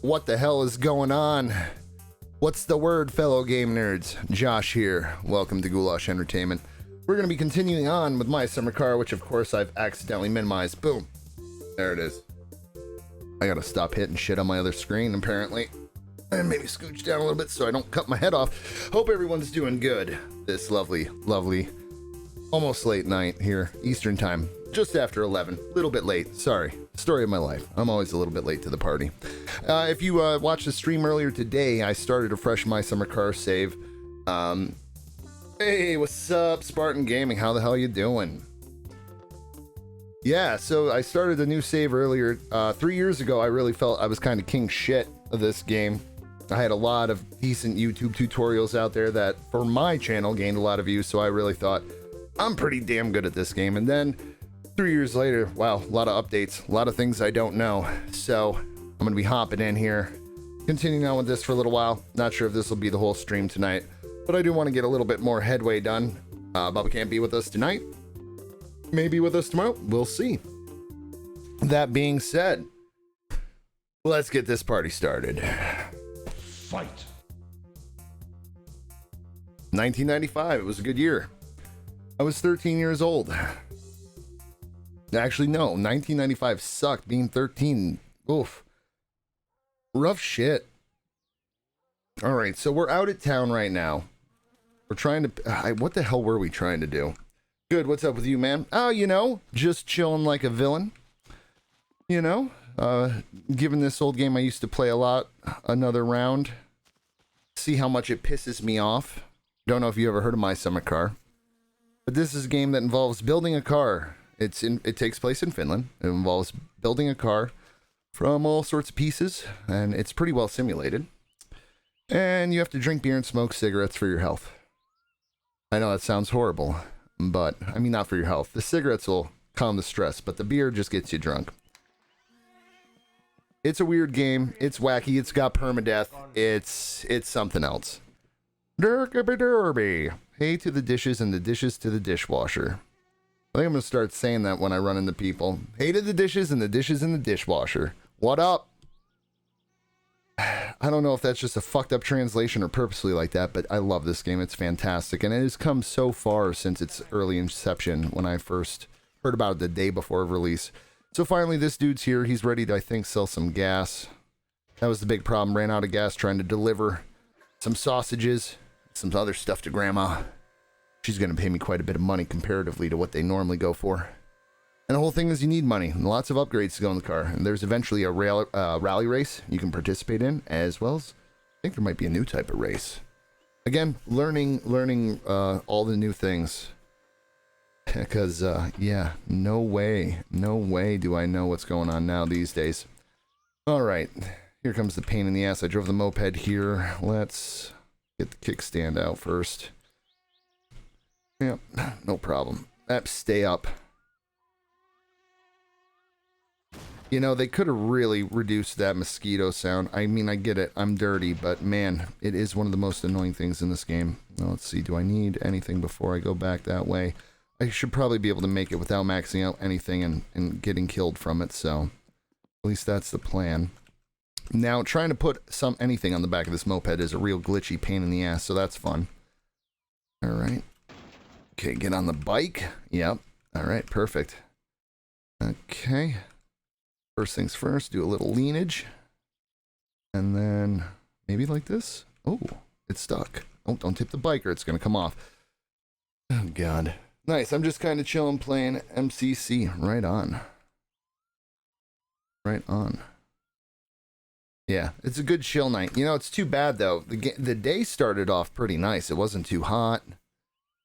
What the hell is going on? What's the word, fellow game nerds? Josh here. Welcome to Goulash Entertainment. We're going to be continuing on with My Summer Car, which of course I've accidentally minimized. Boom. There it is. I gotta stop hitting shit on my other screen, apparently. And maybe scooch down a little bit so I don't cut my head off. Hope everyone's doing good this lovely, almost late night here, Eastern time. Just after 11. A little bit late. Sorry. Story of my life. I'm always a little bit late to the party. If you watched the stream earlier today, I started a fresh My Summer Car save. Hey, what's up, Spartan Gaming? How the hell you doing? Yeah, so I started a new save earlier. 3 years ago, I really felt I was kind of king shit of this game. I had a lot of decent YouTube tutorials out there that, for my channel, gained a lot of views, so I really thought, I'm pretty damn good at this game. And then 3 years later, wow, a lot of updates, a lot of things I don't know. So I'm going to be hopping in here, continuing on with this for a little while. Not sure if this will be the whole stream tonight, but I do want to get a little bit more headway done. Bubba can't be with us tonight. Maybe with us tomorrow. We'll see. That being said, let's get this party started. Fight. 1995, it was a good year. I was 13 years old. Actually, no, 1995 sucked. Being 13, oof. Rough shit. All right, so we're out of town right now. We're trying to... what the hell were we trying to do? Good, what's up with you, man? Oh, you know, just chilling like a villain. You know, given this old game I used to play a lot, another round. See how much it pisses me off. Don't know if you ever heard of My Summer Car. But this is a game that involves building a car. It takes place in Finland. It involves building a car from all sorts of pieces, and it's pretty well simulated. And you have to drink beer and smoke cigarettes for your health. I know that sounds horrible, but I mean not for your health. The cigarettes will calm the stress, but the beer just gets you drunk. It's a weird game. It's wacky. It's got permadeath. It's something else. Derby. Hey to the dishes and the dishes to the dishwasher. I think I'm going to start saying that when I run into people. Hey to the dishes and the dishes in the dishwasher. What up? I don't know if that's just a fucked up translation or purposely like that, but I love this game. It's fantastic. And it has come so far since its early inception when I first heard about it the day before release. So finally, this dude's here. He's ready to, I think, sell some gas. That was the big problem. Ran out of gas trying to deliver some sausages, some other stuff to Grandma. She's going to pay me quite a bit of money comparatively to what they normally go for. And the whole thing is you need money and lots of upgrades to go in the car. And there's eventually a rally race you can participate in, as well as I think there might be a new type of race. Again, learning all the new things. Because, yeah, no way do I know what's going on now these days. All right, here comes the pain in the ass. I drove the moped here. Let's get the kickstand out first. Yep, no problem. Stay up. You know, they could have really reduced that mosquito sound. I mean, I get it. I'm dirty, but man, it is one of the most annoying things in this game. Now, let's see. Do I need anything before I go back that way? I should probably be able to make it without maxing out anything and getting killed from it, so at least that's the plan. Now, trying to put anything on the back of this moped is a real glitchy pain in the ass, so that's fun. All right. Okay, get on the bike. Yep. All right, perfect. Okay. First things first, do a little leanage. And then maybe like this. Oh, it's stuck. Oh, don't tip the bike or it's going to come off. Oh, God. Nice. I'm just kind of chilling playing MCC. Right on. Right on. Yeah, it's a good chill night. You know, it's too bad, though. The day started off pretty nice. It wasn't too hot.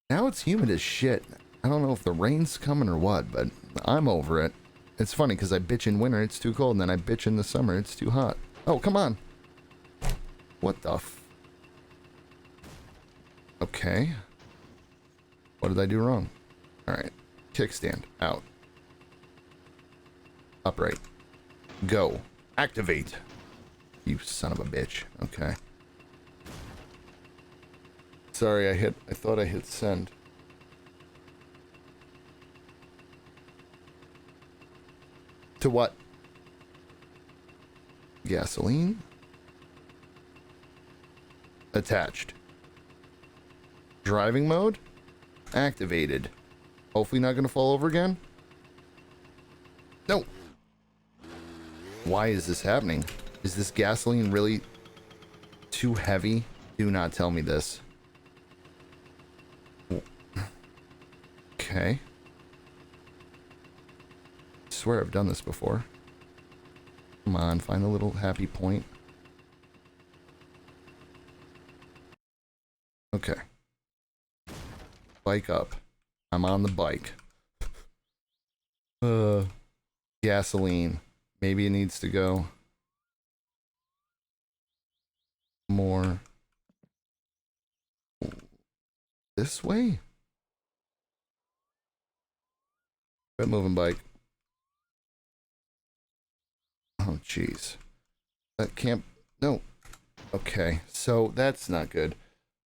Now it's humid as shit. I don't know if the rain's coming or what, but I'm over it. It's funny because I bitch in winter, it's too cold, and then I bitch in the summer, it's too hot. Oh, come on. What the Okay. What did I do wrong? Alright. Kickstand. Out. Upright. Go. Activate. You son of a bitch. Okay. Sorry, I thought I hit send. To what? Gasoline. Attached. Driving mode. Activated. Hopefully not going to fall over again. No. Why is this happening? Is this gasoline really too heavy? Do not tell me this. Okay. I swear I've done this before. Come on, find a little happy point. Okay. Bike up. I'm on the bike. Gasoline. Maybe it needs to go more this way? Quit moving, bike. Oh, jeez. That can't... No. Okay, so that's not good.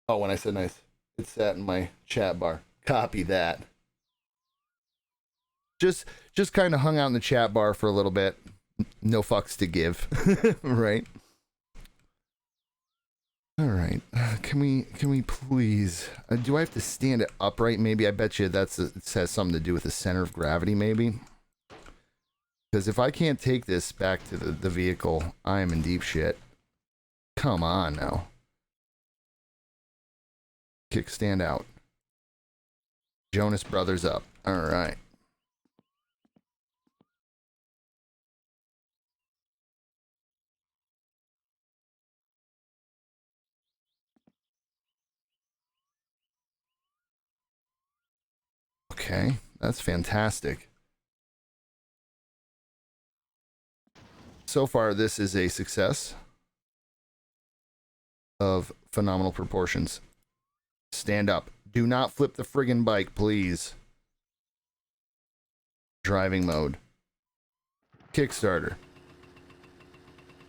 Oh, when I said nice, it sat in my chat bar. Copy that. Just kind of hung out in the chat bar for a little bit. No fucks to give. Right? All right. Can we please... do I have to stand it upright? Maybe. I bet you it has something to do with the center of gravity, maybe. Because if I can't take this back to the vehicle, I am in deep shit. Come on now. Kickstand out. Jonas Brothers up. All right. Okay, that's fantastic. So far, this is a success of phenomenal proportions. Stand up. Do not flip the friggin' bike, please. Driving mode. Kickstarter.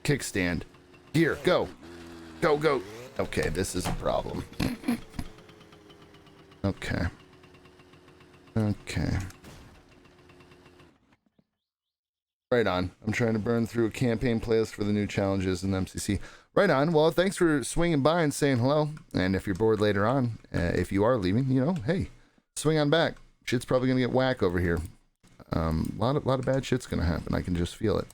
Kickstand. Gear, go. Go, go. Okay, this is a problem. Okay. Okay. Right on. I'm trying to burn through a campaign playlist for the new challenges in the MCC. Right on. Well, thanks for swinging by and saying hello. And if you're bored later on, if you are leaving, you know, hey, swing on back. Shit's probably gonna get whack over here. A lot of bad shit's gonna happen. I can just feel it.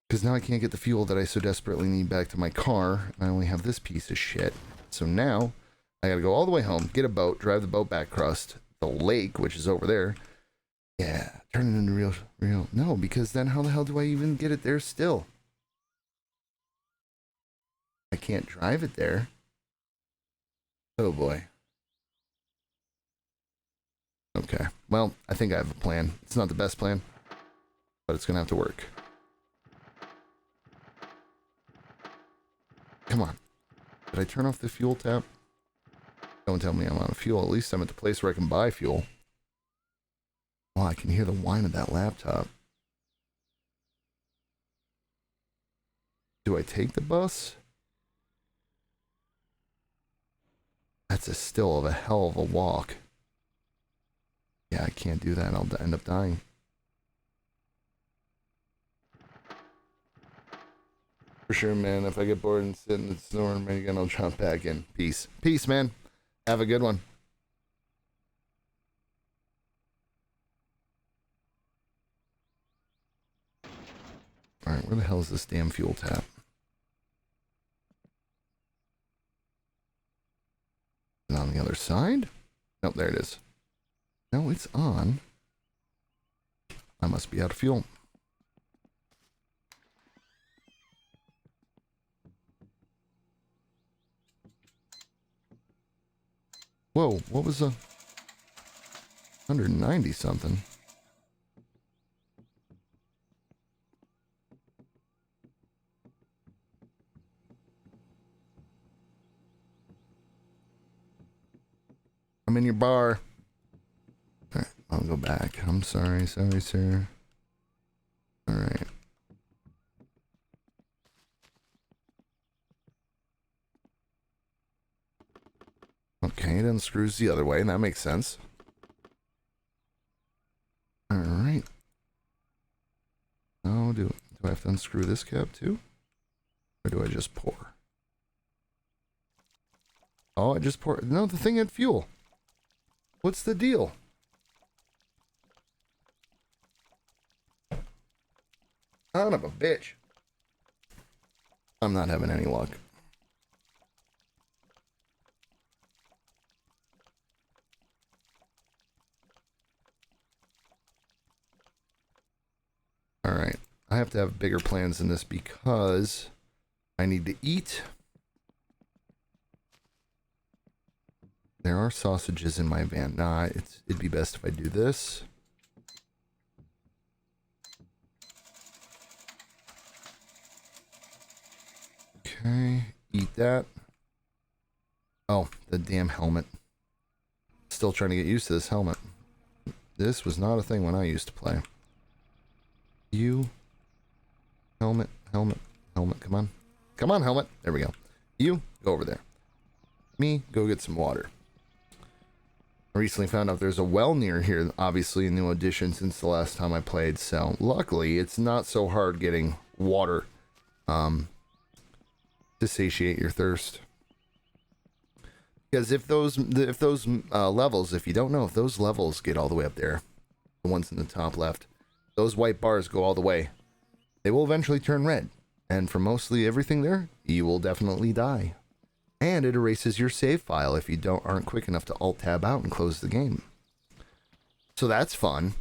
Because now I can't get the fuel that I so desperately need back to my car. And I only have this piece of shit. So now I gotta go all the way home, get a boat, drive the boat back across the lake, which is over there. Yeah, turn it into real. No, because then how the hell do I even get it there still? I can't drive it there. Oh boy. Okay. Well, I think I have a plan. It's not the best plan, but it's gonna have to work. Come on. Did I turn off the fuel tap? Don't tell me I'm out of fuel. At least I'm at the place where I can buy fuel. Oh, I can hear the whine of that laptop. Do I take the bus? That's a still of a hell of a walk. Yeah, I can't do that. I'll end up dying. For sure, man. If I get bored and sit and snoring again, I'll jump back in. Peace. Peace, man. Have a good one. Alright, where the hell is this damn fuel tap? Is it on the other side? Nope, there it is. No, it's on. I must be out of fuel. Whoa, what was a 190 something? I'm in your bar. Alright, I'll go back. I'm sorry, sir. Alright. Okay, it unscrews the other way, and that makes sense. Alright. Oh, do I have to unscrew this cap too? Or do I just pour? Oh, I just poured. No, the thing had fuel. What's the deal? Son of a bitch. I'm not having any luck. Alright. I have to have bigger plans than this because I need to eat. There are sausages in my van. Nah, it'd be best if I do this. Okay, eat that. Oh, the damn helmet. Still trying to get used to this helmet. This was not a thing when I used to play. You. Helmet, helmet, helmet, come on. Come on, helmet. There we go. You, go over there. Me, go get some water. I recently found out there's a well near here, obviously a new addition since the last time I played, so luckily it's not so hard getting water to satiate your thirst. Because if those levels, if you don't know, if those levels get all the way up there, the ones in the top left, those white bars go all the way, they will eventually turn red. And for mostly everything there, you will definitely die. And it erases your save file if you aren't quick enough to Alt-Tab out and close the game. So that's fun.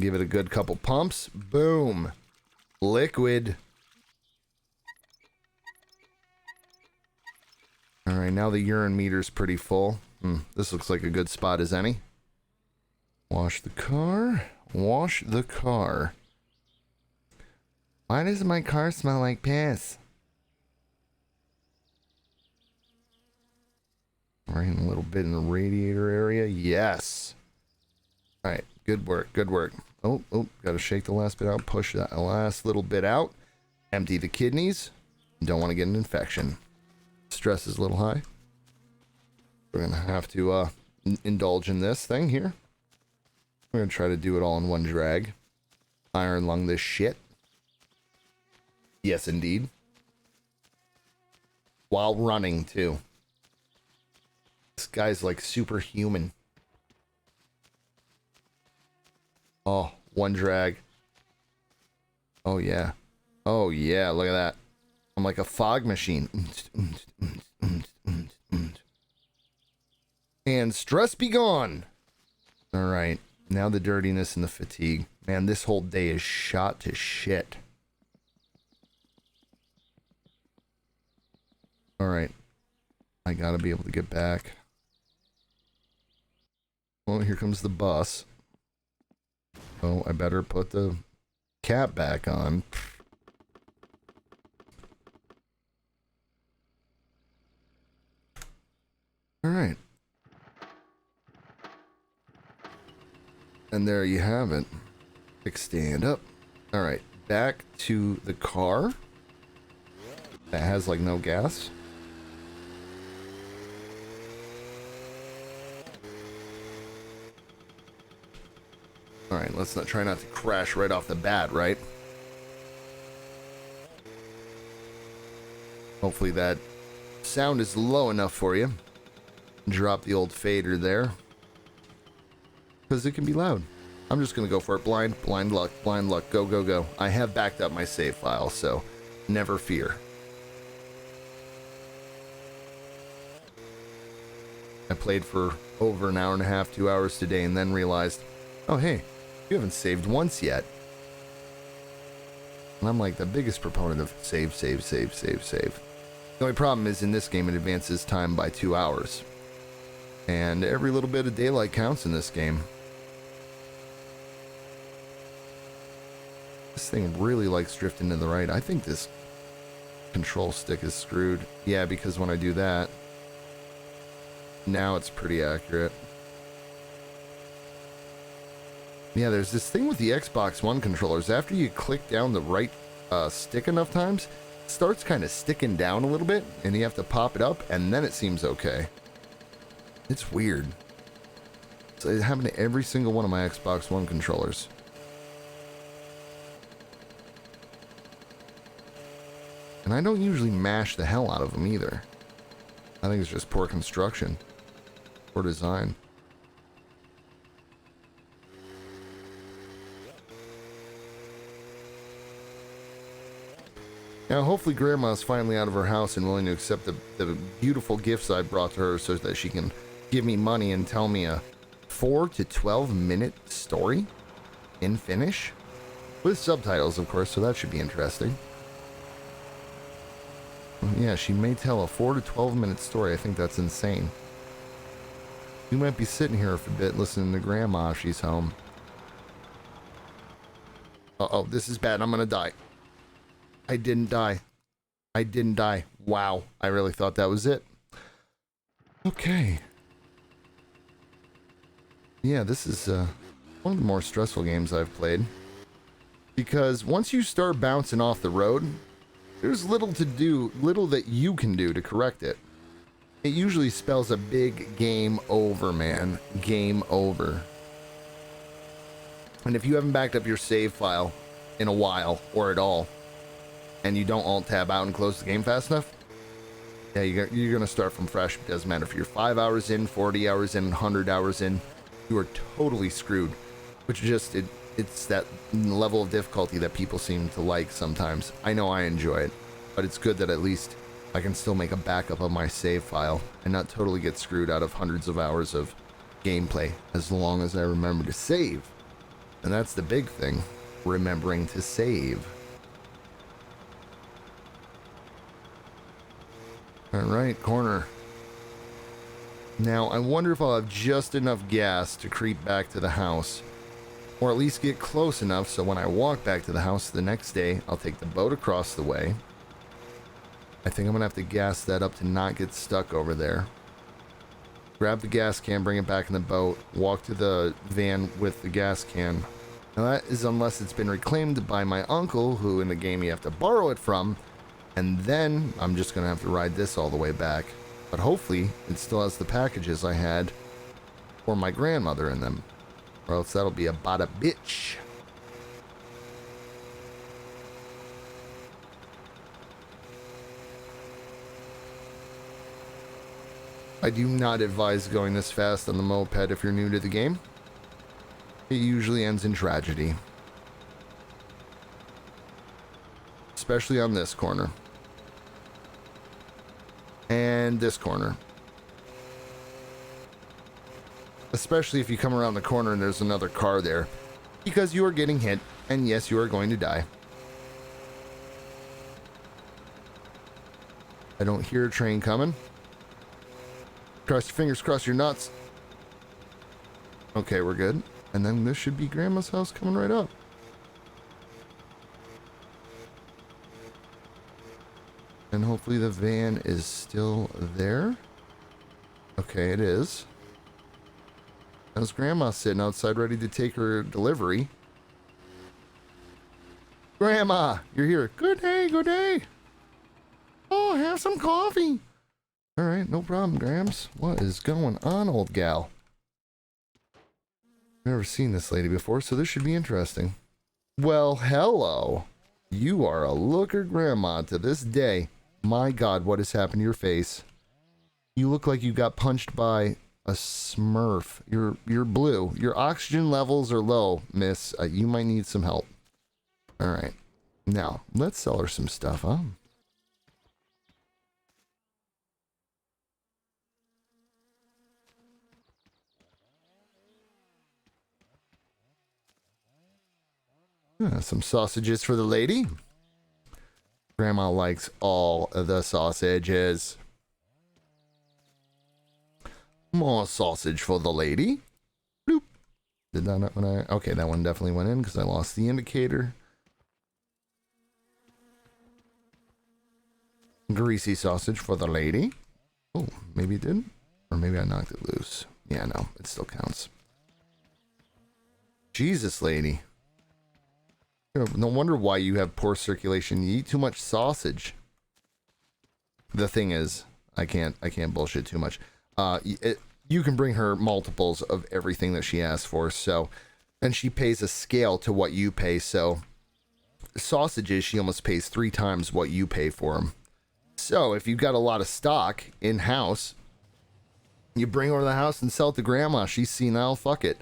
Give it a good couple pumps. Boom. Liquid. Alright, now the urine meter's pretty full. This looks like a good spot as any. Wash the car. Wash the car. Why does my car smell like piss? Right, a little bit in the radiator area. Yes. Alright, good work, good work. Oh, gotta shake the last bit out. Push that last little bit out. Empty the kidneys. Don't want to get an infection. Stress is a little high. We're gonna have to indulge in this thing here. We're gonna try to do it all in one drag. Iron lung this shit. Yes, indeed. While running, too. This guy's like superhuman. Oh, one drag. Oh, yeah. Oh, yeah, look at that. I'm like a fog machine. And stress be gone. All right. Now the dirtiness and the fatigue. Man, this whole day is shot to shit. Alright. I gotta be able to get back. Well, here comes the bus. Oh, I better put the cap back on. Alright. And there you have it. Stand up. Alright, back to the car. That has like no gas. Alright, let's not try not to crash right off the bat, right? Hopefully that sound is low enough for you. Drop the old fader there. Because it can be loud. I'm just going to go for it. Blind luck, go, go, go. I have backed up my save file, so never fear. I played for over an hour and a half, 2 hours today, and then realized, oh hey, you haven't saved once yet. And I'm like the biggest proponent of save. The only problem is in this game it advances time by 2 hours. And every little bit of daylight counts in this game. This thing really likes drifting to the right. I think this control stick is screwed. Yeah, because when I do that, now it's pretty accurate. Yeah, there's this thing with the Xbox One controllers. After you click down the right stick enough times, it starts kind of sticking down a little bit, and you have to pop it up, and then it seems okay. It's weird. It happened to every single one of my Xbox One controllers. And I don't usually mash the hell out of them either. I think it's just poor construction. Poor design. Now, hopefully Grandma's finally out of her house and willing to accept the beautiful gifts I brought to her so that she can give me money and tell me a 4 to 12 minute story in Finnish. With subtitles, of course, so that should be interesting. Yeah, she may tell a 4 to 12 minute story. I think that's insane. We might be sitting here for a bit listening to Grandma if she's home. Uh-oh, this is bad. I'm gonna die. I didn't die. I didn't die. Wow. I really thought that was it. Okay. Yeah, this is one of the more stressful games I've played. Because once you start bouncing off the road, there's little that you can do to correct it. It usually spells a big game over, man. Game over. And if you haven't backed up your save file in a while, or at all, and you don't alt-tab out and close the game fast enough, yeah, you're going to start from fresh. It doesn't matter if you're 5 hours in, 40 hours in, 100 hours in, you are totally screwed. Which just, it's that level of difficulty that people seem to like sometimes. I know I enjoy it, but it's good that at least I can still make a backup of my save file and not totally get screwed out of hundreds of hours of gameplay as long as I remember to save. And that's the big thing, remembering to save. Alright, corner. Now, I wonder if I'll have just enough gas to creep back to the house. Or at least get close enough so when I walk back to the house the next day, I'll take the boat across the way. I think I'm going to have to gas that up to not get stuck over there. Grab the gas can, bring it back in the boat, walk to the van with the gas can. Now that is unless it's been reclaimed by my uncle, who in the game you have to borrow it from. And then I'm just going to have to ride this all the way back. But hopefully it still has the packages I had for my grandmother in them. Or else that'll be a bada bitch. I do not advise going this fast on the moped if you're new to the game. It usually ends in tragedy. Especially on this corner. And this corner. Especially if you come around the corner and there's another car there. Because you are getting hit, and yes, you are going to die. I don't hear a train coming. Cross your fingers, cross your nuts. Okay, we're good. And then this should be Grandma's house coming right up. And hopefully the van is still there. Okay, it is. How's Grandma sitting outside ready to take her delivery? Grandma, you're here. Good day, good day. Oh, have some coffee. All right, no problem, Grams. What is going on, old gal? Never seen this lady before, so this should be interesting. Well, hello. You are a looker, Grandma, to this day. My God, what has happened to your face? You look like you got punched by a Smurf. You're blue. Your oxygen levels are low, miss. You might need some help. All right. Now, let's sell her some stuff, huh? Some sausages for the lady. Grandma likes all of the sausages. More sausage for the lady. Bloop. Did that not when I... Okay, that one definitely went in because I lost the indicator. Greasy sausage for the lady. Oh, maybe it did. Or maybe I knocked it loose. Yeah, no, it still counts. Jesus, lady. No wonder why you have poor circulation. You eat too much sausage. The thing is, I can't bullshit too much. you can bring her multiples of everything that she asks for. So, and she pays a scale to what you pay. So, sausages, she almost pays 3 times what you pay for them. So, if you've got a lot of stock in house, you bring over to the house and sell it to grandma. She's senile. Fuck it.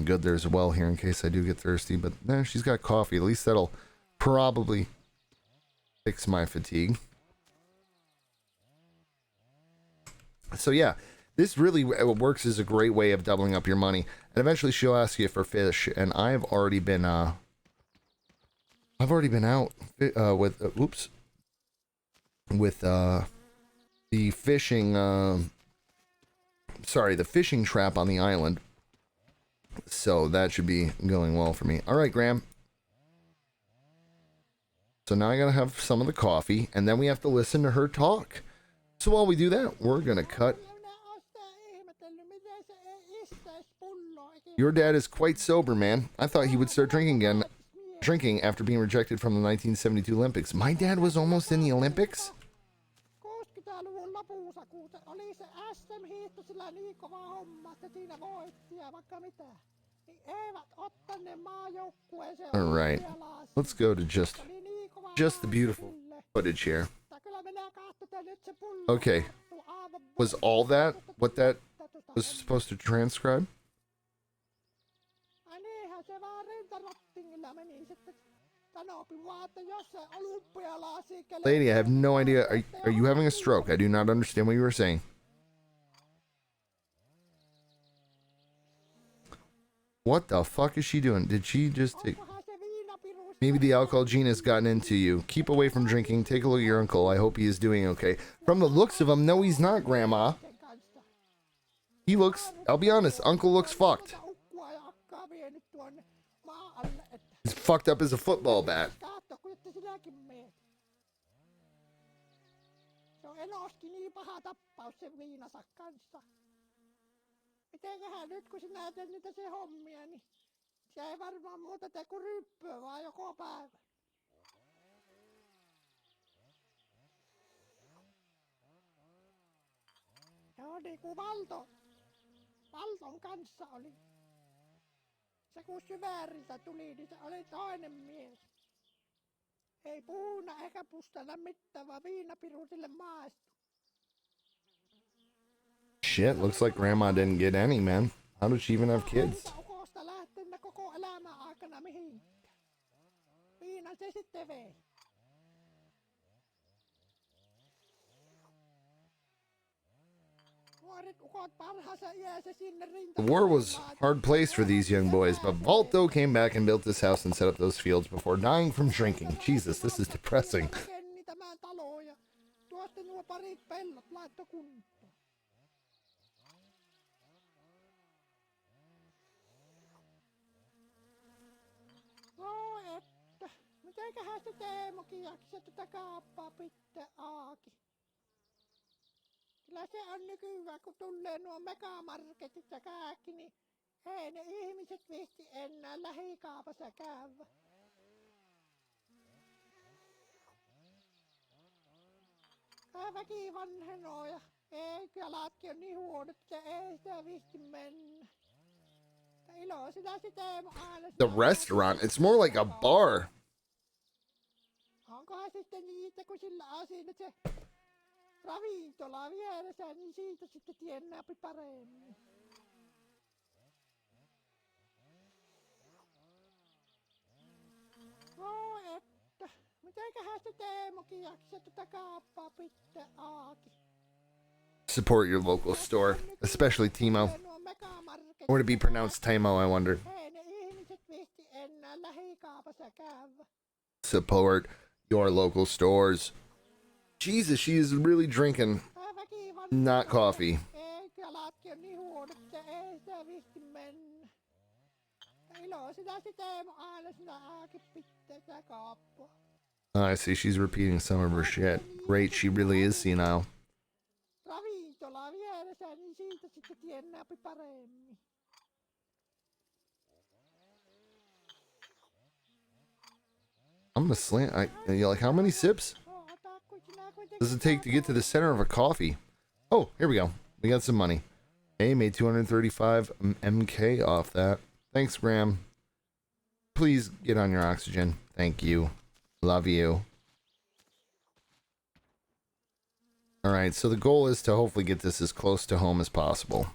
Good, there's a well here in case I do get thirsty. But no, she's got coffee. At least that'll probably fix my fatigue. So yeah, this really works as a great way of doubling up your money. And eventually she'll ask you for fish. And I've already been out with the fishing the fishing trap on the island. So that should be going well for me. All right, Graham. So now I gotta have some of the coffee, and then we have to listen to her talk. So while we do that, we're gonna cut. Your dad is quite sober, man. I thought he would start drinking after being rejected from the 1972 Olympics. My dad was almost in the Olympics? Alright. Let's go to just the beautiful footage here. Okay. Was all that what that was supposed to transcribe? Lady, I have no idea. Are you having a stroke? I do not understand what you were saying. What the fuck is she doing? Did she just take... Maybe the alcohol gene has gotten into you. Keep away from drinking. Take a look at your uncle. I hope he is doing okay. From the looks of him, no, he's not, Grandma. He looks... I'll be honest, Uncle looks fucked. He's fucked up as a football bat. Mitenköhän nyt kun sinä näet niitä se hommia, niin se ei varmaan muuta tee kuin ryppyä vaan joko päivä. Joo niin kuin Valton kanssa oli. Se kun Syväriltä tuli, niin se oli toinen mies. Ei puhunut eikä pustana mitään, vaan viinapiru sille maistu. Shit, looks like Grandma didn't get any, man. How did she even have kids? The war was a hard place for these young boys, but Valto came back and built this house and set up those fields before dying from drinking. Jesus, this is depressing. No että, mitenköhän se Teemokin jaksaa tätä kaappaa pitää auki? Kyllä se on nykyään, kun tulee nuo megamarketit ja kaikki, niin ei ne ihmiset viitti enää lähikaupassa käydä. Kai väki vanhenoo ja ei jalatkin on niin huonot, että ei sitä viitti mennä. The restaurant, it's more like a bar. Onkohan sitten niitä, kun sillä on siinä se ravintola vieressä, niin siitä sitten tiennääpi paremmin. No että, mitenköhän se Teemokin jaksaa tätä kaappaa pitää auki? Support your local store, especially Timo. Or to be pronounced Timo, I wonder. Support your local stores. Jesus, she is really drinking not coffee. Oh, I see, she's repeating some of her shit. Great, she really is senile. Ravintola vieressä, niin siitä sitten tiennääpi paremmin. I'm gonna slant. You're like, how many sips does it take to get to the center of a coffee? Oh, here we go. We got some money. Hey, made 235 MK off that. Thanks, Graham. Please get on your oxygen. Thank you. Love you. Alright, so the goal is to hopefully get this as close to home as possible.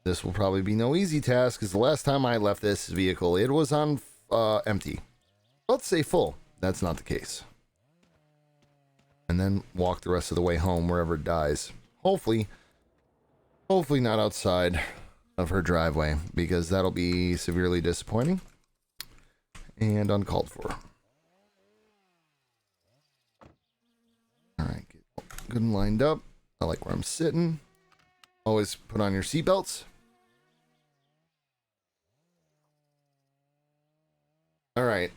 This will probably be no easy task, because the last time I left this vehicle, it was on empty. Let's say full. That's not the case. And then walk the rest of the way home wherever it dies. Hopefully not outside of her driveway, because that'll be severely disappointing and uncalled for. Alright, good and lined up. I like where I'm sitting. Always put on your seatbelts. Alright,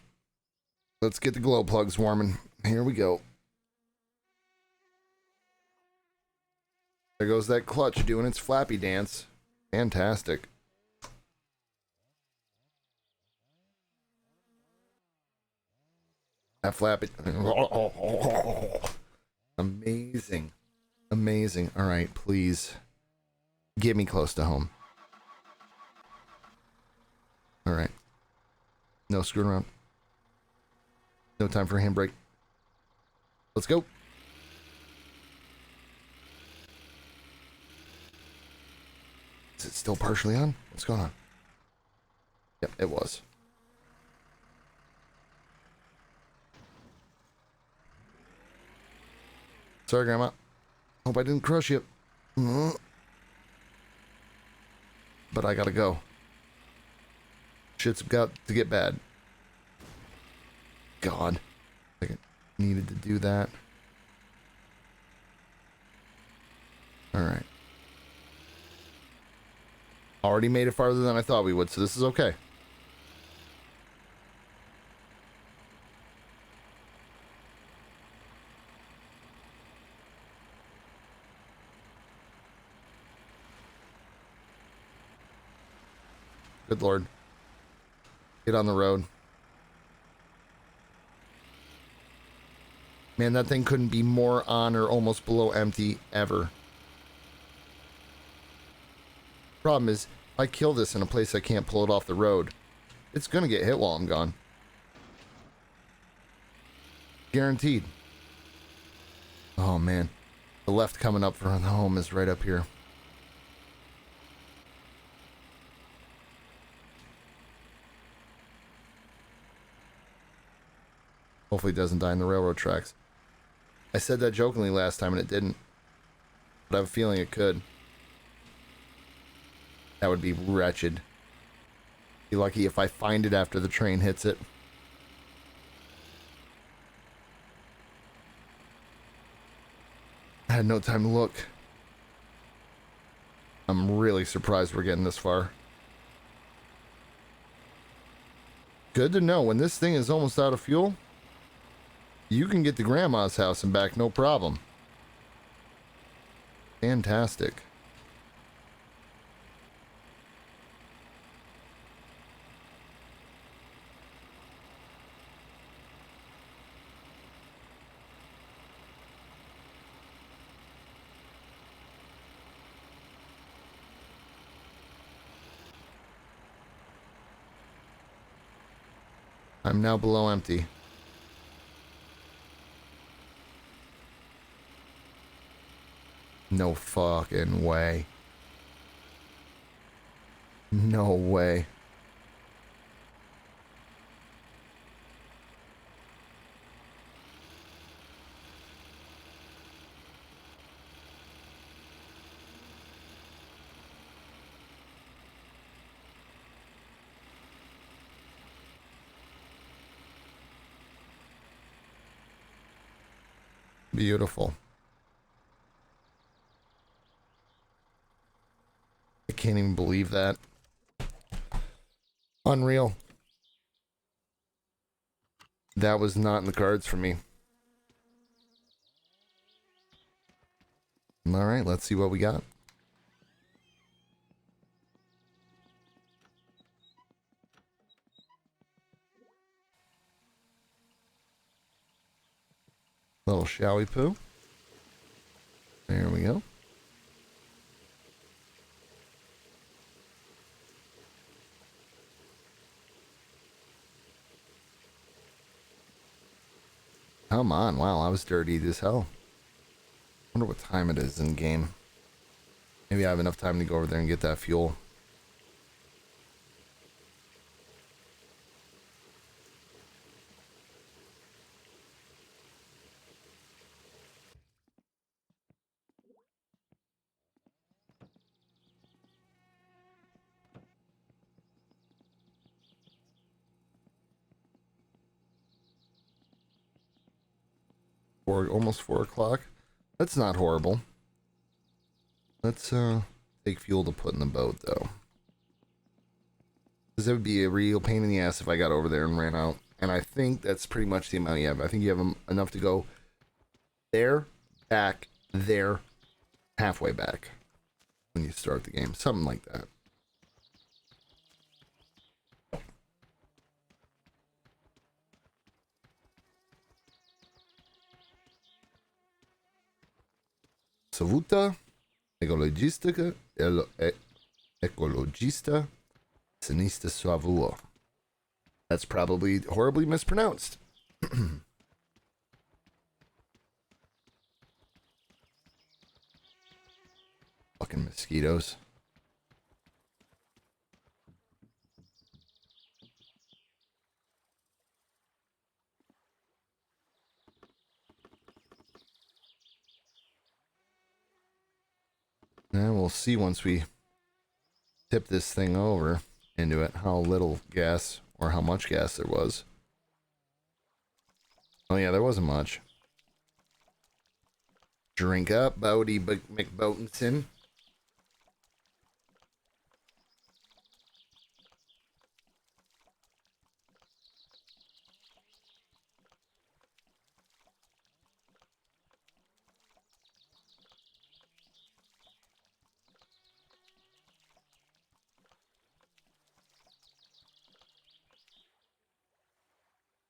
let's get the glow plugs warming. Here we go. There goes that clutch doing its flappy dance. Fantastic. That flappy. Amazing. Amazing. All right, please. Get me close to home. All right. No screwing around. No time for a handbrake. Let's go. Is it still partially on? What's going on? Yep, it was. Sorry, Grandma. Hope I didn't crush you. But I gotta go. Shit's got to get bad. God. I needed to do that. Alright. Already made it farther than I thought we would, so this is okay. Good Lord. Get on the road. Man, that thing couldn't be more on or almost below empty ever. Problem is, if I kill this in a place I can't pull it off the road, it's gonna get hit while I'm gone. Guaranteed. Oh man. The left coming up for the home is right up here. Hopefully it doesn't die in the railroad tracks. I said that jokingly last time and it didn't. But I have a feeling it could. That would be wretched. Be lucky if I find it after the train hits it. I had no time to look. I'm really surprised we're getting this far. Good to know, when this thing is almost out of fuel, you can get to Grandma's house and back no problem. Fantastic. I'm now below empty. No fucking way. No way. Beautiful. I can't even believe that. Unreal. That was not in the cards for me. All right, let's see what we got. Little showy poo. There we go. Come on. Wow, I was dirty as hell. Wonder what time it is in game. Maybe I have enough time to go over there and get that fuel. Almost 4 o'clock. That's not horrible. Let's take fuel to put in the boat though, because it would be a real pain in the ass if I got over there and ran out. And I think that's pretty much the amount you have. I think you have enough to go there, back, there, halfway back when you start the game, something like that. Savuta, ecologista, ecologista, sinista savuo. That's probably horribly mispronounced. Fucking mosquitoes. And we'll see once we tip this thing over into it how little gas or how much gas there was. Oh yeah, there wasn't much. Drink up, Bodie McBotenson.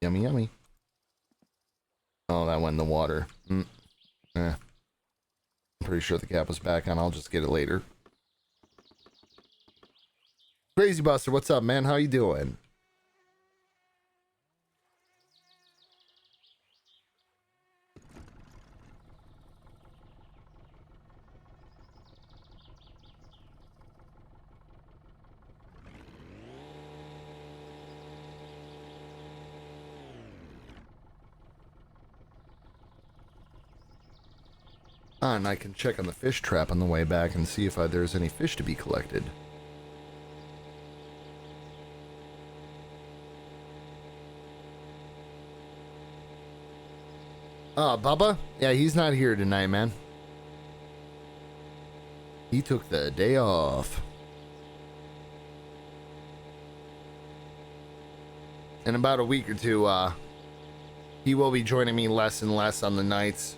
Yummy, yummy. Oh, that went in the water. I'm pretty sure the cap was back on. I'll just get it later. Crazy Buster, what's up, man? How you doing? And I can check on the fish trap on the way back and see if there's any fish to be collected. Bubba? Yeah, he's not here tonight, man. He took the day off. In about a week or two, he will be joining me less and less on the nights.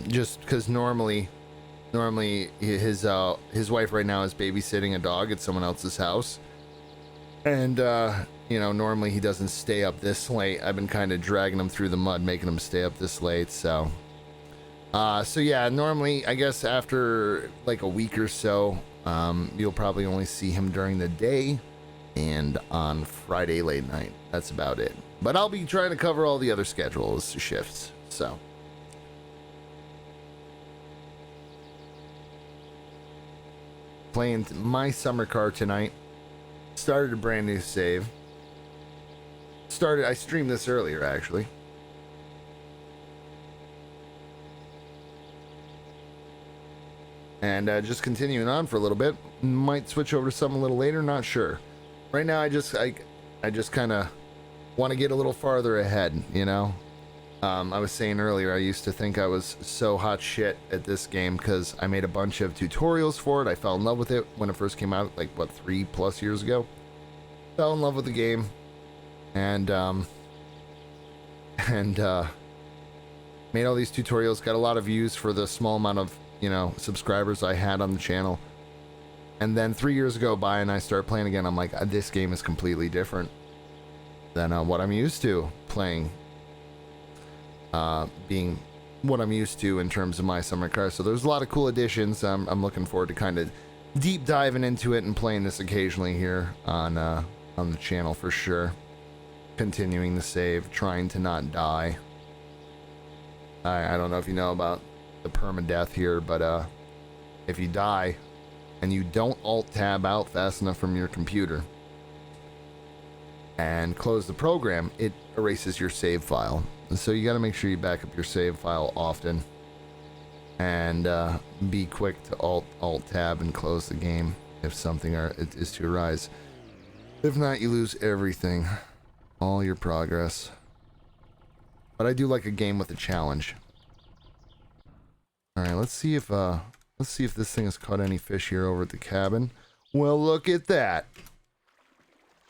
Just because normally his wife right now is babysitting a dog at someone else's house, and normally he doesn't stay up this late. I've been kind of dragging him through the mud, making him stay up this late. So yeah, normally I guess after like a week or so, you'll probably only see him during the day and on Friday late night. That's about it. But I'll be trying to cover all the other schedules shifts. So. Playing my summer car tonight. Started a brand new save. I streamed this earlier actually. And just continuing on for a little bit. Might switch over to something a little later, not sure. Right now I just kind of want to get a little farther ahead, you know. I was saying earlier, I used to think I was so hot shit at this game because I made a bunch of tutorials for it. I fell in love with it when it first came out, like, 3+ years ago. Fell in love with the game. And made all these tutorials, got a lot of views for the small amount of, subscribers I had on the channel. And then 3 years go by and I start playing again. I'm like, this game is completely different than what I'm used to playing. being what I'm used to in terms of my summer car. So there's a lot of cool additions. I'm looking forward to kind of deep diving into it and playing this occasionally here on the channel for sure. Continuing to save, trying to not die. I don't know if you know about the permadeath here, but if you die and you don't alt tab out fast enough from your computer and close the program, it erases your save file. And so you got to make sure you back up your save file often and be quick to alt tab and close the game if something is to arise. If not, you lose everything, all your progress. But I do like a game with a challenge. All right, let's see if this thing has caught any fish here over at the cabin. Well, look at that.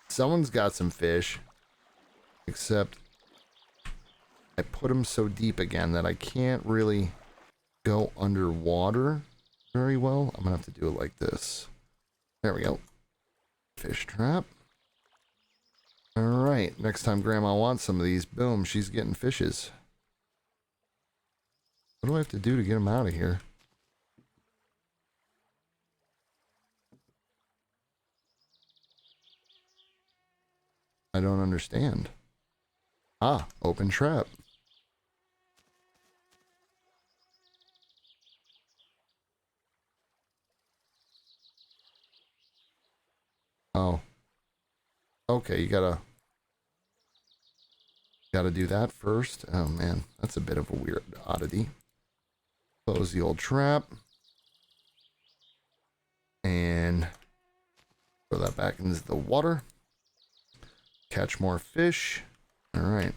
Someone's got some fish. Except I put them so deep again that I can't really go underwater very well. I'm gonna have to do it like this. There we go. Fish trap. All right, next time Grandma wants some of these, boom, she's getting fishes. What do I have to do to get them out of here? I don't understand. Ah, open trap. Oh. Okay, you gotta do that first. Oh man, that's a bit of a weird oddity. Close the old trap. And throw that back into the water. Catch more fish. All right.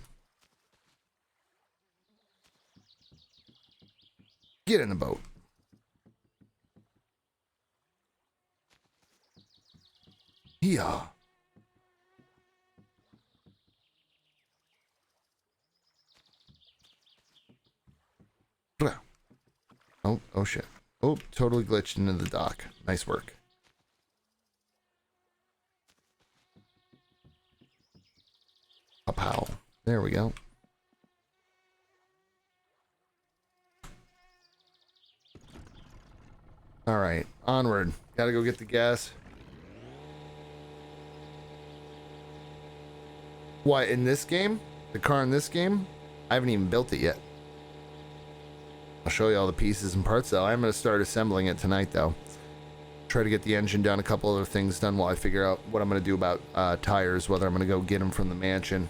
Get in the boat. Yeah. Oh shit. Oh, totally glitched into the dock. Nice work. Pow. There we go. All right, onward. Gotta go get the gas. What, in this game? The car in this game? I haven't even built it yet. I'll show you all the pieces and parts though. I'm going to start assembling it tonight though. Try to get the engine done, a couple other things done while I figure out what I'm going to do about tires, whether I'm going to go get them from the mansion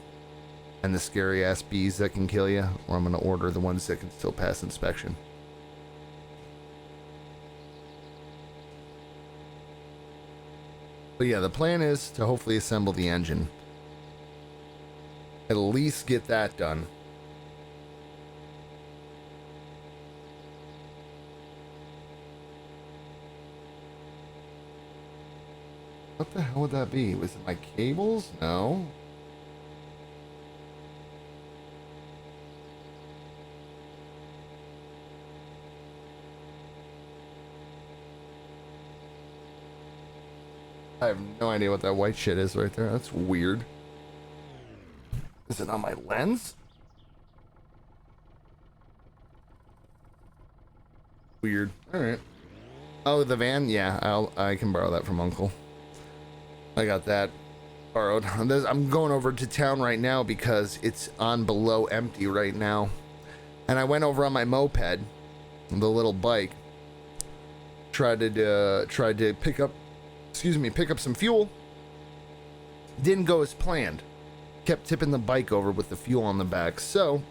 and the scary ass bees that can kill you, or I'm going to order the ones that can still pass inspection. But yeah, the plan is to hopefully assemble the engine. At least get that done. What the hell would that be? Was it my cables? No. I have no idea what that white shit is right there. That's weird. Is it on my lens? Weird. All right. Oh, the van? Yeah, I can borrow that from Uncle. I got that borrowed. I'm going over to town right now because it's on below empty right now. And I went over on my moped, the little bike. Tried to pick up some fuel. Didn't go as planned. Kept tipping the bike over with the fuel on the back. So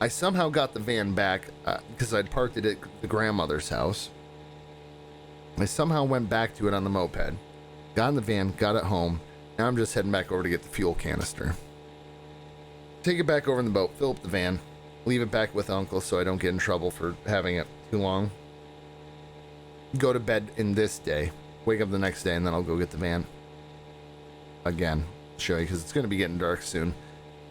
I somehow got the van back because I'd parked it at the grandmother's house. I somehow went back to it on the moped. Got in the van, got it home. Now I'm just heading back over to get the fuel canister. Take it back over in the boat, fill up the van, leave it back with Uncle so I don't get in trouble for having it too long. Go to bed in this day, wake up the next day, and then I'll go get the van. Again, show you, because it's going to be getting dark soon.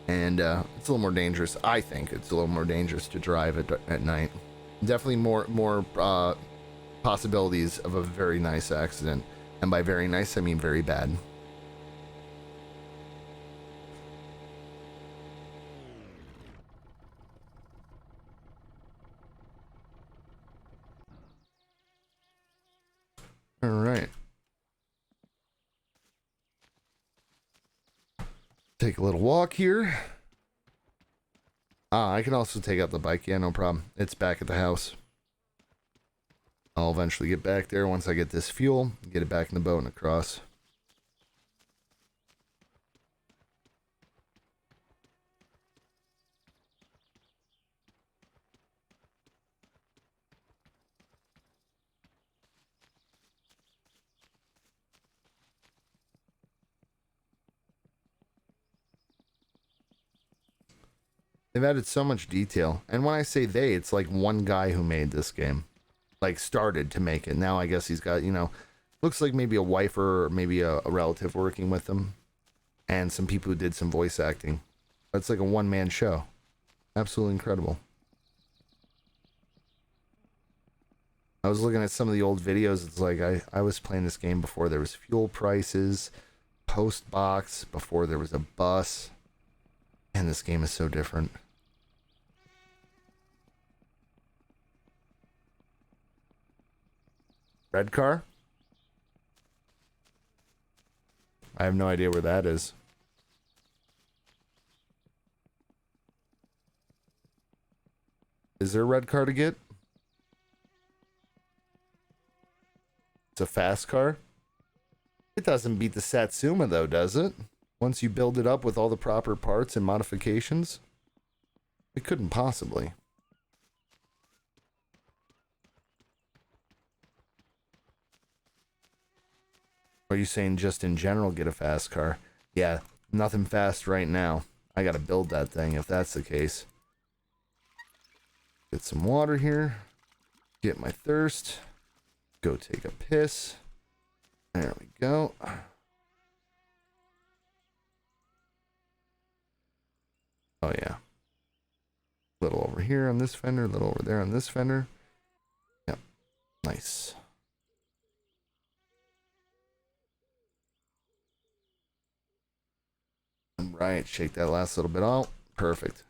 And it's a little more dangerous. I think it's a little more dangerous to drive at night. Definitely more possibilities of a very nice accident. And by very nice, I mean very bad. All right. Take a little walk here. I can also take out the bike. Yeah, no problem. It's back at the house. I'll eventually get back there once I get this fuel, get it back in the boat and across. They've added so much detail. And when I say they, it's like one guy who made this game. Like, started to make it. Now I guess he's got, you know, looks like maybe a wife or maybe a relative working with him. And some people who did some voice acting. It's like a one-man show. Absolutely incredible. I was looking at some of the old videos. It's like I was playing this game before there was fuel prices, post box, before there was a bus. And this game is so different. Red car? I have no idea where that is. Is there a red car to get? It's a fast car? It doesn't beat the Satsuma though, does it? Once you build it up with all the proper parts and modifications? It couldn't possibly. Are you saying just in general get a fast car? Yeah, nothing fast right now. I gotta build that thing if that's the case. Get some water here. Get my thirst. Go take a piss. There we go. Oh yeah. Little over here on this fender, little over there on this fender. Yep. Nice. Right, shake that last little bit out. Perfect.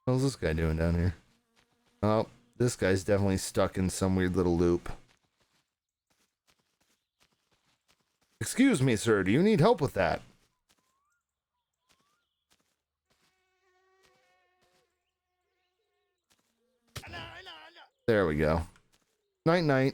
What's this guy doing down here? Oh, this guy's definitely stuck in some weird little loop. Excuse me, sir, do you need help with that? There we go. Night night.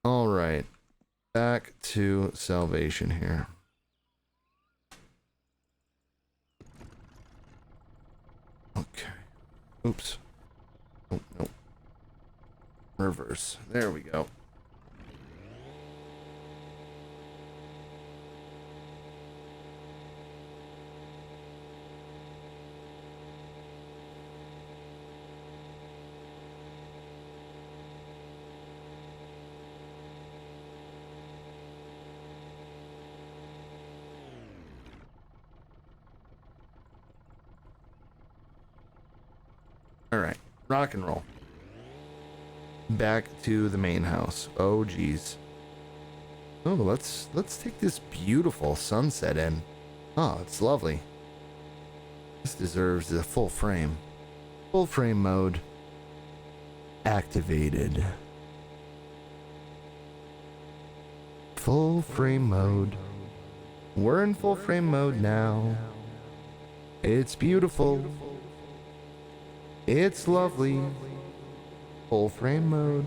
All right. Back to salvation here. Okay. Oops. Oh, no. Reverse. There we go. All right, rock and roll. Back to the main house. Oh, geez. Oh, let's take this beautiful sunset in. Oh, it's lovely. This deserves a full frame. Full frame mode activated. Full frame mode. We're in full frame mode now. It's beautiful. It's lovely. Full frame mode.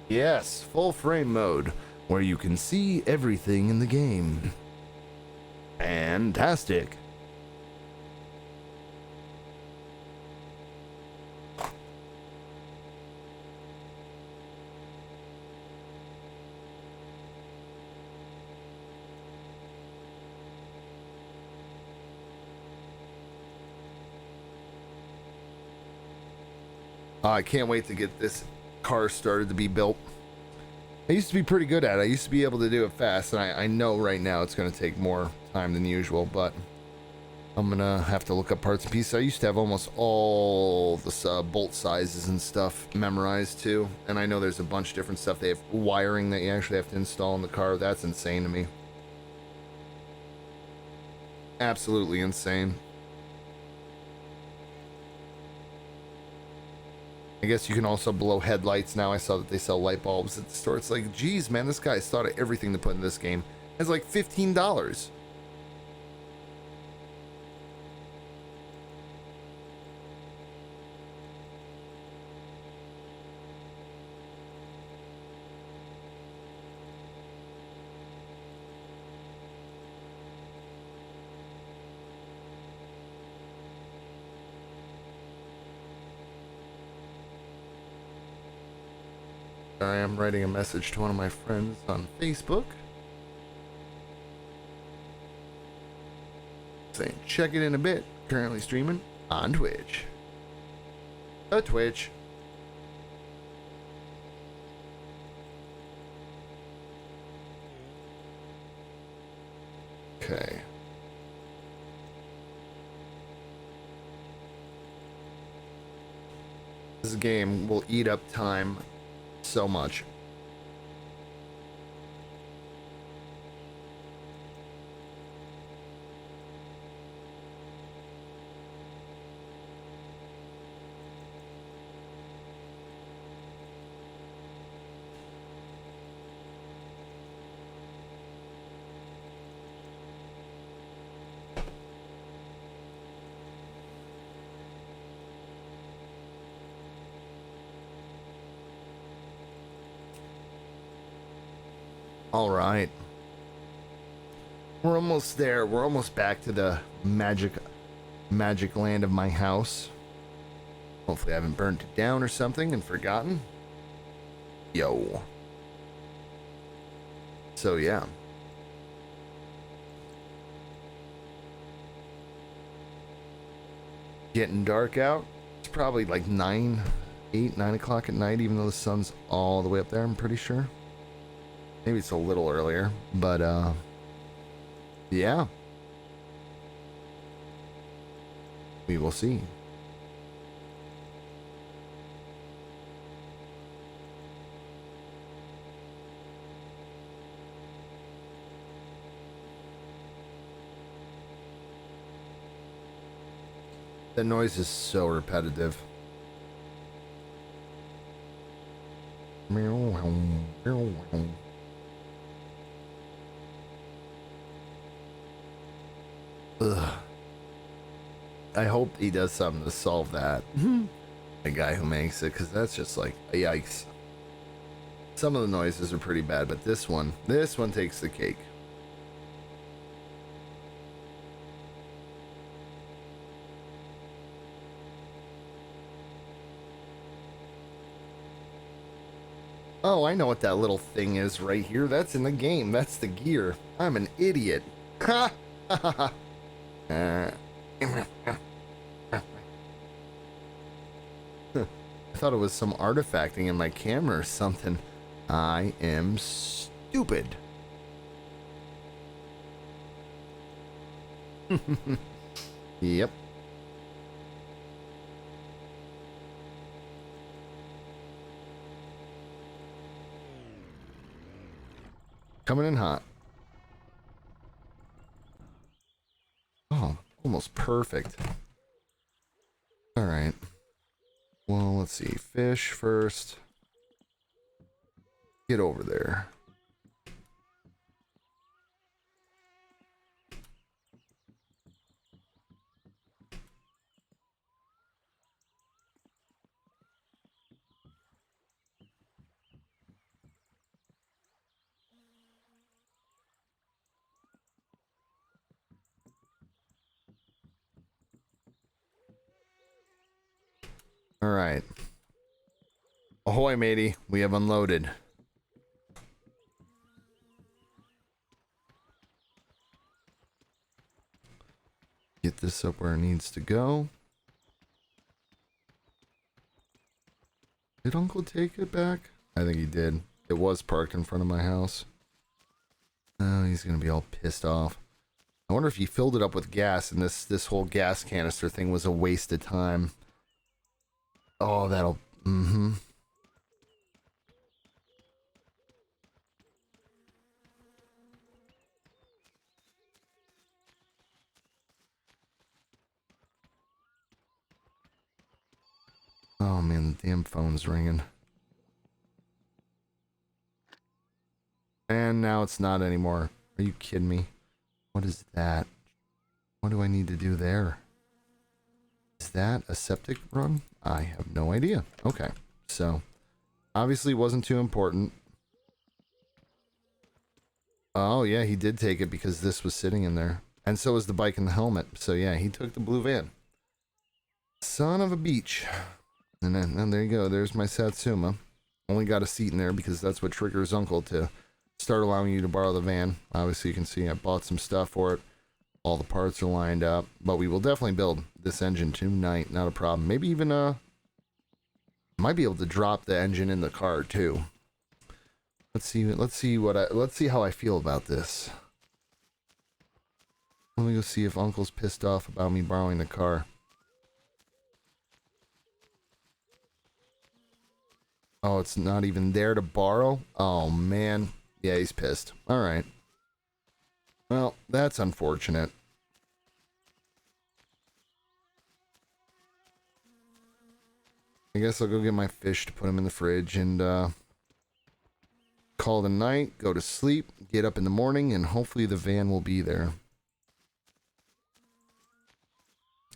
Yes, full frame mode, where you can see everything in the game. Fantastic. I can't wait to get this car started to be built. I used to be pretty good at it. I used to be able to do it fast, and I know right now it's going to take more time than usual, but I'm gonna have to look up parts and pieces. I used to have almost all the bolt sizes and stuff memorized too. And I know there's a bunch of different stuff. They have wiring that you actually have to install in the car. That's insane to me. Absolutely insane. I guess you can also blow headlights now. I saw that they sell light bulbs at the store. It's like, geez, man, this guy's thought of everything to put in this game. It's like $15. I am writing a message to one of my friends on Facebook saying check it in a bit. Currently streaming on Twitch. Twitch. Okay. This game will eat up time so much. All right. We're almost there. We're almost back to the magic land of my house. Hopefully I haven't burnt it down or something and forgotten. Yo. So yeah. Getting dark out. It's probably like 9 o'clock at night, even though the sun's all the way up there, I'm pretty sure. Maybe it's a little earlier, but yeah. We will see. That noise is so repetitive. Ugh. I hope he does something to solve that. The guy who makes it, because that's just like, yikes. Some of the noises are pretty bad, but this one takes the cake. Oh, I know what that little thing is right here. That's in the game. That's the gear. I'm an idiot. Ha! I thought it was some artifacting in my camera or something. I am stupid. Yep. Coming in hot. Oh, almost perfect. All right. Well, let's see. Fish first. Get over there. All right. Ahoy, matey. We have unloaded. Get this up where it needs to go. Did Uncle take it back? I think he did. It was parked in front of my house. Oh, he's gonna be all pissed off. I wonder if he filled it up with gas and this whole gas canister thing was a waste of time. Oh, that'll... Mm-hmm. Oh, man, the damn phone's ringing. And now it's not anymore. Are you kidding me? What is that? What do I need to do there? Is that a septic run? I have no idea. Okay, so obviously it wasn't too important. Oh yeah, he did take it because this was sitting in there. And so was the bike and the helmet. So yeah, he took the blue van. Son of a beach. And there you go. There's my Satsuma. Only got a seat in there because that's what triggers Uncle to start allowing you to borrow the van. Obviously you can see I bought some stuff for it. All the parts are lined up, but we will definitely build this engine tonight. Not a problem. Maybe even might be able to drop the engine in the car too. Let's see how I feel about this. Let me go see if Uncle's pissed off about me borrowing the car. Oh, it's not even there to borrow? Oh man. Yeah, he's pissed. All right. Well, that's unfortunate. I guess I'll go get my fish to put them in the fridge and call it a night, go to sleep, get up in the morning, and hopefully the van will be there.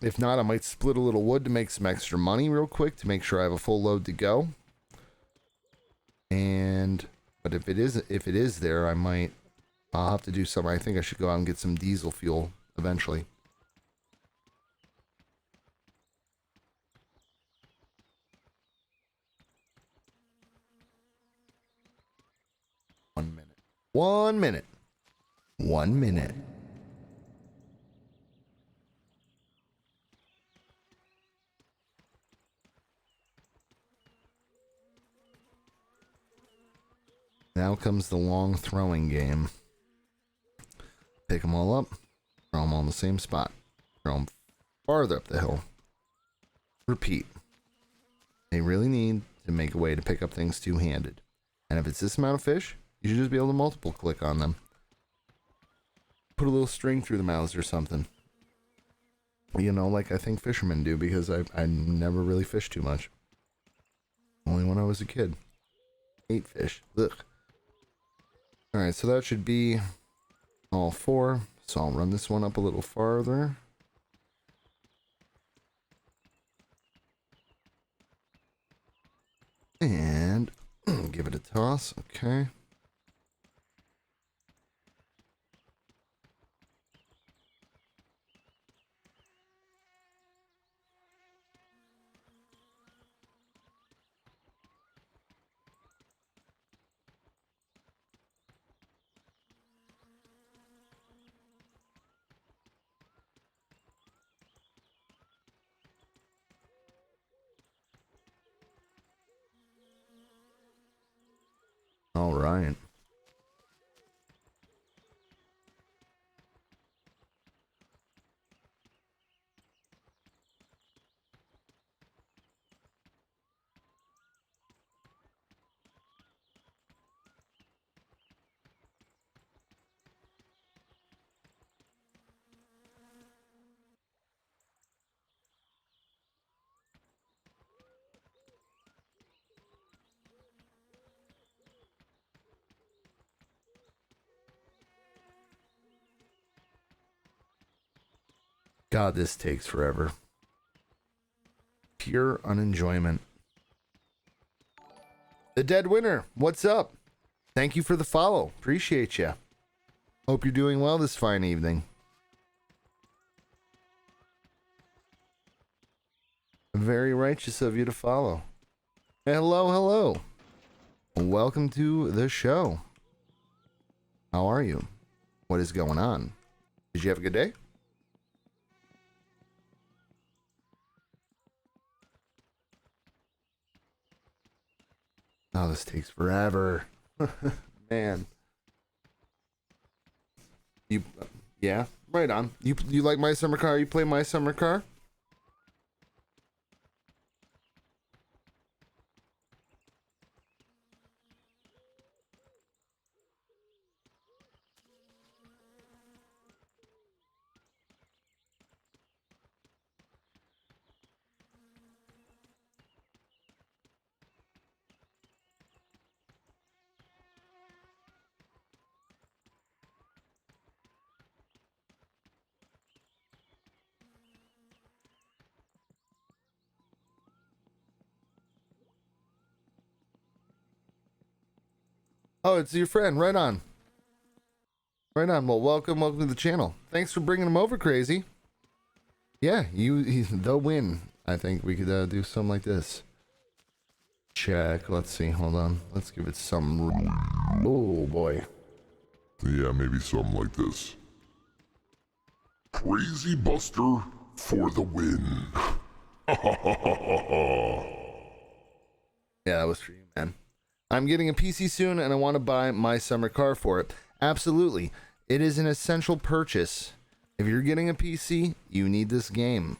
If not, I might split a little wood to make some extra money real quick to make sure I have a full load to go. But if it is there, I'll have to do something. I think I should go out and get some diesel fuel eventually. One minute. Now comes the long throwing game. Pick them all up, throw them all in the same spot, throw them farther up the hill. Repeat. They really need to make a way to pick up things two-handed. And if it's this amount of fish, you should just be able to multiple click on them. Put a little string through the mouths or something. You know, like I think fishermen do, because I never really fished too much. Only when I was a kid. Ate fish. Ugh. Alright, so that should be all four. So I'll run this one up a little farther. And give it a toss. Okay. All right. God, this takes forever. Pure unenjoyment. The Dead Winner, what's up? Thank you for the follow. Appreciate you. Hope you're doing well this fine evening. Very righteous of you to follow. Hello, hello. Welcome to the show. How are you? What is going on? Did you have a good day? Oh, this takes forever. Man. Yeah, Right on. You like My Summer Car? You play My Summer Car? Oh, it's your friend. Right on. Right on. Well, welcome to the channel. Thanks for bringing him over, Crazy. Yeah, they'll win. I think we could do something like this. Check. Let's see. Hold on. Let's give it some. Oh boy. Yeah, maybe something like this. Crazy Buster for the win. Yeah, that was for you, man. I'm getting a PC soon, and I want to buy My Summer Car for it. Absolutely, it is an essential purchase. If you're getting a PC, you need this game.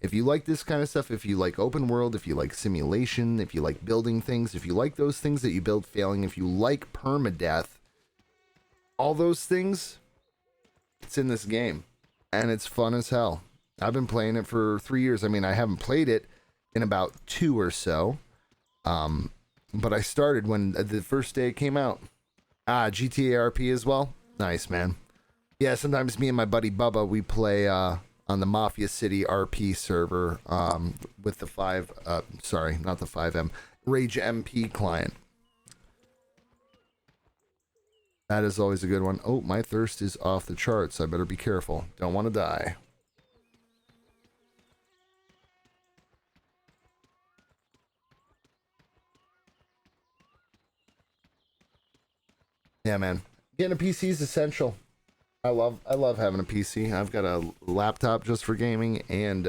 If you like this kind of stuff, if you like open world, if you like simulation, if you like building things, if you like those things that you build failing, if you like permadeath, all those things, it's in this game. And it's fun as hell. I've been playing it for 3 years. I mean, I haven't played it in about 2 or so. But I started when the first day it came out. GTA RP as well. Nice, man. Yeah, sometimes me and my buddy Bubba, we play on the Mafia City RP server with the not the 5M, Rage MP client. That is always a good one. Oh, my thirst is off the charts. I better be careful. Don't want to die. Yeah, man. Getting a PC is essential. I love having a PC. I've got a laptop just for gaming and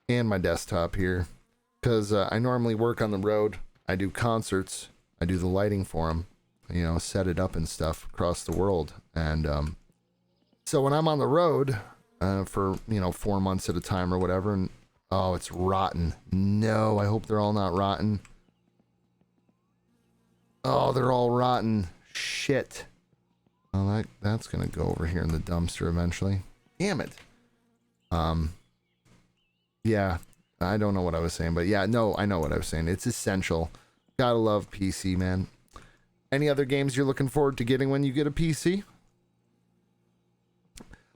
my desktop here because I normally work on the road. I do concerts. I do the lighting for them. You know, set it up and stuff across the world. And so when I'm on the road for 4 months at a time or whatever, and oh, it's rotten. No, I hope they're all not rotten. Oh, they're all rotten. Shit. Well, that's gonna go over here in the dumpster eventually. Damn it. Yeah, I don't know what I was saying, but yeah, no, I know what I was saying. It's essential. Gotta love PC, man. Any other games you're looking forward to getting when you get a PC?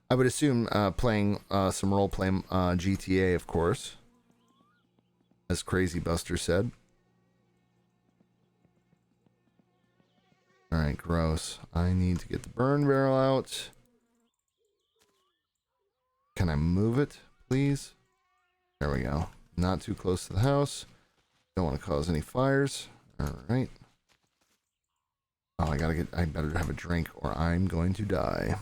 I would assume playing some role-play GTA, of course. As Crazy Buster said. Alright, gross. I need to get the burn barrel out. Can I move it, please? There we go. Not too close to the house. Don't want to cause any fires. Alright. Oh, I better have a drink or I'm going to die.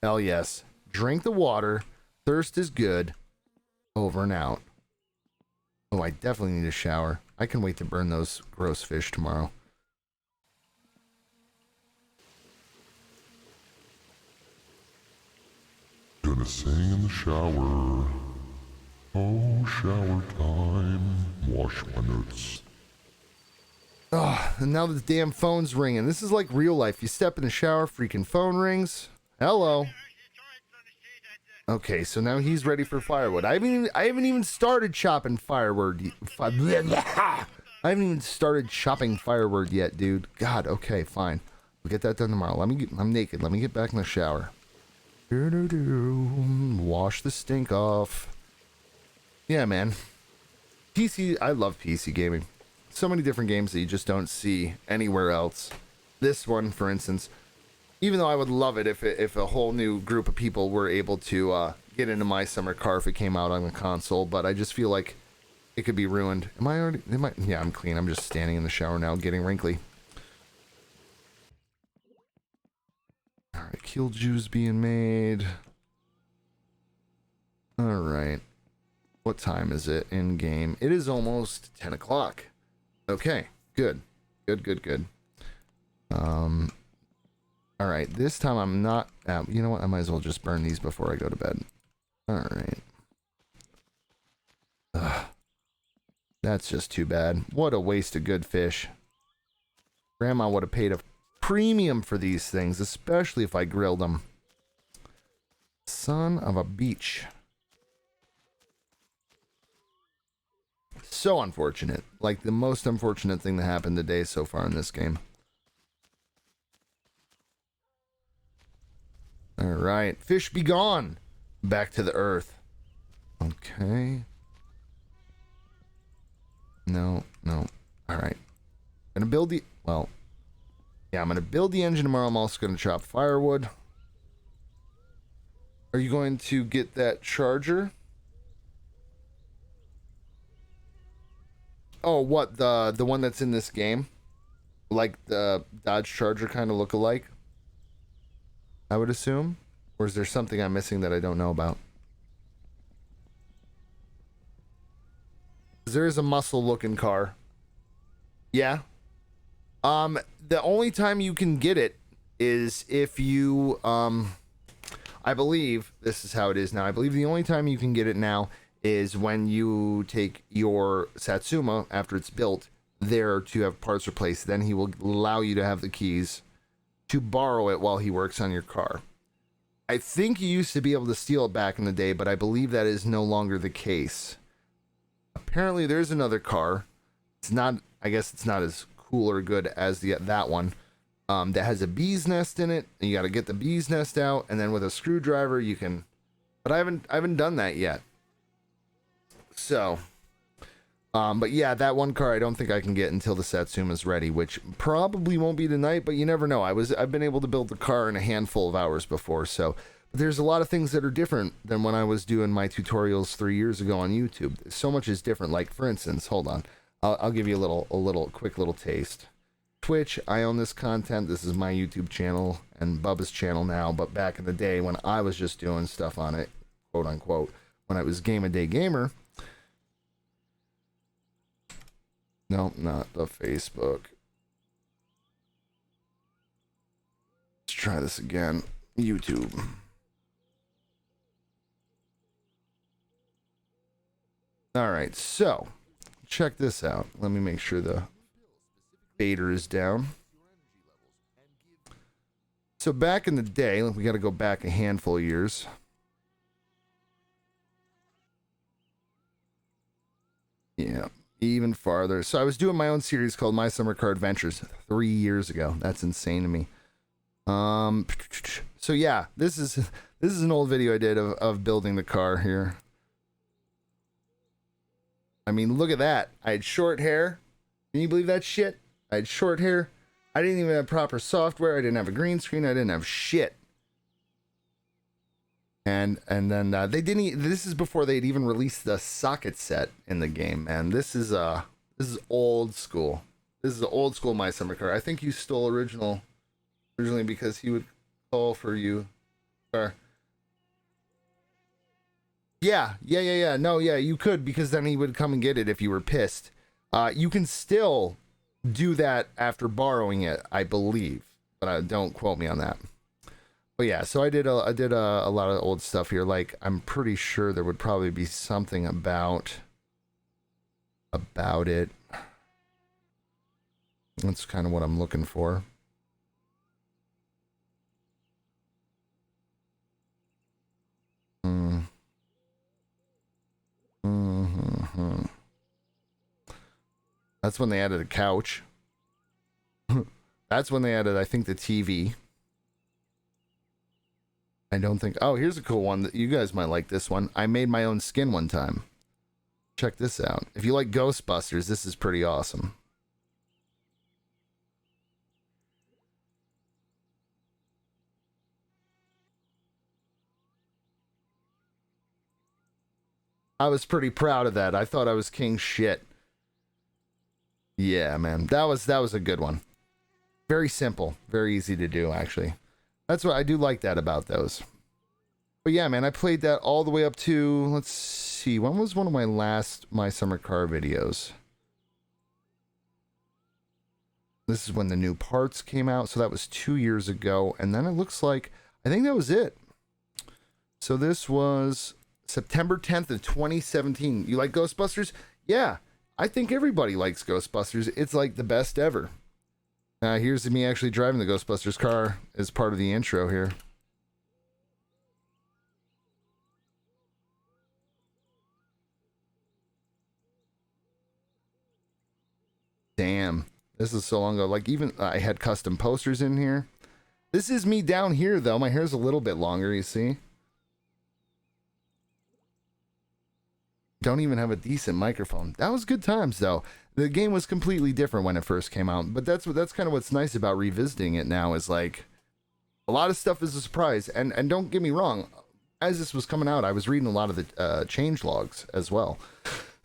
Hell yes. Drink the water. Thirst is good. Over and out. Oh, I definitely need a shower. I can wait to burn those gross fish tomorrow. Gonna sing in the shower. Oh, shower time. Wash my nuts. Oh, and now the damn phone's ringing. This is like real life. You step in the shower, freaking phone rings. Hello. Okay, so now he's ready for firewood. I haven't even started chopping firewood. I haven't even started chopping firewood yet, dude. God, okay, fine. We'll get that done tomorrow. I'm naked. Let me get back in the shower. Wash the stink off. Yeah, man. PC, I love PC gaming. So many different games that you just don't see anywhere else. This one, for instance, even though I would love it if a whole new group of people were able to get into My Summer Car if it came out on the console, but I just feel like it could be ruined. Yeah, I'm clean. I'm just standing in the shower now, getting wrinkly. Alright, Killjuice being made. Alright. What time is it in game? It is almost 10 o'clock. Okay, good. Good. All right, this time I'm not... you know what? I might as well just burn these before I go to bed. All right. Ugh. That's just too bad. What a waste of good fish. Grandma would have paid a premium for these things, especially if I grilled them. Son of a beach. So unfortunate. Like the most unfortunate thing that happened today so far in this game. Alright. Fish be gone. Back to the earth. Okay. No. Alright. Gonna build the... Well... Yeah, I'm gonna build the engine tomorrow. I'm also gonna chop firewood. Are you going to get that charger? Oh, what? The one that's in this game? Like the Dodge Charger kind of look alike? I would assume? Or is there something I'm missing that I don't know about? There is a muscle looking car. Yeah. The only time you can get it is if you, I believe this is how it is now. I believe the only time you can get it now is when you take your Satsuma after it's built there to have parts replaced. Then he will allow you to have the keys to borrow it while he works on your car. I think you used to be able to steal it back in the day, but I believe that is no longer the case. Apparently there's another car. It's not, I guess it's not as cool or good as that one. That has a bee's nest in it, and you got to get the bee's nest out, and then with a screwdriver you can. But I haven't done that yet. So, but yeah, that one car I don't think I can get until the Satsuma's ready, which probably won't be tonight. But you never know. I've been able to build the car in a handful of hours before, so there's a lot of things that are different than when I was doing my tutorials 3 years ago on YouTube. So much is different. Like for instance, hold on, I'll give you a quick little taste. Twitch, I own this content. This is my YouTube channel and Bubba's channel now. But back in the day when I was just doing stuff on it, quote unquote, when I was Game a Day Gamer. No, not the Facebook. Let's try this again. YouTube. All right, so check this out. Let me make sure the fader is down. So back in the day, we got to go back a handful of years. Yeah, even farther. So I was doing my own series called My Summer Car Adventures 3 years ago. That's insane to me. So yeah, this is an old video I did of building the car here. I mean, look at that. I had short hair. Can you believe that shit? I had short hair. I didn't even have proper software. I didn't have a green screen. I didn't have shit. And then they didn't. This is before they'd even released the socket set in the game. Man, this is old school. This is the old school My Summer Car. I think you stole originally because he would call for you. Or yeah. No, yeah, you could, because then he would come and get it if you were pissed. You can still do that after borrowing it, I believe, but don't quote me on that. But yeah, so I did a lot of old stuff here. Like, I'm pretty sure there would probably be something about it. That's kind of what I'm looking for. That's when they added a couch. That's when they added, I think, the TV. I don't think... Oh, here's a cool one that you guys might like. This one. I made my own skin one time. Check this out. If you like Ghostbusters, this is pretty awesome. I was pretty proud of that. I thought I was king shit. Yeah, man. That was a good one. Very simple. Very easy to do, actually. That's what I do like that about those. But yeah, man, I played that all the way up to, let's see. When was one of my last My Summer Car videos? This is when the new parts came out. So that was 2 years ago. And then it looks like, I think that was it. So this was September 10th of 2017. You like Ghostbusters? Yeah, I think everybody likes Ghostbusters. It's like the best ever. Here's me actually driving the Ghostbusters car as part of the intro here. Damn, this is so long ago. Like, even I had custom posters in here. This is me down here, though. My hair's a little bit longer, you see? Don't even have a decent microphone. That was good times, though. The game was completely different when it first came out, but that's kind of what's nice about revisiting it now, is like a lot of stuff is a surprise. And don't get me wrong, as this was coming out, I was reading a lot of the change logs as well.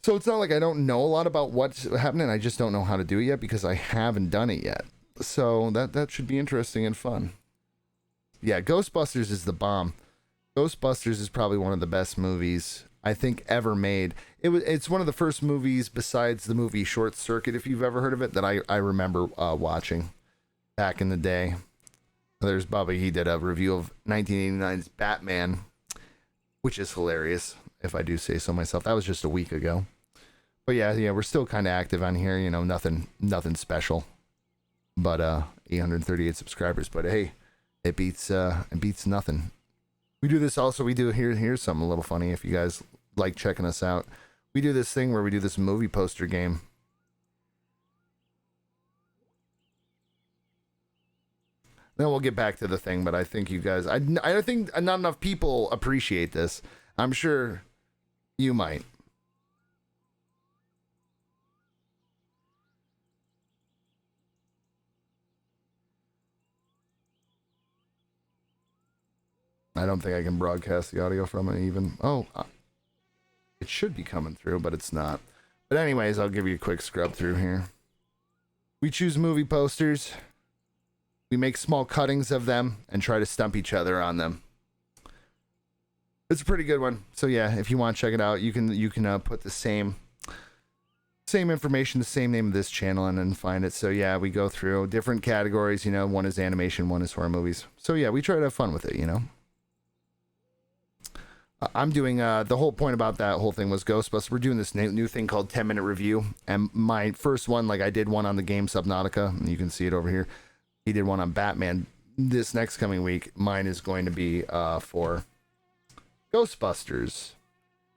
So it's not like I don't know a lot about what's happening. I just don't know how to do it yet because I haven't done it yet. So that should be interesting and fun. Yeah, Ghostbusters is the bomb. Ghostbusters is probably one of the best movies I think ever made. It's one of the first movies besides the movie Short Circuit, if you've ever heard of it, that I remember watching back in the day. There's Bubba. He did a review of 1989's Batman, which is hilarious, if I do say so myself. That was just a week ago. But yeah, we're still kind of active on here. You know, nothing special. But 838 subscribers. But hey, it beats nothing. We do this also. We do here's something a little funny if you guys like checking us out. We do this thing where we do this movie poster game. Then we'll get back to the thing, but I think you guys, I think not enough people appreciate this. I'm sure you might. I don't think I can broadcast the audio from it even. Oh, it should be coming through, but it's not. But anyways, I'll give you a quick scrub through here. We choose movie posters. We make small cuttings of them and try to stump each other on them. It's a pretty good one. So yeah, if you want to check it out, you can put the same information, the same name of this channel, and then find it. So yeah, we go through different categories. You know, one is animation, one is horror movies. So yeah, we try to have fun with it. You know. I'm doing, the whole point about that whole thing was Ghostbusters. We're doing this new thing called 10-minute review. And my first one, like I did one on the game Subnautica, and you can see it over here. He did one on Batman. This next coming week, mine is going to be for Ghostbusters.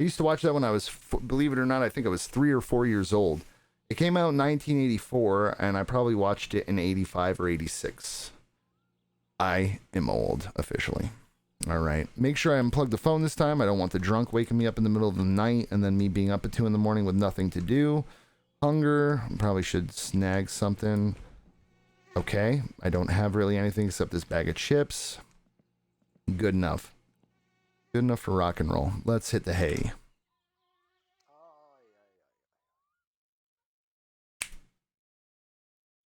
I used to watch that when I was, believe it or not, I think I was 3 or 4 years old. It came out in 1984, and I probably watched it in 85 or 86. I am old, officially. All right. Make sure I unplug the phone this time. I don't want the drunk waking me up in the middle of the night and then me being up at 2 in the morning with nothing to do. Hunger. Probably should snag something. Okay. I don't have really anything except this bag of chips. Good enough. Good enough for rock and roll. Let's hit the hay.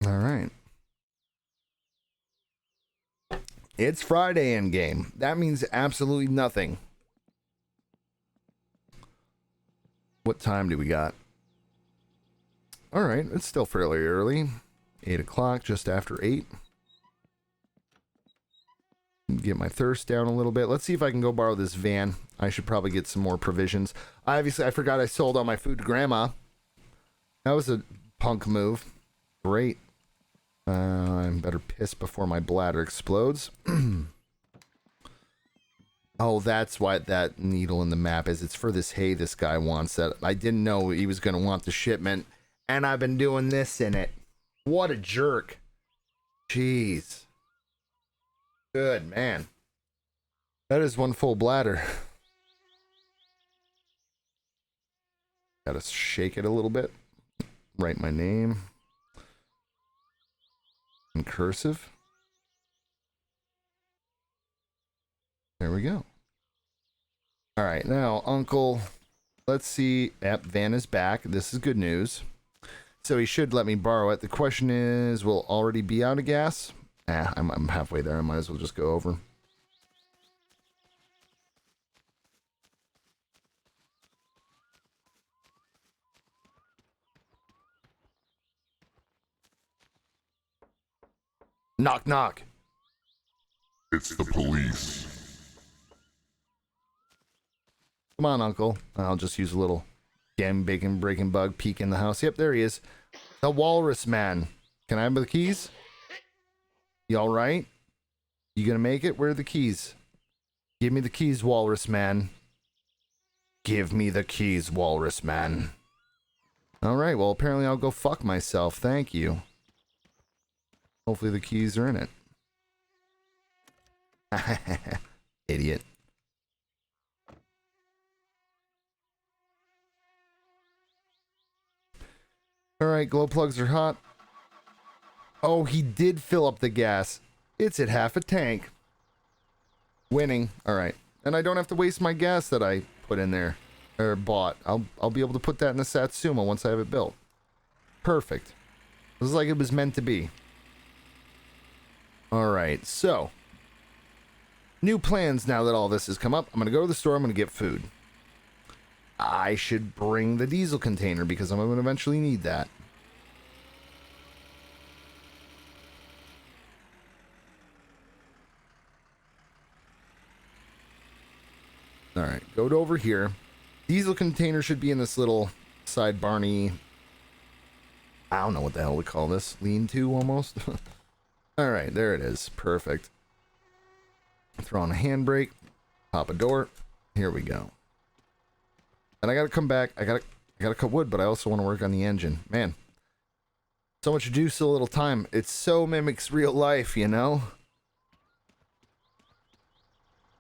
All right. It's Friday in game. That means absolutely nothing. What time do we got? All right, it's still fairly early. 8 o'clock, just after 8. Get my thirst down a little bit. Let's see if I can go borrow this van. I should probably get some more provisions. Obviously, I forgot I sold all my food to Grandma. That was a punk move. Great. I'm better piss before my bladder explodes. Oh, that's why that needle in the map is. It's for this hay this guy wants. That I didn't know he was going to want the shipment. And I've been doing this in it. What a jerk. Jeez. Good, man. That is one full bladder. Gotta shake it a little bit. Write my name. In cursive. There we go. All right, now, Uncle, let's see. Yep, van is back. This is good news. So he should let me borrow it. The question is, will already be out of gas? I'm halfway there. I might as well just go over. Knock, knock. It's the police. Come on, Uncle. I'll just use a little game bacon breaking bug peek in the house. Yep, there he is. The Walrus Man. Can I have the keys? You all right? You gonna make it? Where are the keys? Give me the keys, Walrus Man. Give me the keys, Walrus Man. All right, well, apparently I'll go fuck myself. Thank you. Hopefully the keys are in it. Idiot. All right, glow plugs are hot. Oh, he did fill up the gas. It's at half a tank. Winning. All right. And I don't have to waste my gas that I put in there or bought. I'll be able to put that in the Satsuma once I have it built. Perfect. This is like it was meant to be. All right. So, new plans now that all this has come up. I'm going to go to the store. I'm going to get food. I should bring the diesel container because I'm going to eventually need that. All right, go to over here. Diesel container should be in this little side Barney. I don't know what the hell we call this. Lean-to almost. All right, there it is. Perfect. Throw on a handbrake. Pop a door. Here we go. And I gotta come back. I gotta cut wood, but I also want to work on the engine. Man, so much to do, so little time. It so mimics real life, you know.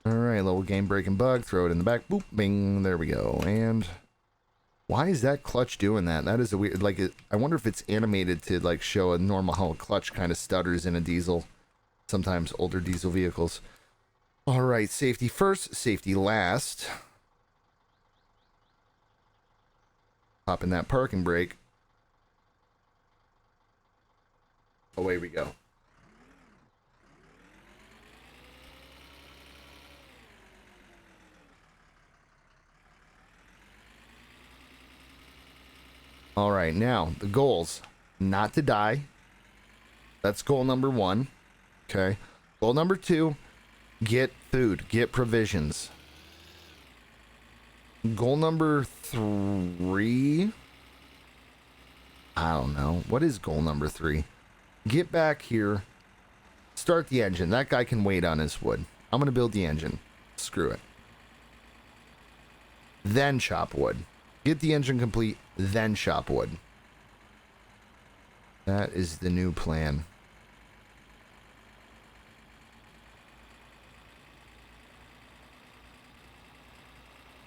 All right, little game breaking bug. Throw it in the back. Boop, bing. There we go. And why is that clutch doing that? That is a weird. Like, I wonder if it's animated to like show a normal how a clutch kind of stutters in a diesel. Sometimes older diesel vehicles. All right, safety first, safety last. Pop in that parking brake. Away we go. All right, now the goals. Not to die. That's goal number 1. Okay. Goal number 2, get food, get provisions. Goal number 3, I don't know. What is goal number 3? Get back here, start the engine. That guy can wait on his wood. I'm going to build the engine. Screw it. Then chop wood. Get the engine complete, then chop wood. That is the new plan.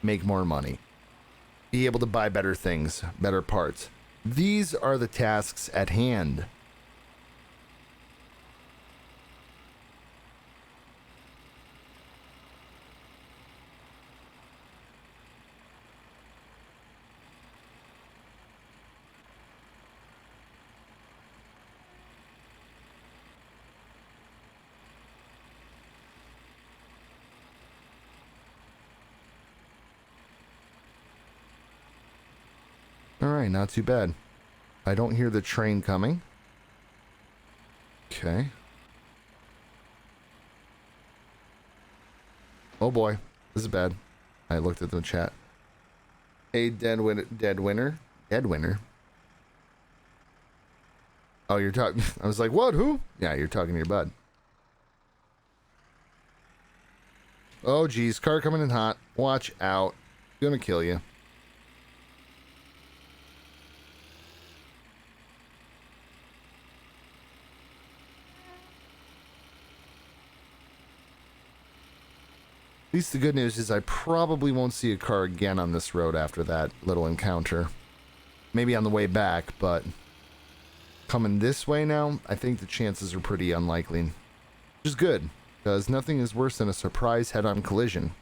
Make more money. Be able to buy better things, better parts. These are the tasks at hand. Alright, not too bad. I don't hear the train coming. Okay. Oh boy, this is bad. I looked at the chat. Hey, dead winner. Oh, you're talking. I was like, what? Who? Yeah, you're talking to your bud. Oh, geez, car coming in hot. Watch out. Gonna kill you. At least the good news is I probably won't see a car again on this road after that little encounter. Maybe on the way back, but coming this way now, I think the chances are pretty unlikely. Which is good, because nothing is worse than a surprise head-on collision.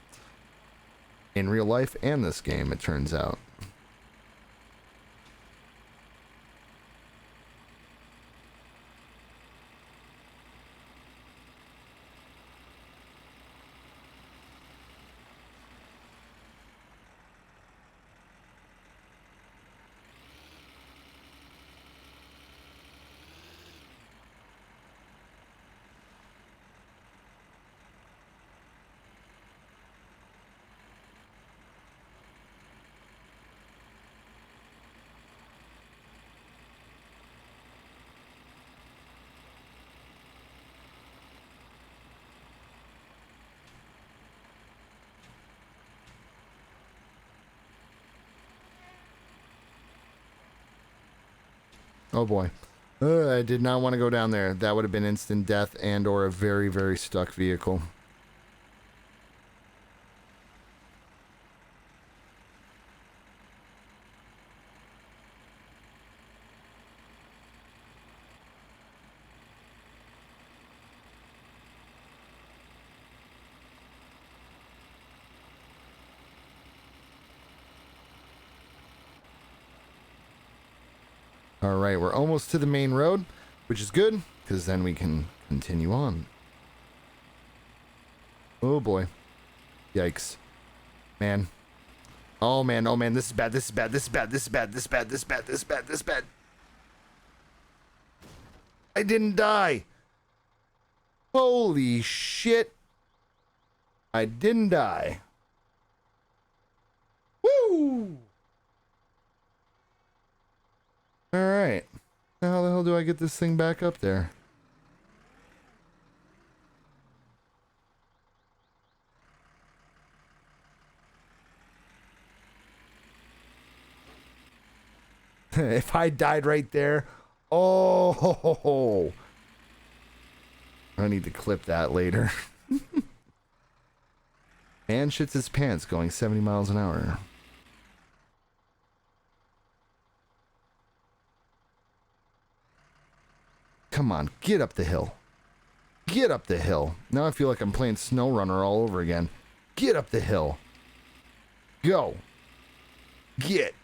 In real life and this game, it turns out. Oh boy. I did not want to go down there. That would have been instant death and or a very, very stuck vehicle. All right, we're almost to the main road, which is good, because then we can continue on. Oh boy. Yikes. Man. Oh man, oh man, this is bad, this is bad, this is bad, this is bad, this is bad, this is bad, this is bad, this is bad. I didn't die. Holy shit. I didn't die. Woo! Alright. How the hell do I get this thing back up there? If I died right there, oh, I need to clip that later. Man shits his pants going 70 miles an hour. Come on, get up the hill. Get up the hill. Now I feel like I'm playing SnowRunner all over again. Get up the hill. Go. Get.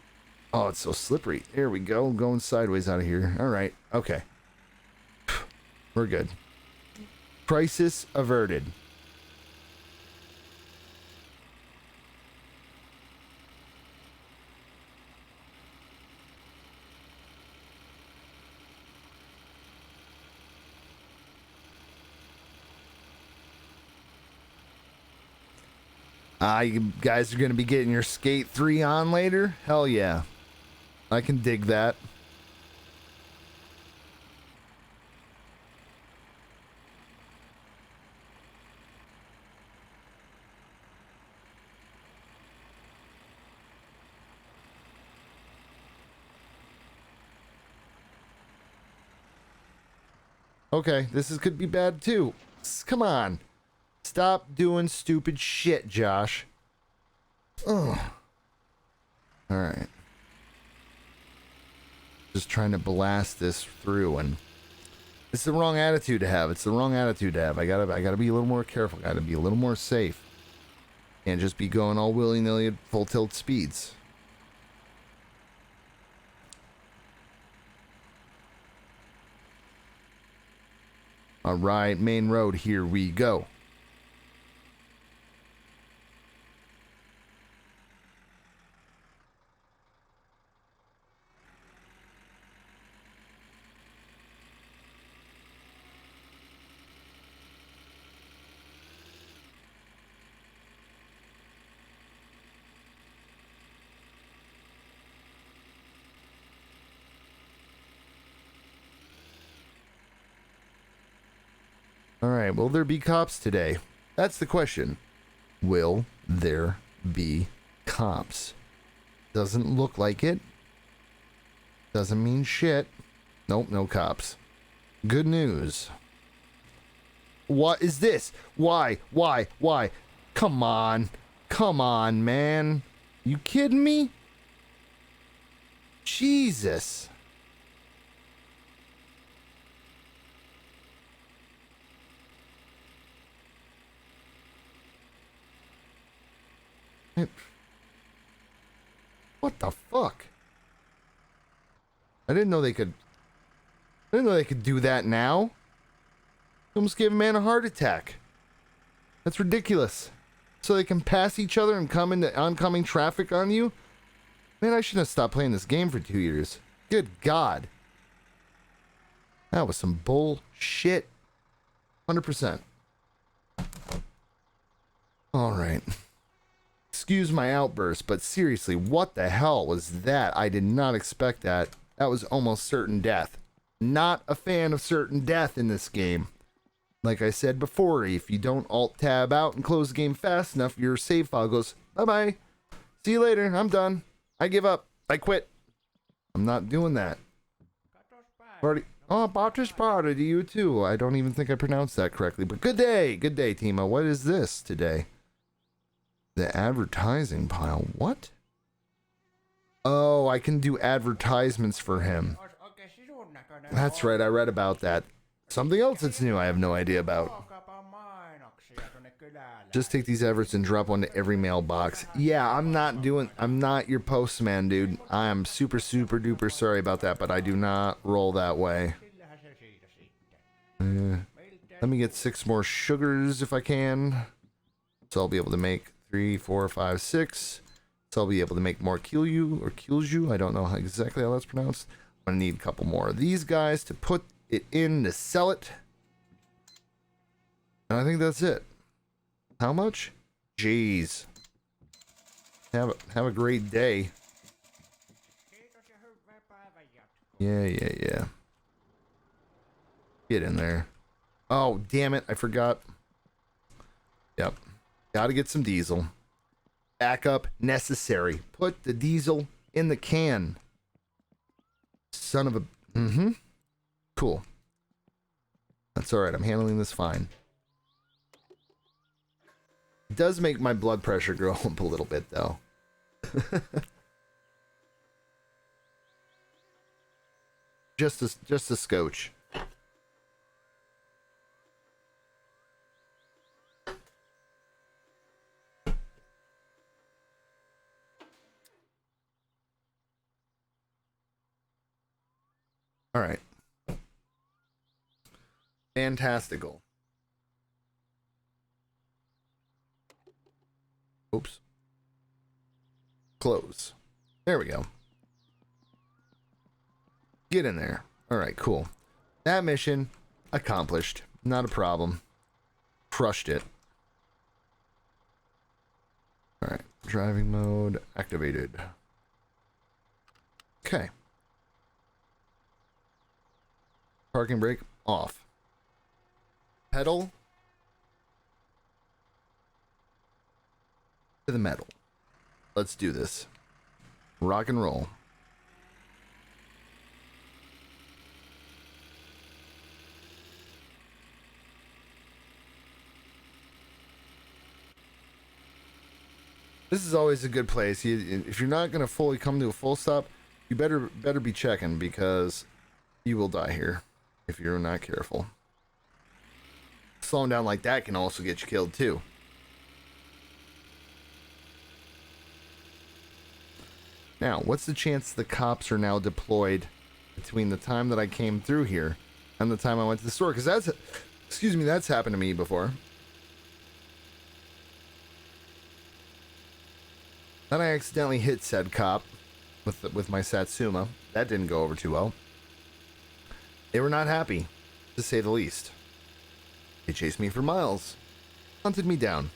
Oh, it's so slippery. There we go. Going sideways out of here. All right. Okay. We're good. Crisis averted. You guys are going to be getting your Skate 3 on later? Hell yeah. I can dig that. Okay, could be bad too. Come on. Stop doing stupid shit, Josh. Ugh. Alright. Just trying to blast this through, and it's the wrong attitude to have. It's the wrong attitude to have. I gotta be a little more careful. Gotta be a little more safe. Can't just be going all willy-nilly at full tilt speeds. Alright, main road, here we go. Alright, will there be cops today? That's the question. Will there be cops? Doesn't look like it. Doesn't mean shit. Nope, no cops. Good news. What is this? Why? Come on. Come on, man. You kidding me? Jesus. What the fuck? I didn't know they could do that now. You almost gave a man a heart attack. That's ridiculous. So they can pass each other and come into oncoming traffic on you? Man, I shouldn't have stopped playing this game for 2 years. Good God. That was some bullshit. 100%. Alright. Excuse my outburst, but seriously, what the hell was that? I did not expect that. That was almost certain death. Not a fan of certain death in this game. Like I said before, if you don't alt-tab out and close the game fast enough, your save file goes, bye-bye. See you later. I'm done. I give up. I quit. I'm not doing that. Katos Party. Oh, Bartish Party to you too. I don't even think I pronounced that correctly, but good day, Timo. What is this today? The advertising pile. What? Oh, I can do advertisements for him. That's right, I read about that. Something else that's new I have no idea about. Just take these efforts and drop one to every mailbox. Yeah, I'm not your postman, dude. I am super duper sorry about that, but I do not roll that way. Let me get 6 more sugars if I can. So I'll be able to make 3, 4, 5, 6. So I'll be able to make more Kyuju. I don't know exactly how that's pronounced. I'm gonna need a couple more of these guys to put it in to sell it. And I think that's it. How much? Jeez. Have a great day. Yeah. Get in there. Oh, damn it. I forgot. Yep. Gotta get some diesel. Backup necessary. Put the diesel in the can. Son of a... Cool. That's alright. I'm handling this fine. It does make my blood pressure go up a little bit, though. just a scotch. All right. Fantastical. Oops. Close. There we go. Get in there. All right, cool. That mission accomplished. Not a problem. Crushed it. All right. Driving mode activated. Okay. Parking brake off. Pedal to the metal. Let's do this. Rock and roll. This is always a good place. If you're not gonna fully come to a full stop, you better be checking, because you will die here if you're not careful. Slowing down like that can also get you killed too. Now, what's the chance the cops are now deployed between the time that I came through here and the time I went to the store? Because that's happened to me before. Then I accidentally hit said cop with my Satsuma. That didn't go over too well. They were not happy, to say the least. They chased me for miles. Hunted me down.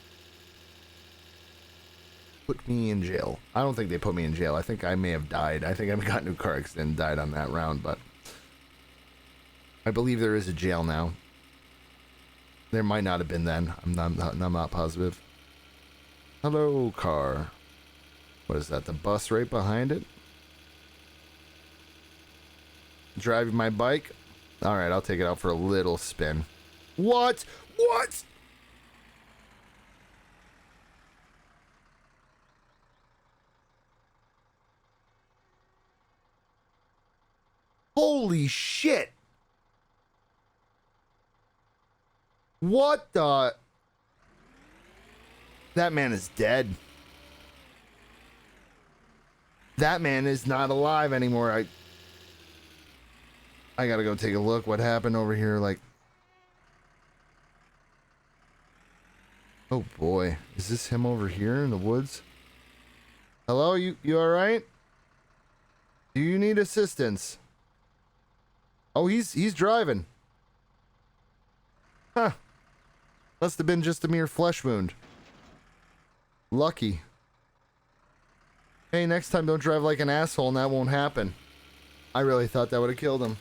Put me in jail. I don't think they put me in jail. I think I may have died. I think I got into a car accident and died on that round, but I believe there is a jail now. There might not have been then. I'm not positive. Hello, car. What is that? The bus right behind it? Driving my bike? Alright, I'll take it out for a little spin. What? What? Holy shit! What the... That man is dead. That man is not alive anymore. I gotta go take a look what happened over here, like... Oh boy. Is this him over here in the woods? Hello, you alright? Do you need assistance? Oh, he's driving. Huh. Must have been just a mere flesh wound. Lucky. Hey, next time don't drive like an asshole and that won't happen. I really thought that would have killed him.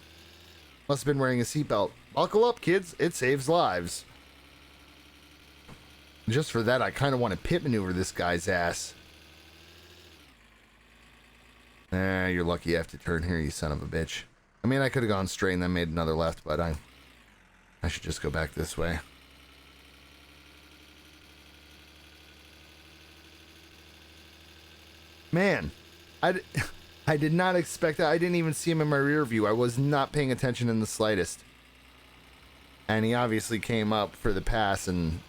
Must have been wearing a seatbelt. Buckle up, kids. It saves lives. Just for that, I kind of want to pit maneuver this guy's ass. You're lucky you have to turn here, you son of a bitch. I mean, I could have gone straight and then made another left, but I should just go back this way. Man, I did not expect that. I didn't even see him in my rear view. I was not paying attention in the slightest. And he obviously came up for the pass, and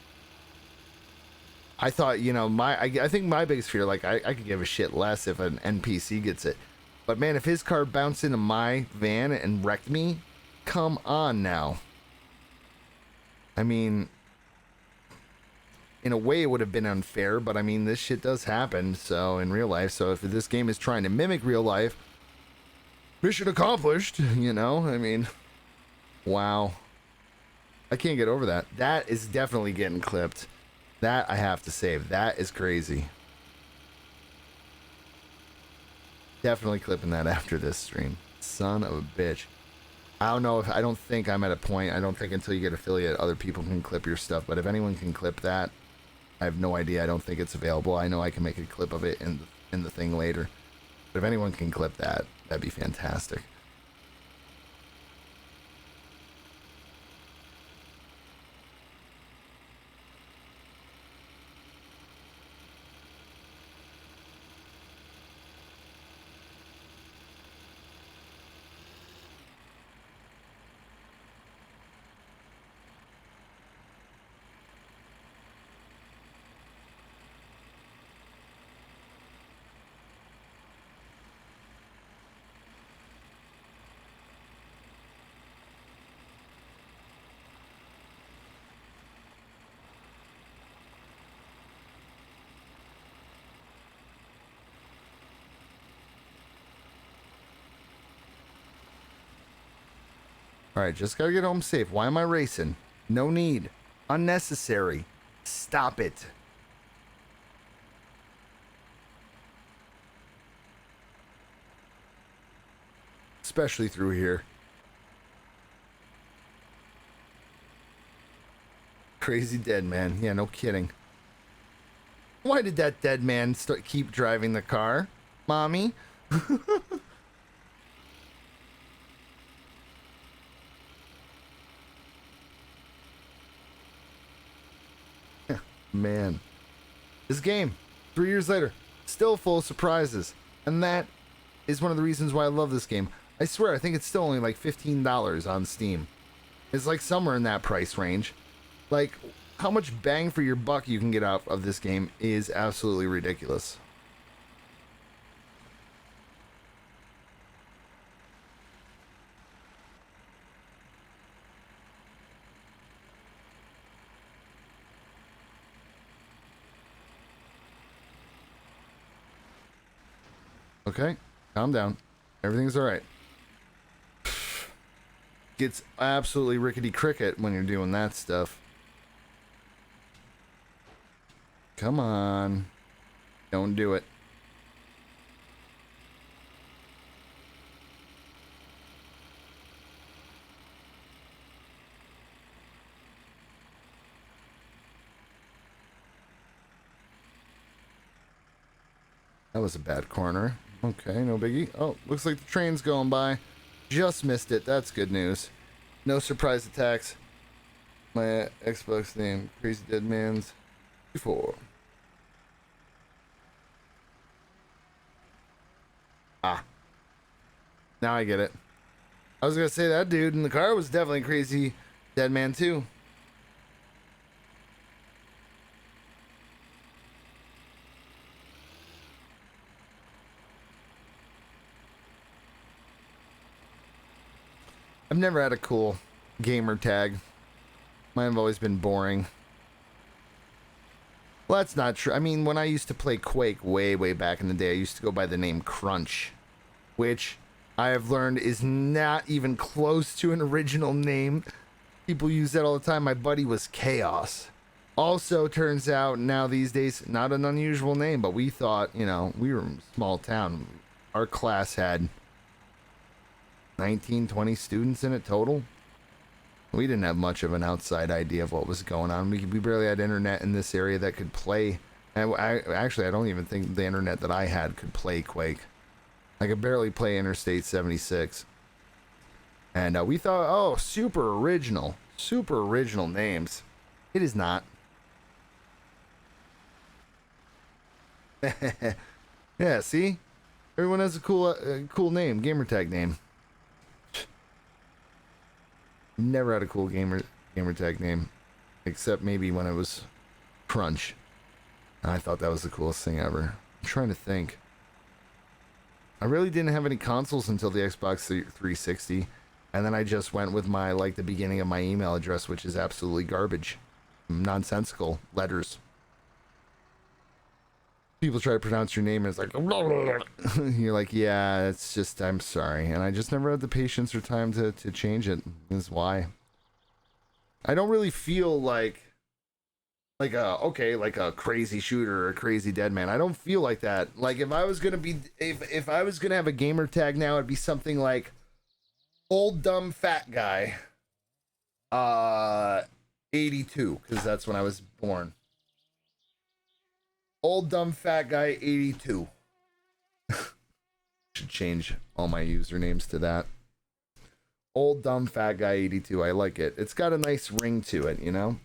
I thought, you know, I think my biggest fear, like, I could give a shit less if an NPC gets it. But man, if his car bounced into my van and wrecked me, come on now. I mean, in a way it would have been unfair, but I mean, this shit does happen, so, in real life. So if this game is trying to mimic real life, mission accomplished, you know? I mean, wow. I can't get over that. That is definitely getting clipped. That I have to save. That is crazy. Definitely clipping that after this stream. Son of a bitch. I don't know if, I don't think I'm at a point. I don't think until you get affiliate, other people can clip your stuff. But if anyone can clip that, I have no idea. I don't think it's available. I know I can make a clip of it in the thing later. But if anyone can clip that, that'd be fantastic. Alright, just gotta get home safe. Why am I racing? No need. Unnecessary. Stop it. Especially through here. Crazy dead man. Yeah, no kidding. Why did that dead man keep driving the car? Mommy? Man, this game 3 years later still full of surprises, and that is one of the reasons why I love this game. I swear, I think it's still only like $15 on Steam. It's like somewhere in that price range. Like, how much bang for your buck you can get out of this game is absolutely ridiculous. Okay, calm down. Everything's alright. Gets absolutely rickety cricket when you're doing that stuff. Come on. Don't do it. That was a bad corner. Okay, no biggie. Oh, looks like the train's going by. Just missed it. That's good news. No surprise attacks. My Xbox name, Crazy Dead Man's before. Ah. Now I get it. I was gonna say that dude in the car was definitely Crazy Dead Man too. I've never had a cool gamer tag. Mine have always been boring. Well, that's not true. I mean, when I used to play Quake way back in the day, I used to go by the name Crunch, which I have learned is not even close to an original name. People use that all the time. My buddy was Chaos. Also, turns out now these days, not an unusual name, but we thought, you know, we were in a small town. Our class had 19, 20 students in it total. We didn't have much of an outside idea of what was going on. We barely had internet in this area that could play. Actually, I don't even think the internet that I had could play Quake. I could barely play Interstate 76. And we thought, oh, super original names. It is not. Yeah, see? Everyone has a cool name, gamertag name. Never had a cool gamertag name, except maybe when it was Crunch. I thought that was the coolest thing ever. I'm trying to think. I really didn't have any consoles until the Xbox 360, and then I just went with my, like, the beginning of my email address, which is absolutely garbage. Nonsensical letters. People try to pronounce your name and it's like you're like, yeah, it's just, I'm sorry. And I just never had the patience or time to change it. That's why. I don't really feel like a crazy shooter or a crazy dead man. I don't feel like that. Like if I was gonna have a gamer tag now, it'd be something like old dumb fat guy 82, because that's when I was born. Old dumb fat guy 82. Should change all my usernames to that. Old dumb fat guy 82. I like it. It's got a nice ring to it, you know?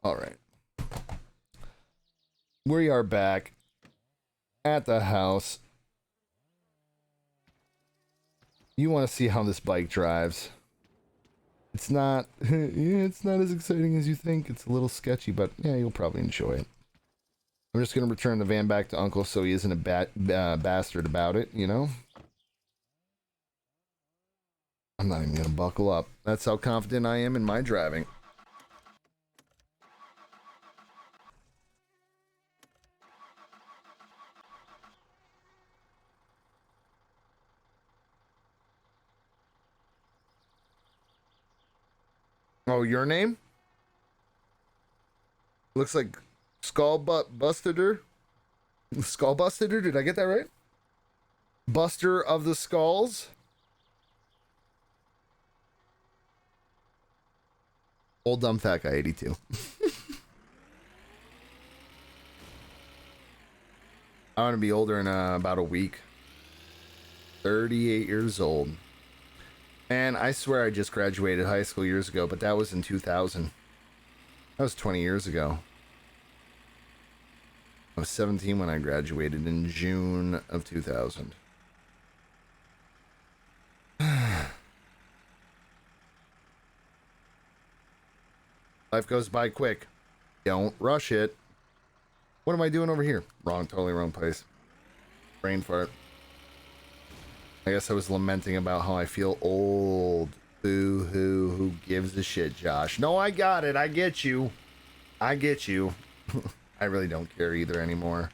All right. We are back at the house. You want to see how this bike drives? It's not, it's not as exciting as you think. It's a little sketchy, but yeah, you'll probably enjoy it. I'm just going to return the van back to Uncle so he isn't a bastard about it, you know? I'm not even going to buckle up. That's how confident I am in my driving. Oh, your name? Looks like Skullbuster? Skullbuster? Did I get that right? Buster of the Skulls? Old dumb fat guy 82. I want to be older in about a week. 38 years old. Man, I swear I just graduated high school years ago, but that was in 2000. That was 20 years ago. I was 17 when I graduated in June of 2000. Life goes by quick. Don't rush it. What am I doing over here? Wrong, totally wrong place. Brain fart. I guess I was lamenting about how I feel old. Boo hoo, who gives a shit, Josh? No, I got it. I get you. I get you. I really don't care either anymore.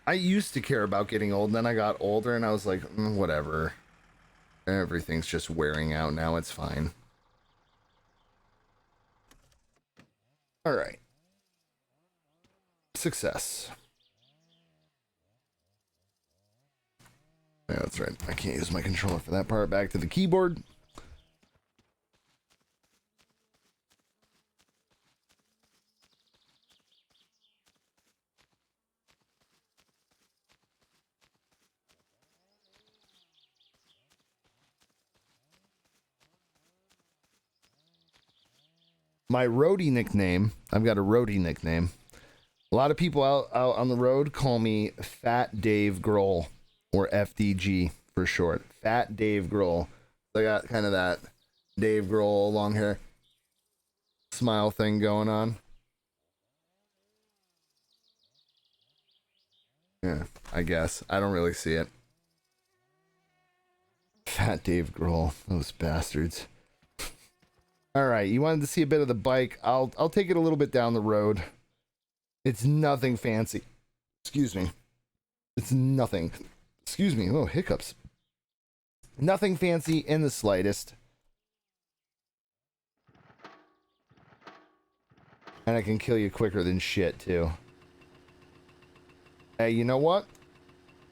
I used to care about getting old, and then I got older, and I was like, whatever. Everything's just wearing out now. It's fine. All right. Success. Yeah, that's right. I can't use my controller for that part. Back to the keyboard. My roadie nickname, I've got a roadie nickname. A lot of people out on the road call me Fat Dave Grohl, or FDG for short. Fat Dave Grohl. I got kind of that Dave Grohl long hair smile thing going on. Yeah, I guess. I don't really see it. Fat Dave Grohl. Those bastards. All right, you wanted to see a bit of the bike. I'll take it a little bit down the road. It's nothing fancy. Excuse me. It's nothing. Excuse me. Oh, hiccups. Nothing fancy in the slightest. And I can kill you quicker than shit, too. Hey, you know what?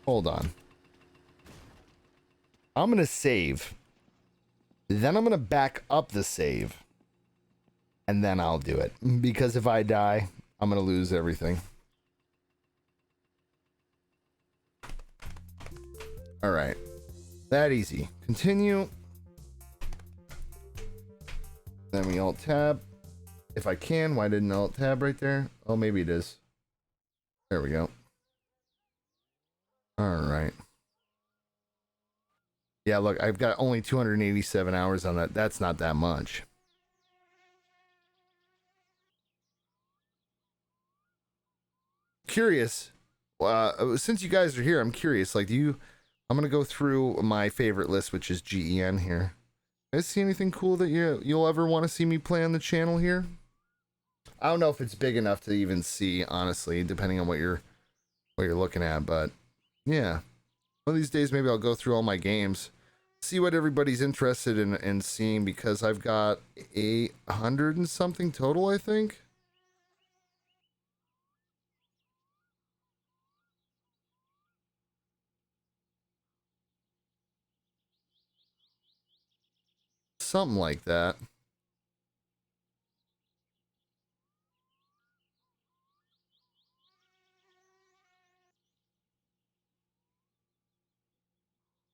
Hold on. I'm going to save. Then I'm going to back up the save. And then I'll do it. Because if I die, I'm going to lose everything. Alright. That easy. Continue. Then we alt tab. If I can, why didn't alt tab right there? Oh, maybe it is. There we go. All right. Yeah, look, I've got only 287 hours on that. That's not that much. Curious. Since you guys are here, I'm curious. Like, I'm gonna go through my favorite list, which is GEN here. You guys see anything cool that you'll ever want to see me play on the channel here? I don't know if it's big enough to even see, honestly, depending on what you're looking at. But yeah, one of these days maybe I'll go through all my games, see what everybody's interested in seeing, because I've got 800 and something total, I think. Something like that.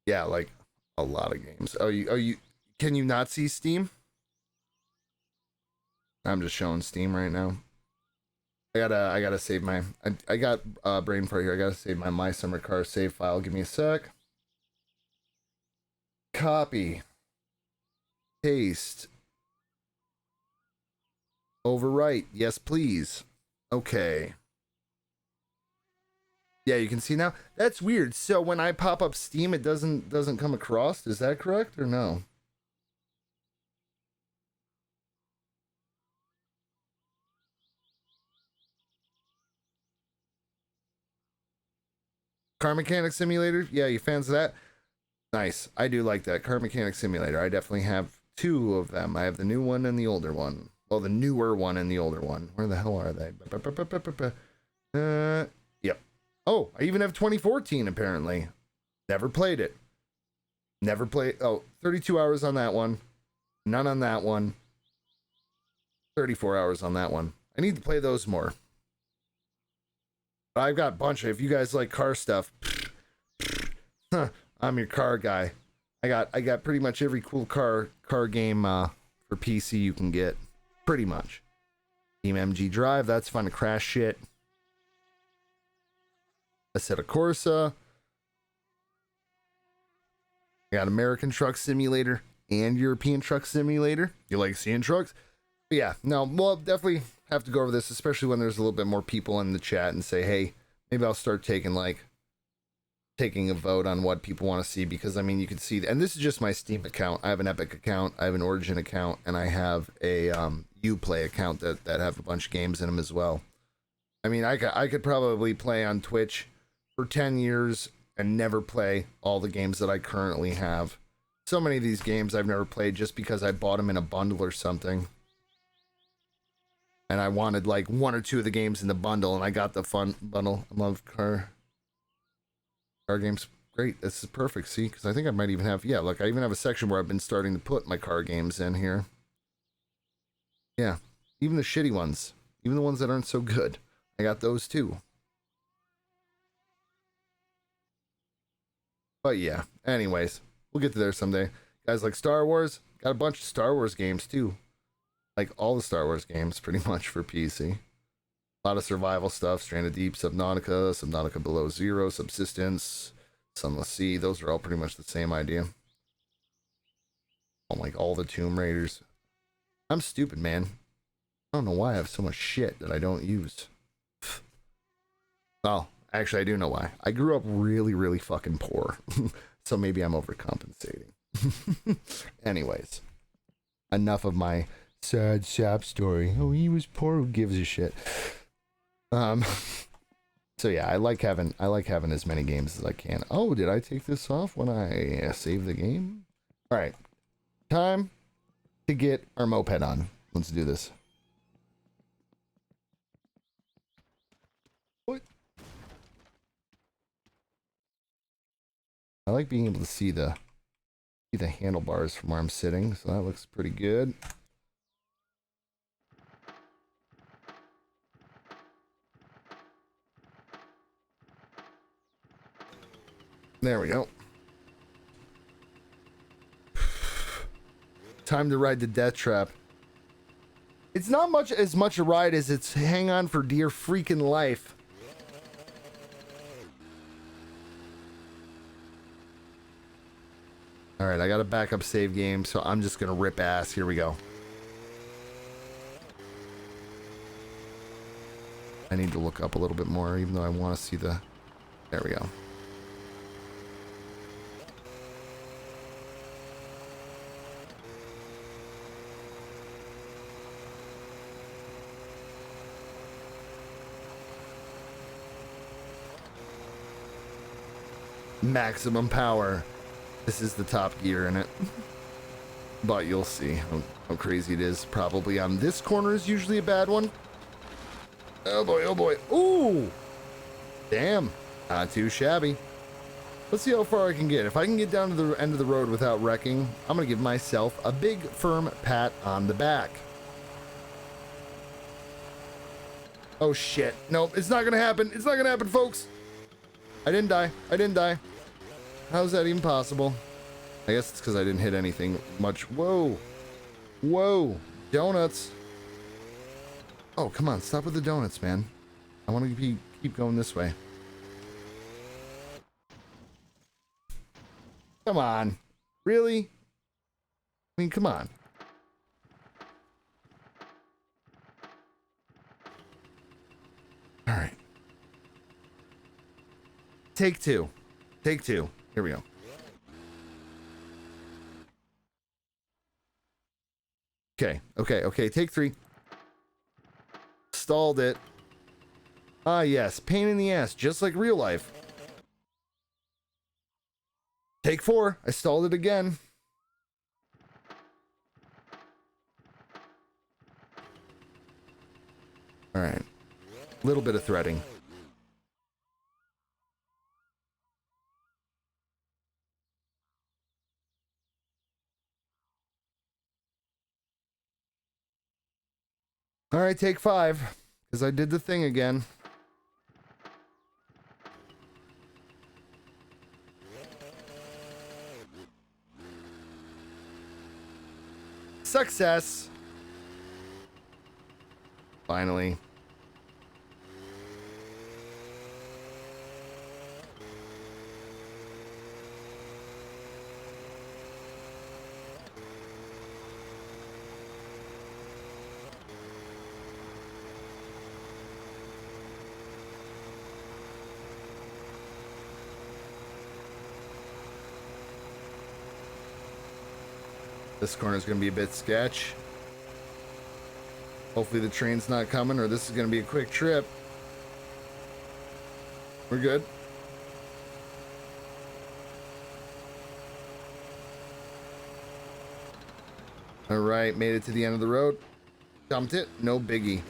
Yeah, like a lot of games. Can you not see Steam? I'm just showing Steam right now. I gotta save my, I got brain fart here. I gotta save my Summer Car save file. Give me a sec. Copy. Paste. Overwrite. Yes, please. Okay. Yeah, you can see now. That's weird. So when I pop up Steam, it doesn't come across. Is that correct or no? Car Mechanic Simulator? Yeah, you fans of that? Nice. I do like that. Car Mechanic Simulator. I definitely have two of them. I have the new one and the older one. Well, the newer one and the older one. Where the hell are they? Yep. Oh, I even have 2014 apparently. Never played it. Never played. Oh, 32 hours on that one. None on that one. 34 hours on that one. I need to play those more. I've got a bunch of, if you guys like car stuff, I'm your car guy. I got pretty much every cool car game for PC you can get. Pretty much. Team MG Drive, that's fun to crash shit. Assetto Corsa. I got American Truck Simulator and European Truck Simulator. You like seeing trucks? But yeah, no, we'll definitely have to go over this, especially when there's a little bit more people in the chat and say, hey, maybe I'll start taking a vote on what people want to see, because I mean, you can see, and this is just my Steam account. I have an Epic account, I have an Origin account, and I have a Uplay account that have a bunch of games in them as well. I mean, I could probably play on Twitch for 10 years and never play all the games that I currently have. So many of these games I've never played just because I bought them in a bundle or something. And I wanted like one or two of the games in the bundle, and I got the fun bundle. I love car games. Great. This is perfect. See, because I think I might even have, yeah, look, I even have a section where I've been starting to put my car games in here. Yeah. Even the shitty ones. Even the ones that aren't so good. I got those too. But yeah. Anyways, we'll get to there someday. Guys like Star Wars. Got a bunch of Star Wars games too. Like all the Star Wars games pretty much for PC. A lot of survival stuff. Stranded Deep, Subnautica, Subnautica Below Zero, Subsistence, Sunless Sea. Those are all pretty much the same idea. Like all the Tomb Raiders. I'm stupid, man. I don't know why I have so much shit that I don't use. Well, actually I do know why. I grew up really, really fucking poor. So maybe I'm overcompensating. Anyways. Enough of my sad sap story. Oh, he was poor. Who gives a shit? So yeah, I like having as many games as I can. Oh, did I take this off when I save the game? All right, time to get our moped on. Let's do this. What? I like being able to see the handlebars from where I'm sitting, so that looks pretty good. There we go. Time to ride the death trap. It's not much as much a ride as it's hang on for dear freaking life. All right, I got a backup save game, so I'm just gonna rip ass. Here we go. I need to look up a little bit more, even though I want to see the... There we go. Maximum power. This is the Top Gear in it. But you'll see how crazy it is. Probably on this corner is usually a bad one. Oh boy, oh boy. Ooh! Damn. Not too shabby. Let's see how far I can get. If I can get down to the end of the road without wrecking, I'm going to give myself a big, firm pat on the back. Oh shit. Nope, it's not going to happen. It's not going to happen, folks. I didn't die. I didn't die. How's that even possible? I guess it's because I didn't hit anything much. Whoa. Whoa. Donuts. Oh, come on. Stop with the donuts, man. I want to keep going this way. Come on. Really? I mean, come on. All right. Take two. Take two. Here we go. Okay. Take three. Stalled it. Ah, yes. Pain in the ass, just like real life. Take four. I stalled it again. All right. Little bit of threading. All right, take five, because I did the thing again. Success. Finally. This corner is going to be a bit sketch. Hopefully the train's not coming, or this is going to be a quick trip. We're good. All right, made it to the end of the road. Dumped it, no biggie.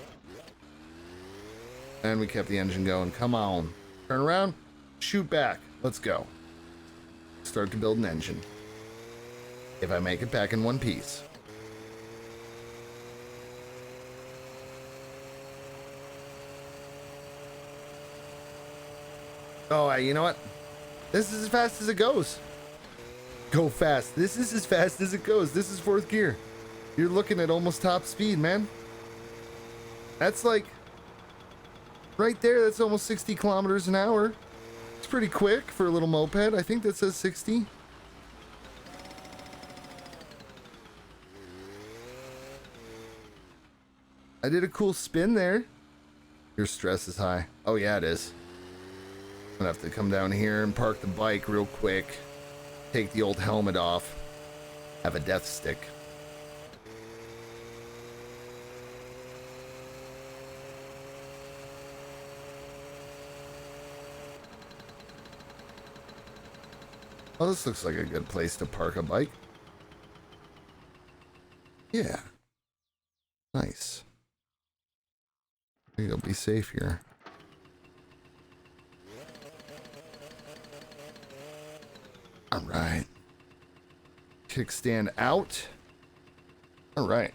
And we kept the engine going. Come on. Turn around, shoot back. Let's go. Start to build an engine. If I make it back in one piece. Oh, you know what? This is as fast as it goes. Go fast. This is as fast as it goes. This is fourth gear. You're looking at almost top speed, man. That's like right there. That's almost 60 kilometers an hour. It's pretty quick for a little moped. I think that says 60. I did a cool spin there. Your stress is high. Oh yeah, it is. I'm gonna have to come down here and park the bike real quick. Take the old helmet off. Have a death stick. Oh, this looks like a good place to park a bike. Yeah. Nice. You'll be safe here. All right. Kickstand out. All right.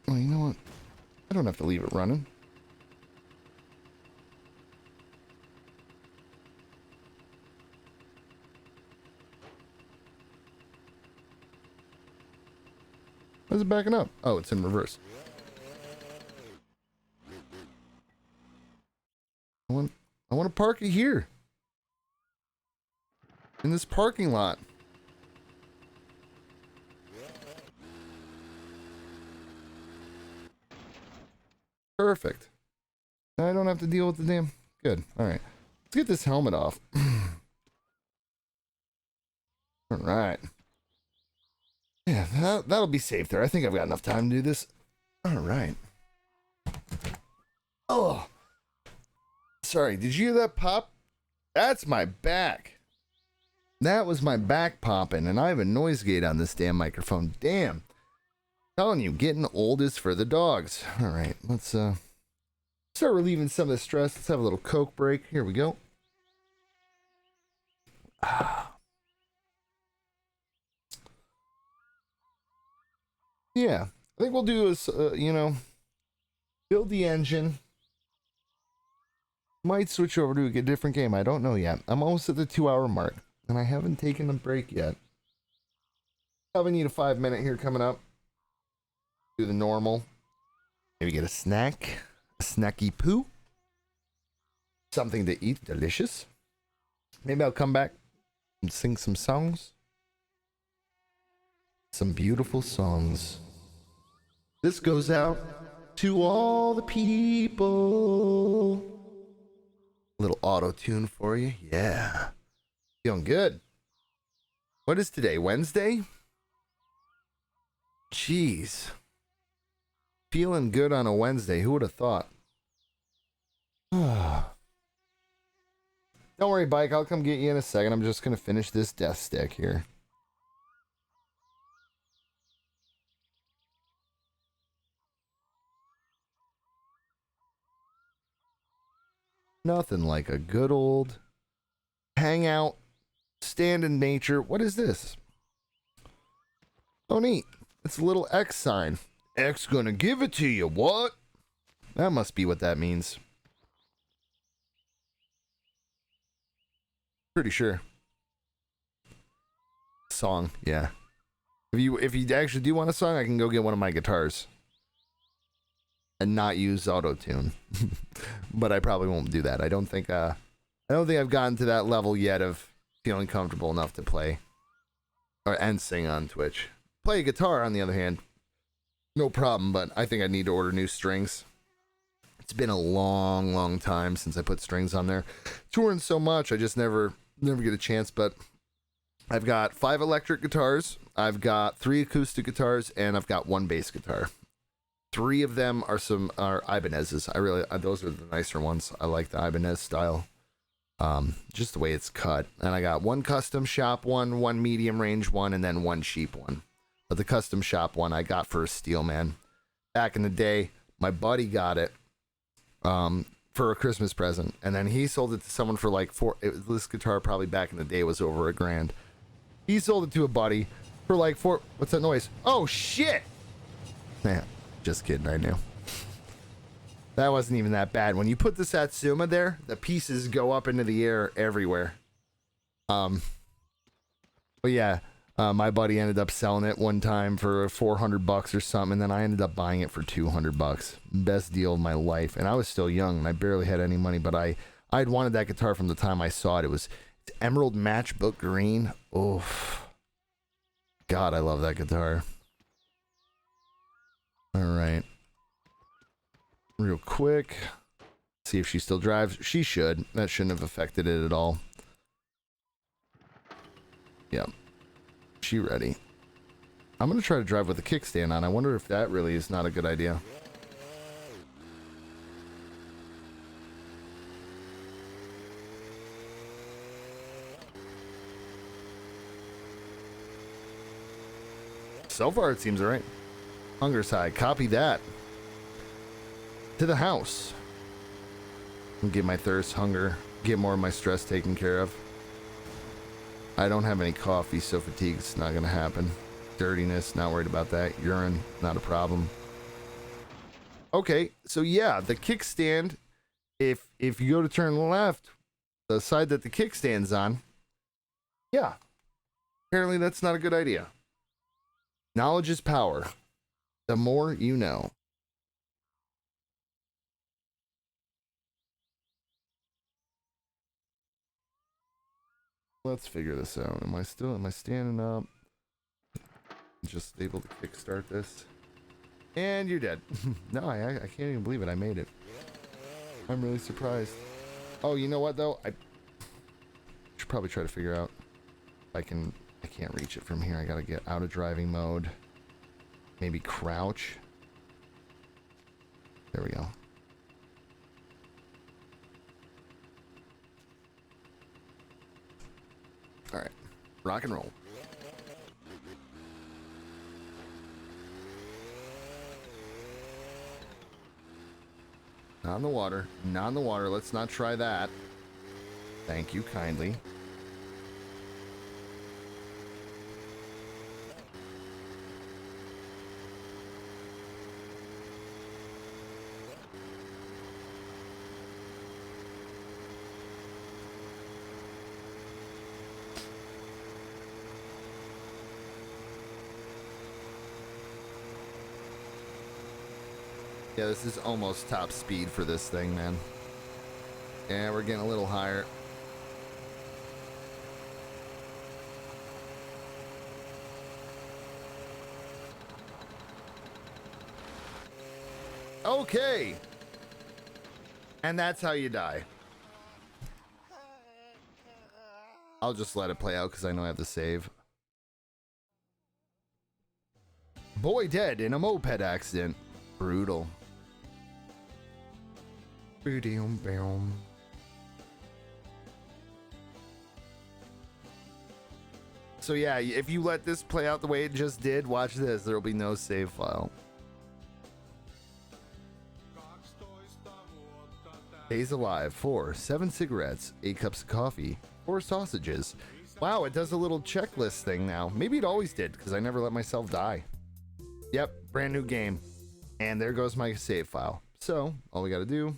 Well, you know what? I don't have to leave it running. is it backing up? Oh, it's in reverse. I want to park it here. In this parking lot. Perfect. Now I don't have to deal with the damn... Good. Alright. Let's get this helmet off. Alright. Yeah, that'll be safe there. I think I've got enough time to do this. Alright. Oh. Sorry, did you hear that pop? That's my back. That was my back popping, and I have a noise gate on this damn microphone. Damn. Telling you, getting old is for the dogs. Alright, let's start relieving some of the stress. Let's have a little Coke break. Here we go. Yeah, I think we'll do is, build the engine. Might switch over to a different game. I don't know yet. I'm almost at the 2-hour mark, and I haven't taken a break yet. Probably need a 5-minute here coming up. Do the normal. Maybe get a snack. A snacky poo. Something to eat. Delicious. Maybe I'll come back and sing some songs. Some beautiful songs. This goes out to all the people. A little auto tune for you. Yeah. Feeling good. What is today? Wednesday? Jeez. Feeling good on a Wednesday. Who would have thought? Don't worry, Bike. I'll come get you in a second. I'm just going to finish this death stick here. Nothing like a good old hangout, stand in nature. What is this? Oh, neat. It's a little X sign. X gonna give it to you. What? That must be what that means. Pretty sure. Song, yeah. If you actually do want a song, I can go get one of my guitars. And not use auto-tune. But I probably won't do that. I don't think I've gotten to that level yet of feeling comfortable enough to play and sing on Twitch. Play a guitar, on the other hand, no problem, but I think I need to order new strings. It's been a long, long time since I put strings on there. Touring so much, I just never get a chance, but I've got 5 electric guitars, I've got 3 acoustic guitars, and I've got 1 bass guitar. 3 of them are Ibanez's. Those are the nicer ones. I like the Ibanez style. Just the way it's cut. And I got 1 custom shop one, 1 medium range one, and then 1 cheap one. But the custom shop one I got for a Steelman. Back in the day, my buddy got it for a Christmas present, and then he sold it to someone for like this guitar probably back in the day was over $1,000. He sold it to a buddy for like what's that noise? Oh shit! Man. Just kidding, I knew. That wasn't even that bad. When you put the Satsuma there, the pieces go up into the air everywhere. But yeah, my buddy ended up selling it one time for $400 or something, and then I ended up buying it for $200. Best deal of my life. And I was still young, and I barely had any money, but I'd wanted that guitar from the time I saw it. It's emerald matchbook green. Oof. God, I love that guitar. Alright. Real quick. See if she still drives. She should. That shouldn't have affected it at all. Yep. She ready. I'm going to try to drive with a kickstand on. I wonder if that really is not a good idea. So far it seems alright. Hunger's high. Copy that. To the house. Get my thirst, hunger, get more of my stress taken care of. I don't have any coffee, so fatigue's not going to happen. Dirtiness, not worried about that. Urine, not a problem. Okay, so yeah, the kickstand, if you go to turn left, the side that the kickstand's on, yeah, apparently that's not a good idea. Knowledge is power. The more you know. Let's figure this out. Am I standing up? Just able to kickstart this. And you're dead. No, I can't even believe it. I made it. I'm really surprised. Oh, you know what though? I should probably try to figure out if I can't reach it from here. I gotta get out of driving mode. Maybe crouch. There we go. All right, rock and roll. Not in the water. Not in the water. Let's not try that. Thank you kindly. Yeah, this is almost top speed for this thing, man. Yeah, we're getting a little higher. Okay. And that's how you die. I'll just let it play out because I know I have to save. Boy dead in a moped accident. Brutal. So yeah, if you let this play out the way it just did, watch this. There'll be no save file. Days alive. 4. 7 cigarettes. 8 cups of coffee. 4 sausages. Wow, it does a little checklist thing now. Maybe it always did, because I never let myself die. Yep, brand new game. And there goes my save file. So, all we gotta do,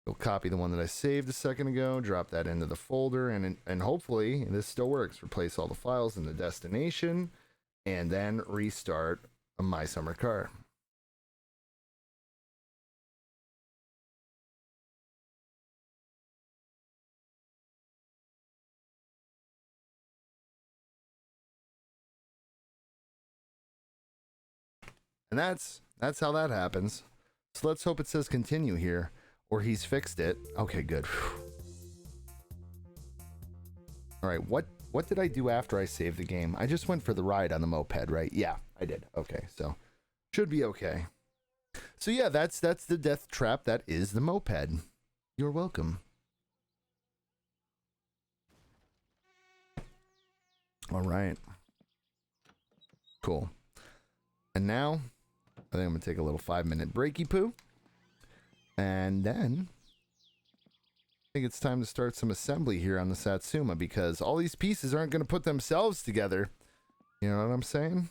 we'll copy the one that I saved a second ago, drop that into the folder, and hopefully this still works. Replace all the files in the destination, and then restart My Summer Car. And that's how that happens. So let's hope it says continue here, or he's fixed it. Okay, good. All right, what did I do after I saved the game? I just went for the ride on the moped, right? Yeah, I did. Okay, so should be okay. So yeah, that's the death trap. That is the moped. You're welcome. All right. Cool. And now I think I'm gonna take a little 5-minute breaky poo, and then I think it's time to start some assembly here on the Satsuma, because all these pieces aren't gonna put themselves together. You know what I'm saying?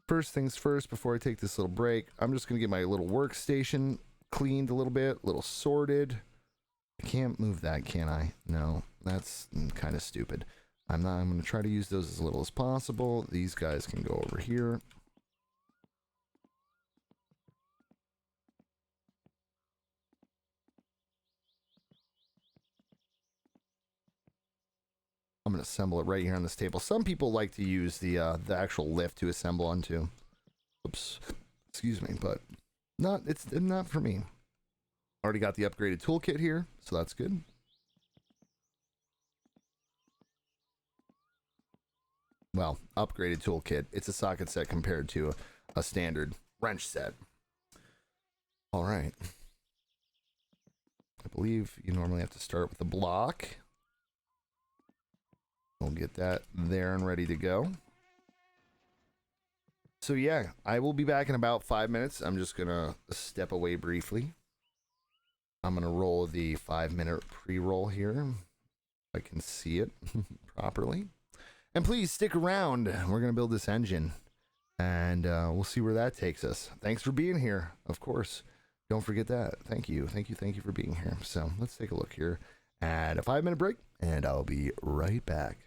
First things first, before I take this little break, I'm just gonna get my little workstation cleaned a little bit, a little sorted. I can't move that, can I? No, that's kind of stupid. I'm gonna try to use those as little as possible. These guys can go over here. I'm gonna assemble it right here on this table. Some people like to use the actual lift to assemble onto. Oops, excuse me, but it's not for me. Already got the upgraded toolkit here, so that's good. Well, upgraded toolkit. It's a socket set compared to a standard wrench set. All right. I believe you normally have to start with a block. We'll get that there and ready to go. So yeah, I will be back in about 5 minutes. I'm just gonna step away briefly. I'm gonna roll the 5-minute pre-roll here. If I can see it properly. And please stick around. We're gonna build this engine, and we'll see where that takes us. Thanks for being here, of course. Don't forget that. Thank you for being here. So let's take a look here at a 5-minute break, and I'll be right back.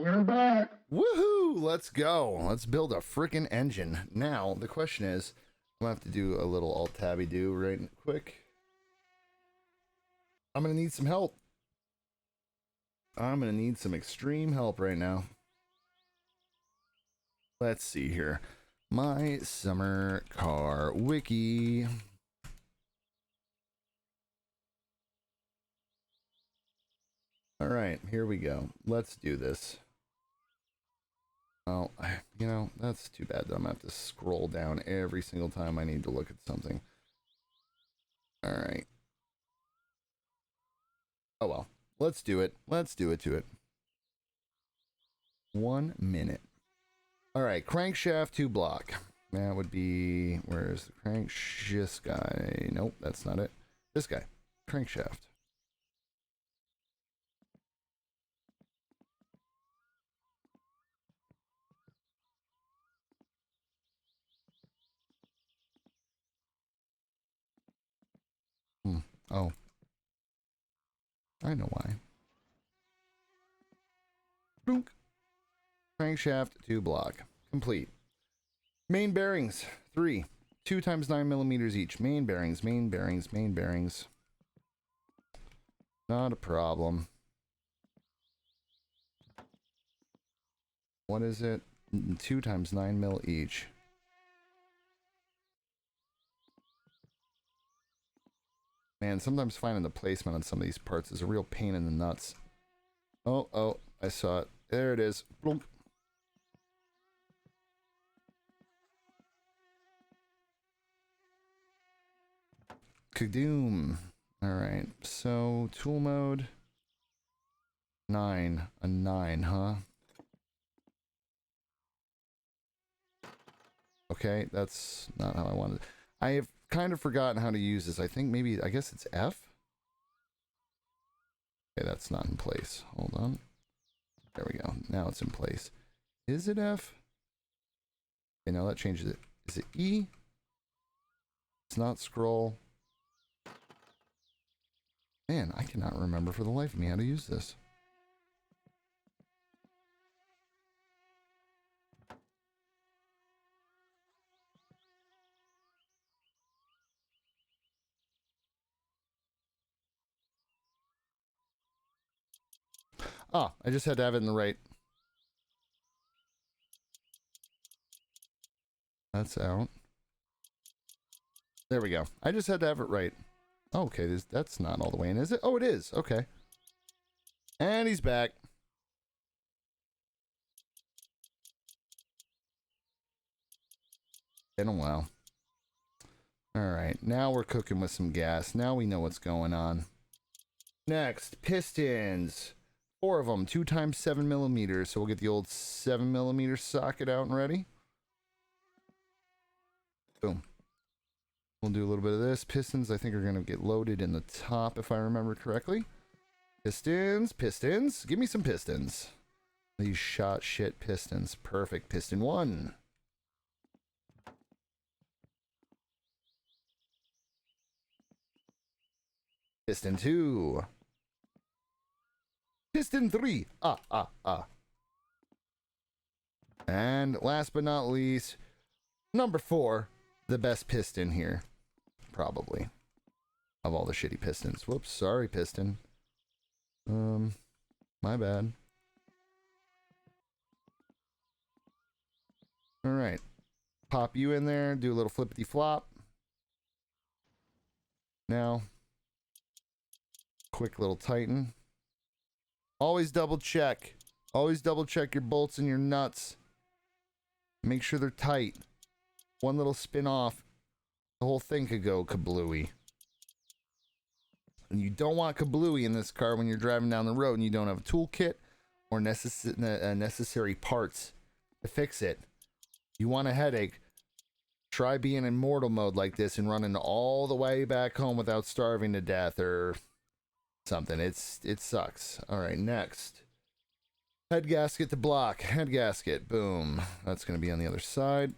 We're back. Woohoo! Let's go. Let's build a freaking engine. Now, the question is, I'm going to have to do a little alt-tabby-do right quick. I'm going to need some help. I'm going to need some extreme help right now. Let's see here. My summer car wiki. All right, here we go. Let's do this. Oh, you know, that's too bad. I'm going to have to scroll down every single time I need to look at something. All right. Oh, well. Let's do it. Let's do it to it. 1 minute. All right, crankshaft to block. That would be, where's the crankshaft? This guy. Nope, that's not it. This guy. Crankshaft. Oh. I know why. Boonk. Crankshaft to block. Complete. Main bearings. 3. 2 times 9 millimeters each. Main bearings, main bearings, main bearings. Not a problem. What is it? 2 times 9 mil each. Man, sometimes finding the placement on some of these parts is a real pain in the nuts. Oh, I saw it. There it is. Blunk. Kadoom. Alright, so tool mode. 9. A 9, huh? Okay, that's not how I wanted it. I have kind of forgotten how to use this. I think maybe, I guess it's F? Okay, that's not in place. Hold on. There we go. Now it's in place. Is it F? Okay, now that changes it. Is it E? It's not scroll. Man, I cannot remember for the life of me how to use this. Ah, I just had to have it in the right. That's out. There we go. I just had to have it right. Oh, okay, that's not all the way in, is it? Oh, it is. Okay. And he's back. Been a while. Alright, now we're cooking with some gas. Now we know what's going on. Next, pistons. 4 of them, 2 times 7 millimeters. So we'll get the old 7 millimeter socket out and ready. Boom. We'll do a little bit of this. Pistons, I think, are going to get loaded in the top, if I remember correctly. Pistons, pistons. Give me some pistons. These shot shit pistons. Perfect. Piston 1. Piston 2. Piston 3. And last but not least, number 4. The best piston here. Probably. Of all the shitty pistons. Whoops, sorry, piston. My bad. Alright. Pop you in there, do a little flippity flop. Now, quick little tighten. Always double check. Always double check your bolts and your nuts. Make sure they're tight. One little spin off, the whole thing could go kablooey. And you don't want kablooey in this car when you're driving down the road and you don't have a toolkit or necessary parts to fix it. You want a headache? Try being in mortal mode like this and running all the way back home without starving to death or something. It sucks. All right, next. Head gasket to block. Head gasket. Boom. That's going to be on the other side.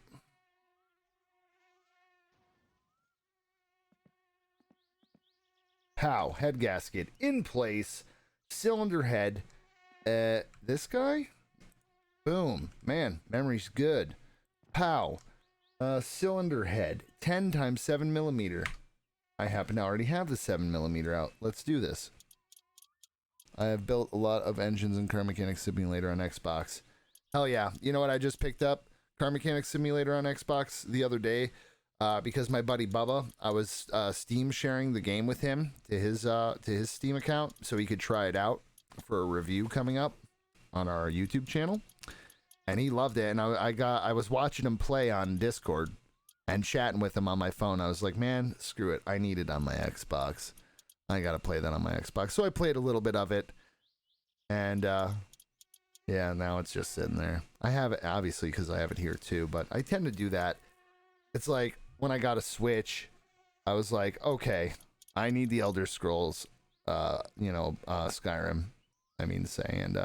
Pow. Head gasket in place. Cylinder head. This guy? Boom. Man, memory's good. Pow. Cylinder head. 10 times 7 millimeter. I happen to already have the 7 millimeter out. Let's do this. I have built a lot of engines in Car Mechanic Simulator on Xbox. Hell yeah. You know what I just picked up? Car Mechanic Simulator on Xbox the other day. Because my buddy Bubba, I was Steam sharing the game with him to his Steam account so he could try it out for a review coming up on our YouTube channel, and he loved it. And I was watching him play on Discord and chatting with him on my phone. I was like, man, screw it, I need it on my Xbox. I gotta play that on my Xbox. So I played a little bit of it, and yeah, now it's just sitting there. I have it obviously because I have it here too, but I tend to do that. It's like, when I got a Switch, I was like, okay, I need the Elder Scrolls, Skyrim, I mean to say, and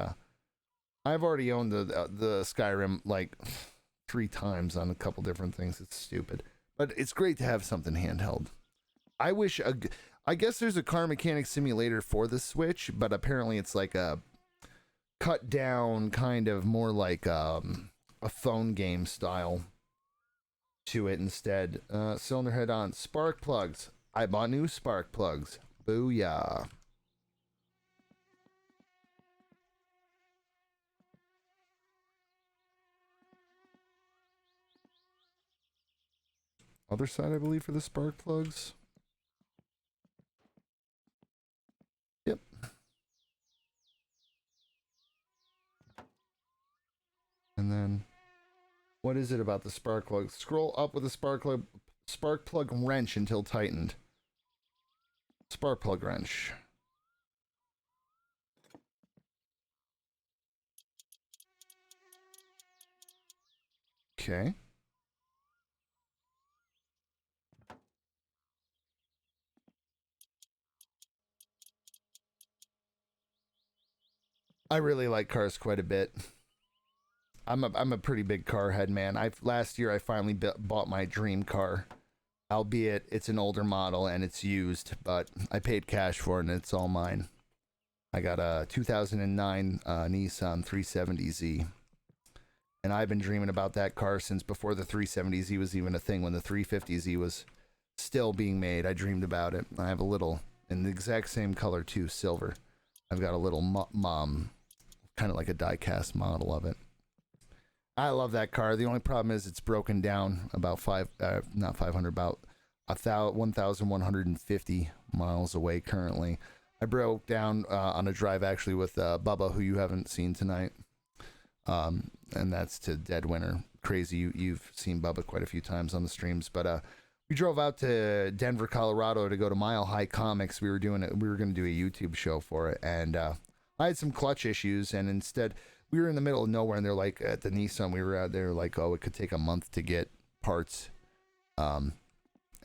I've already owned the Skyrim like 3 times on a couple different things. It's stupid, but it's great to have something handheld. I guess there's a Car Mechanic Simulator for the Switch, but apparently it's like a cut down, kind of more like a phone game style to it instead. Cylinder head on. Spark plugs. I bought new spark plugs. Booyah. Other side, I believe, for the spark plugs. Yep. And then, what is it about the spark plug? Scroll up with the spark plug wrench until tightened. Spark plug wrench. Okay. I really like cars quite a bit. I'm a pretty big car head, man. Last year I finally bought my dream car, albeit it's an older model and it's used, but I paid cash for it and it's all mine. I got a 2009 Nissan 370Z, and I've been dreaming about that car since before the 370Z was even a thing. When the 350Z was still being made, I dreamed about it. I have a little in the exact same color too, silver. I've got a little kind of like a die-cast model of it. I love that car. The only problem is it's broken down about not 500, about 1,150 miles away currently. I broke down on a drive actually with Bubba, who you haven't seen tonight, and that's to Dead Winter. Crazy, you've seen Bubba quite a few times on the streams, but we drove out to Denver, Colorado to go to Mile High Comics. We were going to do a YouTube show for it, and I had some clutch issues, and instead we were in the middle of nowhere, and they're like, at the Nissan we were out there, like, oh, it could take a month to get parts. And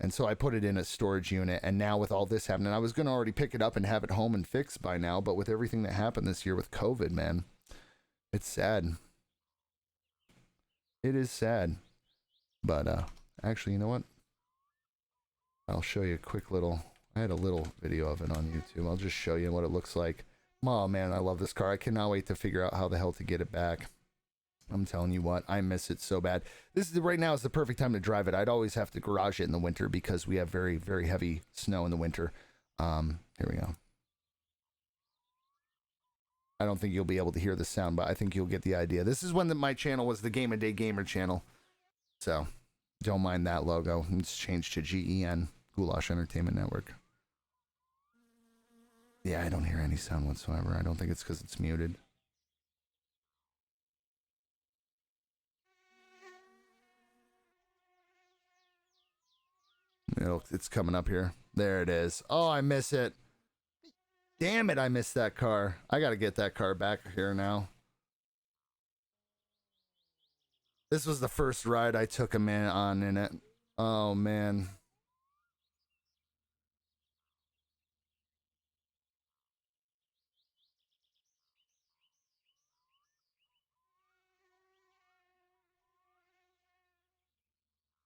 so I put it in a storage unit, and now with all this happening, I was going to already pick it up and have it home and fixed by now, but with everything that happened this year with COVID, man, it's sad. It is sad. But actually, you know what? I'll show you a quick little, I had a little video of it on YouTube. I'll just show you what it looks like. Oh man, I love this car. I cannot wait to figure out how the hell to get it back. I'm telling you what, I miss it so bad. Right now is the perfect time to drive it. I'd always have to garage it in the winter because we have very, very heavy snow in the winter. Here we go. I don't think you'll be able to hear the sound, but I think you'll get the idea. This is when my channel was the Game a Day Gamer channel. So, don't mind that logo. It's changed to GEN, Goulash Entertainment Network. Yeah, I don't hear any sound whatsoever. I don't think it's because it's muted. It's coming up here. There it is. Oh, I miss it. Damn it, I missed that car. I gotta get that car back here now. This was the first ride I took him on in it. Oh, man.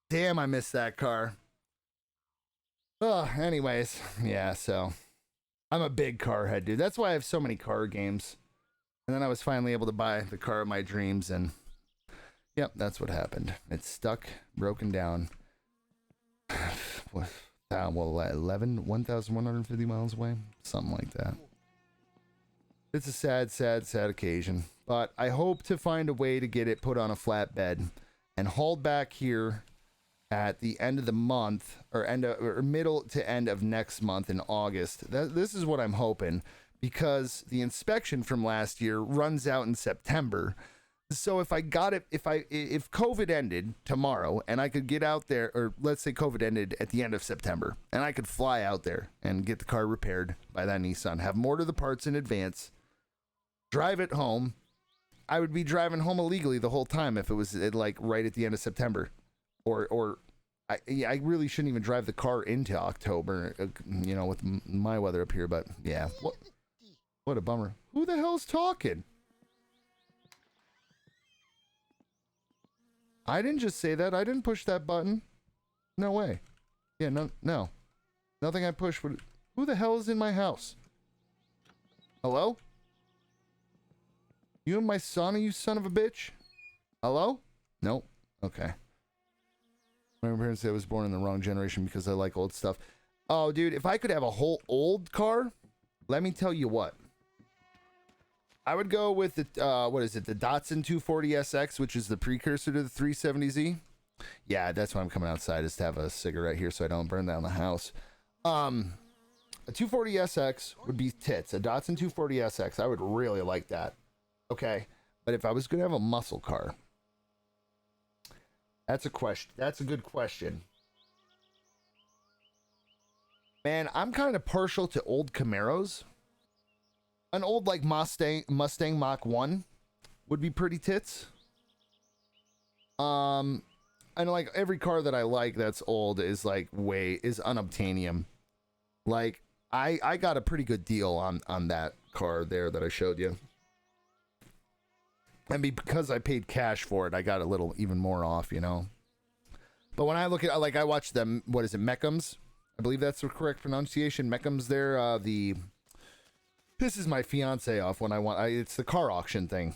Damn, I missed that car. Oh, anyways, yeah, so I'm a big car head, dude. That's why I have so many car games. And then I was finally able to buy the car of my dreams, and yep, that's what happened. It's stuck, broken down. Well, 1,150 miles away? Something like that. It's a sad, sad, sad occasion. But I hope to find a way to get it put on a flatbed and hauled back here at the end of the month, or middle to end of next month in August. This is what I'm hoping, because the inspection from last year runs out in September. So if I got it, if COVID ended tomorrow and I could get out there, or let's say COVID ended at the end of September, and I could fly out there and get the car repaired by that Nissan, have more to the parts in advance, drive it home, I would be driving home illegally the whole time if it was like right at the end of September, or I really shouldn't even drive the car into October, you know, with my weather up here. But yeah, what a bummer. Who the hell's talking? I didn't just say that. I didn't push that button. No way. Yeah, no. Nothing I pushed would... Who the hell is in my house? Hello? You and my son, you son of a bitch? Hello? Nope. Okay. My parents say I was born in the wrong generation because I like old stuff. Oh, dude, if I could have a whole old car, let me tell you what. I would go with the, what is it? The Datsun 240SX, which is the precursor to the 370Z. Yeah, that's why I'm coming outside, is to have a cigarette here so I don't burn down the house. A 240SX would be tits. A Datsun 240SX, I would really like that. Okay, but if I was going to have a muscle car, that's a question. That's a good question. Man, I'm kind of partial to old Camaros. An old, like, Mustang Mach 1 would be pretty tits. And, like, every car that I like that's old is, like, is unobtainium. Like, I got a pretty good deal on that car there that I showed you. And because I paid cash for it, I got a little even more off, you know. But when I look at, like, I watched them, what is it, Mechams? I believe that's the correct pronunciation. Mechams there, pisses my fiance off when it's the car auction thing.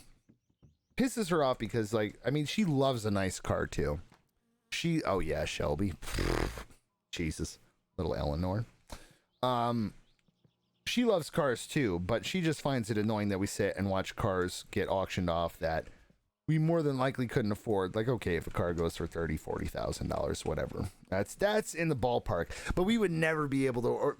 Pisses her off because, like, I mean, she loves a nice car too. Oh yeah, Shelby. Jesus, little Eleanor. She loves cars too, but she just finds it annoying that we sit and watch cars get auctioned off that we more than likely couldn't afford. Like, okay, if a car goes for $30,000-$40,000, whatever, that's in the ballpark. But we would never be able to, or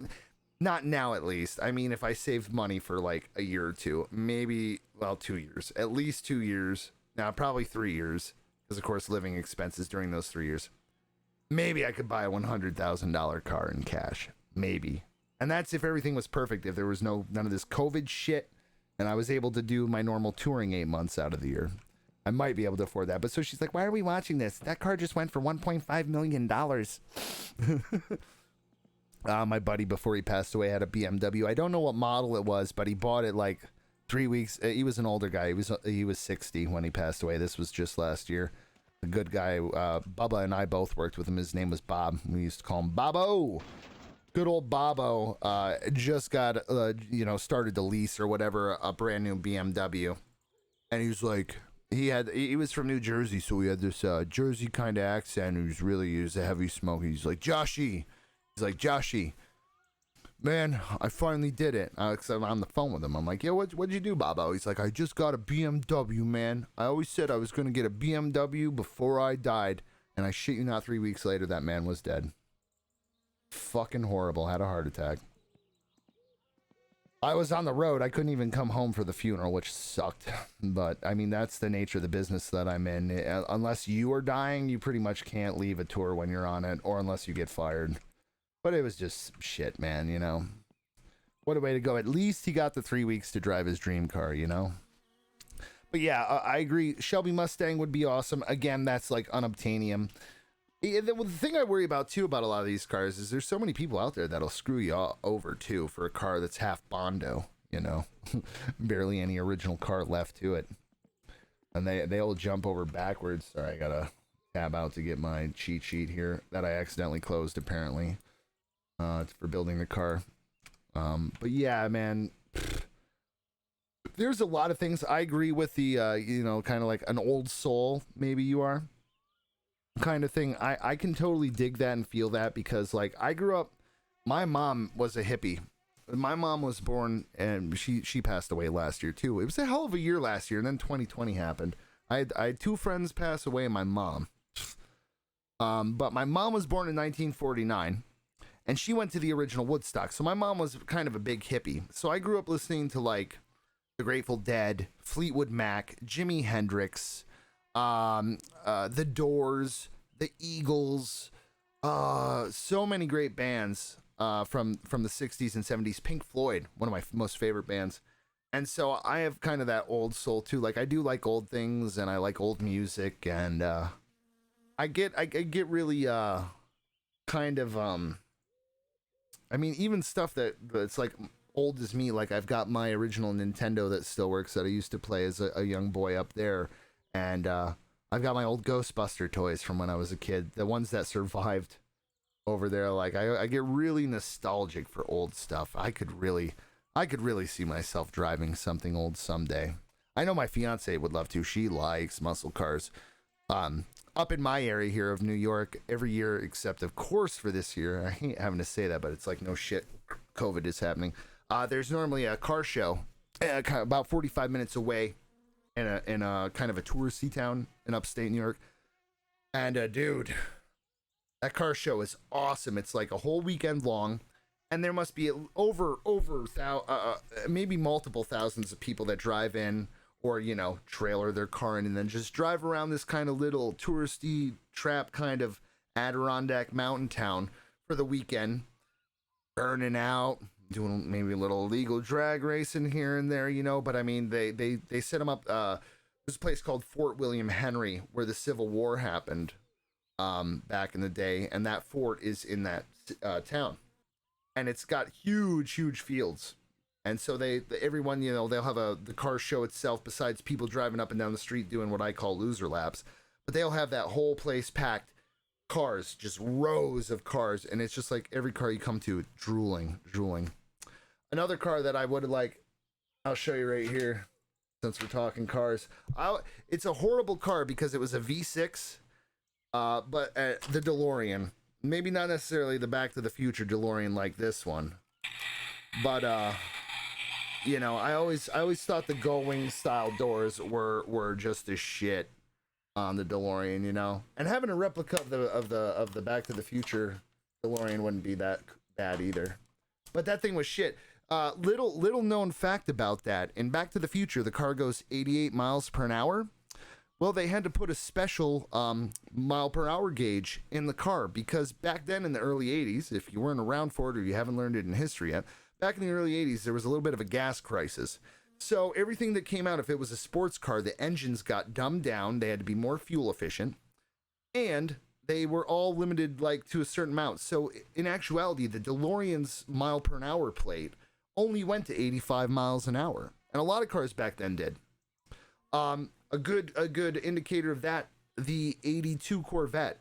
not now at least. I mean, if I saved money for like a year or two, maybe, well, 2 years, at least 2 years. Now, probably 3 years, because of course living expenses during those 3 years. Maybe I could buy a $100,000 car in cash, maybe. And that's if everything was perfect, if there was none of this COVID shit, and I was able to do my normal touring 8 months out of the year. I might be able to afford that. But so she's like, why are we watching this? That car just went for $1.5 million. My buddy, before he passed away, had a BMW. I don't know what model it was, but he bought it like 3 weeks. He was an older guy. He was 60 when he passed away. This was just last year. A good guy. Bubba and I both worked with him. His name was Bob. We used to call him Bobo. Good old Bobo just got, started to lease or whatever a brand new BMW. And he was like, he was from New Jersey, so he had this Jersey kind of accent. He was a heavy smoker. He's like, Joshy. He's like, Joshy, man, I finally did it. Cause I'm on the phone with him. I'm like, yeah, what'd you do, Bobo? He's like, I just got a BMW, man. I always said I was going to get a BMW before I died. And I shit you not, 3 weeks later, that man was dead. Fucking horrible. Had a heart attack. I was on the road. I couldn't even come home for the funeral, which sucked. But, I mean, that's the nature of the business that I'm in. Unless you are dying, you pretty much can't leave a tour when you're on it, or unless you get fired. But it was just shit, man, you know. What a way to go. At least he got the 3 weeks to drive his dream car, you know. But yeah, I agree. Shelby Mustang would be awesome. Again, that's like unobtainium. The thing I worry about too about a lot of these cars is there's so many people out there that'll screw you over too for a car that's half Bondo, you know. Barely any original car left to it. And they'll jump over backwards. Sorry, I gotta tab out to get my cheat sheet here that I accidentally closed apparently. It's for building the car. But yeah, man, there's a lot of things I agree with the kind of like an old soul, maybe you are kind of thing. I can totally dig that and feel that because like I grew up, my mom was a hippie. My mom was born and she passed away last year too. It was a hell of a year last year, and then 2020 happened. I had two friends pass away and my mom. But my mom was born in 1949 and she went to the original Woodstock. So my mom was kind of a big hippie. So I grew up listening to like the Grateful Dead, Fleetwood Mac, Jimi Hendrix, the Doors, the Eagles, so many great bands from the 60s and 70s. Pink Floyd, one of my most favorite bands. And so I have kind of that old soul too. Like I do like old things and I like old music, and I get really kind of I mean even stuff that's like old as me. Like I've got my original Nintendo that still works that I used to play as a young boy up there, and I've got my old Ghostbuster toys from when I was a kid, the ones that survived over there. Like I get really nostalgic for old stuff. I could really see myself driving something old someday. I know my fiance would love to. She likes muscle cars. Up in my area here of New York, every year except of course for this year, I hate having to say that, but it's like no shit, COVID is happening. There's normally a car show kind of about 45 minutes away in a kind of a touristy town in upstate New York. And dude, that car show is awesome. It's like a whole weekend long, and there must be over maybe multiple thousands of people that drive in or, trailer their car in and then just drive around this kind of little touristy trap kind of Adirondack mountain town for the weekend, burning out, doing maybe a little illegal drag racing here and there, but I mean, they set them up. There's a place called Fort William Henry where the Civil War happened back in the day, and that fort is in that town, and it's got huge fields. And so everyone, they'll have the car show itself besides people driving up and down the street doing what I call loser laps. But they'll have that whole place packed, cars, just rows of cars. And it's just like every car you come to, drooling. Another car that I would like, I'll show you right here, since we're talking cars. It's a horrible car because it was a V6, but the DeLorean. Maybe not necessarily the Back to the Future DeLorean like this one. But, I always thought the Gullwing style doors were just as shit on the DeLorean, and having a replica of the Back to the Future DeLorean wouldn't be that bad either. But that thing was shit. Little known fact about that: in Back to the Future, the car goes 88 miles per hour. Well, they had to put a special mile per hour gauge in the car because back then in the early 80s, if you weren't around for it or you haven't learned it in history yet. Back in the early 80s, there was a little bit of a gas crisis. So everything that came out, if it was a sports car, the engines got dumbed down. They had to be more fuel efficient. And they were all limited to a certain amount. So in actuality, the DeLorean's mile per hour plate only went to 85 miles an hour. And a lot of cars back then did. A good indicator of that, the 82 Corvette,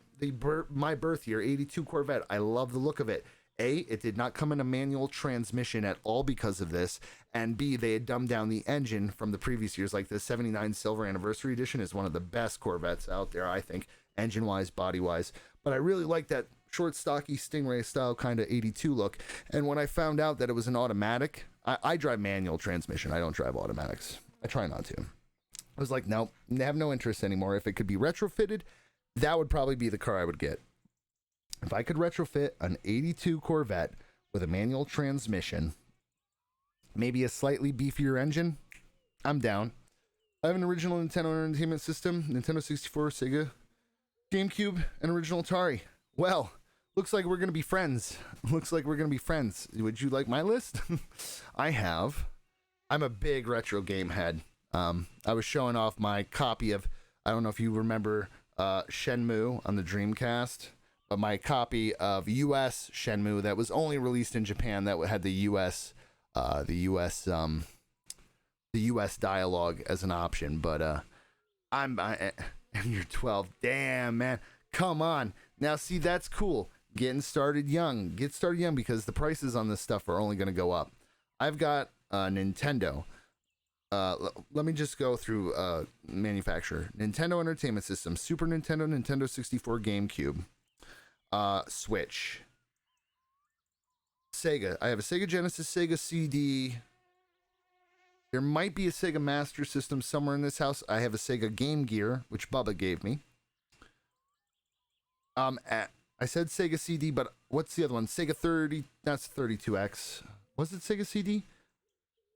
my birth year, 82 Corvette. I love the look of it. A, it did not come in a manual transmission at all because of this, and B, they had dumbed down the engine from the previous years. Like the 79 Silver Anniversary Edition is one of the best Corvettes out there, I think, engine-wise, body-wise. But I really like that short, stocky Stingray style kind of 82 look. And when I found out that it was an automatic, I drive manual transmission. I don't drive automatics. I try not to. I was like, nope, I have no interest anymore. If it could be retrofitted, that would probably be the car I would get. If I could retrofit an 82 Corvette with a manual transmission, maybe a slightly beefier engine, I'm down. I have an original Nintendo Entertainment System, Nintendo 64, Sega, GameCube, and original Atari. Well, looks like we're going to be friends. Would you like my list? I'm a big retro game head. I was showing off my copy of, I don't know if you remember Shenmue on the Dreamcast, but my copy of US Shenmue that was only released in Japan that had the US dialogue as an option. But and you're 12. Damn, man. Come on. Now, see, that's cool. Get started young because the prices on this stuff are only going to go up. I've got a Nintendo. let me just go through manufacturer: Nintendo Entertainment System, Super Nintendo, Nintendo 64, GameCube, Switch, Sega. I have a Sega Genesis, Sega CD. There might be a Sega Master System somewhere in this house. I have a Sega Game Gear, which Bubba gave me. I said Sega CD, but what's the other one? Sega 30. That's 32X. Was it Sega CD?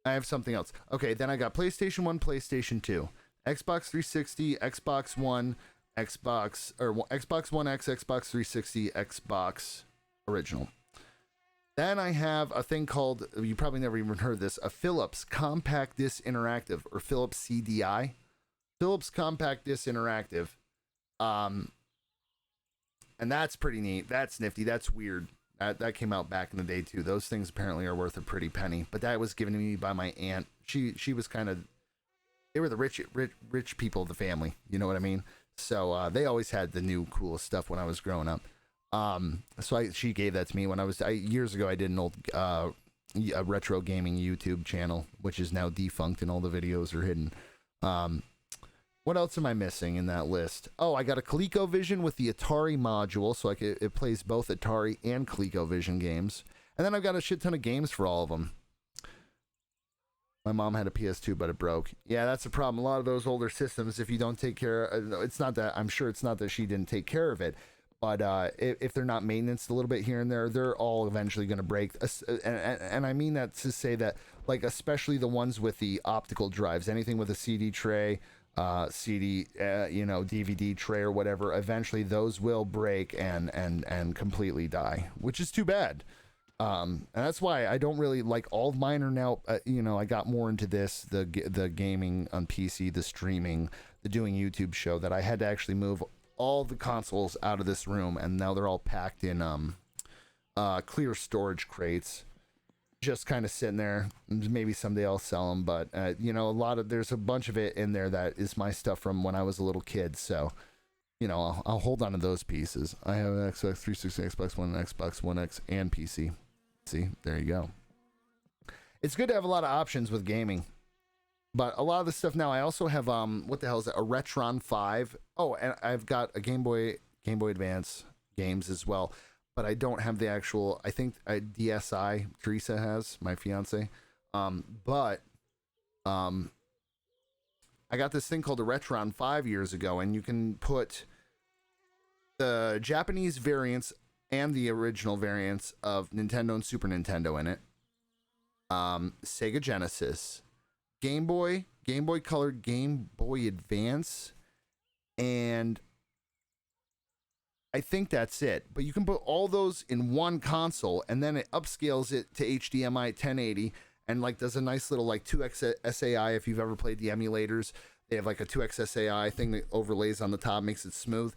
I have something else. Okay, then I got PlayStation 1, PlayStation 2, Xbox 360, Xbox One, Xbox One X, Xbox 360, Xbox Original. Then I have a thing called, you probably never even heard this, a Philips Compact Disc Interactive, or Philips CDI. Philips Compact Disc Interactive. And that's pretty neat. That's nifty. That's weird. That came out back in the day too. Those things apparently are worth a pretty penny. But that was given to me by my aunt. She was kind of, they were the rich people of the family. You know what I mean? So they always had the new coolest stuff when I was growing up. She gave that to me when years ago. I did an old a retro gaming YouTube channel, which is now defunct and all the videos are hidden. What else am I missing in that list? Oh, I got a ColecoVision with the Atari module, so it plays both Atari and ColecoVision games. And then I've got a shit ton of games for all of them. My mom had a PS2, but it broke. Yeah, that's the problem. A lot of those older systems, if you don't take care, I'm sure it's not that she didn't take care of it, but if they're not maintained a little bit here and there, they're all eventually going to break. And I mean that to say that, like, especially the ones with the optical drives, anything with a CD tray, CD, DVD tray or whatever, eventually those will break and completely die, which is too bad. And that's why I don't really like, all of mine are now, I got more into this, the gaming on PC, the streaming, the doing YouTube show, that I had to actually move all the consoles out of this room, and now they're all packed in clear storage crates, just kind of sitting there. Maybe someday I'll sell them, but there's a bunch of it in there that is my stuff from when I was a little kid, so I'll hold on to those pieces. I have an Xbox 360, Xbox One, Xbox One X, and PC. See, there you go. It's good to have a lot of options with gaming, but a lot of the stuff now, I also have what the hell is it, a Retron 5. Oh, and I've got a Game Boy Advance games as well, but I don't have the actual, I think DSi, Teresa has, my fiance. But I got this thing called a Retron 5 years ago, and you can put the Japanese variants and the original variants of Nintendo and Super Nintendo in it. Sega Genesis, Game Boy Color, Game Boy Advance, and I think that's it. But you can put all those in one console, and then it upscales it to HDMI 1080, and like does a nice little like 2x SAI. If you've ever played the emulators, they have like a 2x SAI thing that overlays on the top, makes it smooth.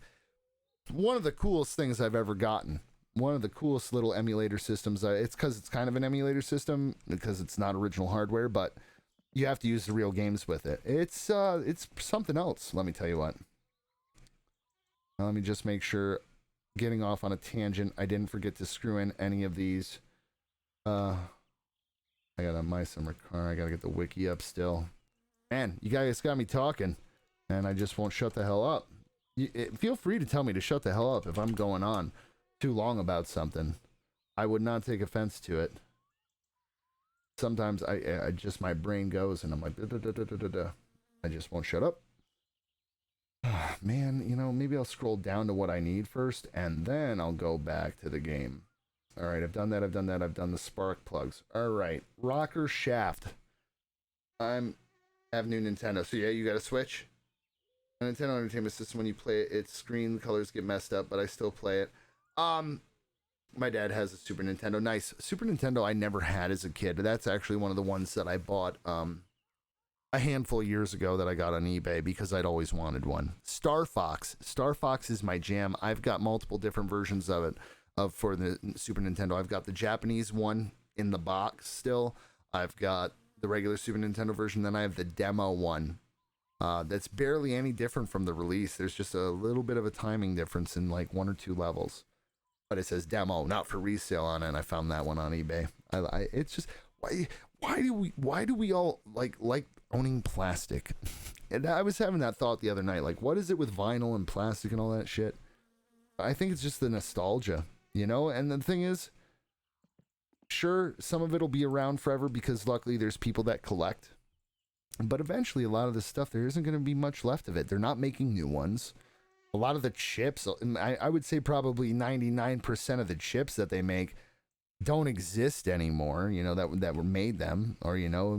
One of the coolest things I've ever gotten. One of the coolest little emulator systems. It's because it's kind of an emulator system, because it's not original hardware, but you have to use the real games with it. It's something else, let me tell you what. Now, let me just make sure, getting off on a tangent, I didn't forget to screw in any of these. I got a My Summer Car. I gotta get the wiki up still. Man, you guys got me talking, and I just won't shut the hell up. Feel free to tell me to shut the hell up if I'm going on too long about something. I would not take offense to it. Sometimes I just, my brain goes and I'm like, I just won't shut up. Man, maybe I'll scroll down to what I need first, and then I'll go back to the game. All right, I've done that. I've done the spark plugs. All right, rocker shaft. I have new Nintendo. So yeah, you got a Switch. A Nintendo Entertainment System. When you play it, its screen colors get messed up, but I still play it. My dad has a Super Nintendo. Nice. Super Nintendo I never had as a kid. That's actually one of the ones that I bought a handful of years ago that I got on eBay because I'd always wanted one. Star Fox. Star Fox is my jam. I've got multiple different versions of it for the Super Nintendo. I've got the Japanese one in the box still. I've got the regular Super Nintendo version. Then I have the demo one. That's barely any different from the release. There's just a little bit of a timing difference in like 1 or 2 levels. But it says demo, not for resale on it. And I found that one on eBay. It's just, why do we all like owning plastic? And I was having that thought the other night, like, what is it with vinyl and plastic and all that shit? I think it's just the nostalgia, you know? And the thing is, sure, some of it'll be around forever because luckily there's people that collect. But eventually, a lot of this stuff, there isn't going to be much left of it. They're not making new ones. A lot of the chips, I would say probably 99% of the chips that they make don't exist anymore, you know, that were made them. Or, you know,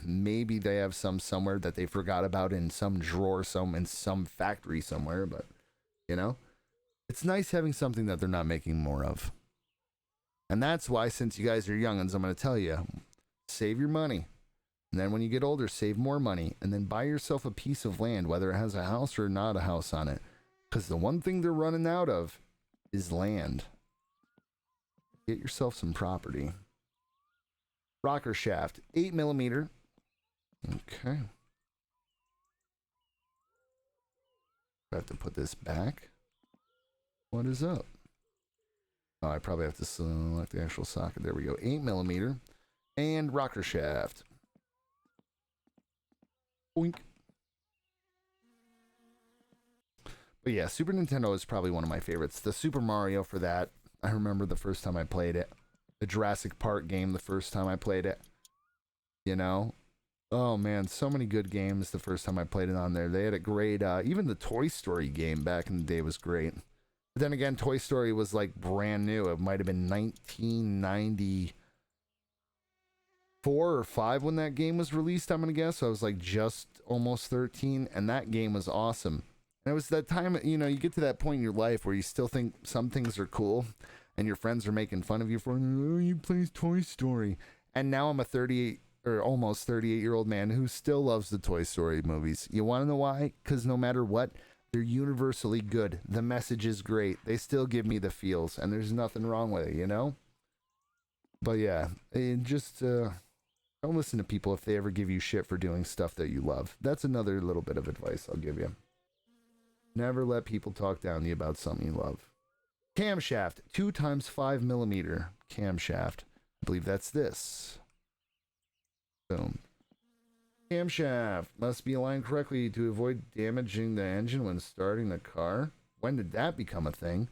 maybe they have some somewhere that they forgot about in some drawer, in some factory somewhere. But, you know, it's nice having something that they're not making more of. And that's why, since you guys are youngins, I'm going to tell you, save your money. And then when you get older, save more money. And then buy yourself a piece of land, whether it has a house or not a house on it. Because the one thing they're running out of is land. Get yourself some property. Rocker shaft, 8mm. Okay. I have to put this back. What is up? Oh, I probably have to select the actual socket. There we go. 8mm. And rocker shaft. Boink. But yeah, Super Nintendo is probably one of my favorites. The Super Mario for that. I remember the first time I played it. The Jurassic Park game the first time I played it. You know? Oh man, so many good games the first time I played it on there. They had a great, even the Toy Story game back in the day was great. But then again, Toy Story was like brand new. It might have been 1994 or 5 when that game was released, I'm going to guess. So I was like just almost 13, and that game was awesome. And it was that time, you know, you get to that point in your life where you still think some things are cool, and your friends are making fun of you for, oh, you play Toy Story. And now I'm a 38 or almost 38-year-old man who still loves the Toy Story movies. You want to know why? Because no matter what, they're universally good. The message is great. They still give me the feels, and there's nothing wrong with it, you know? But yeah, just don't listen to people if they ever give you shit for doing stuff that you love. That's another little bit of advice I'll give you. Never let people talk down to you about something you love. Camshaft, 2x5mm camshaft. I believe that's this. Boom. Camshaft must be aligned correctly to avoid damaging the engine when starting the car. When did that become a thing?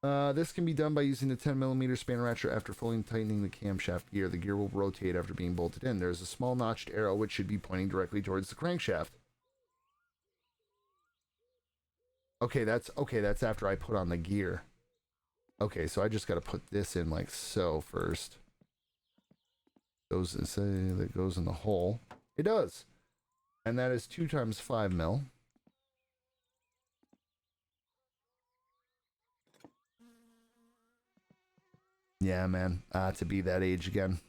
This can be done by using the 10mm span ratchet after fully tightening the camshaft gear. The gear will rotate after being bolted in. There's a small notched arrow which should be pointing directly towards the crankshaft. Okay, that's after I put on the gear. Okay, so I just got to put this in like so first. That goes in the hole. It does. And that is 2x5mm. Yeah, man. To be that age again.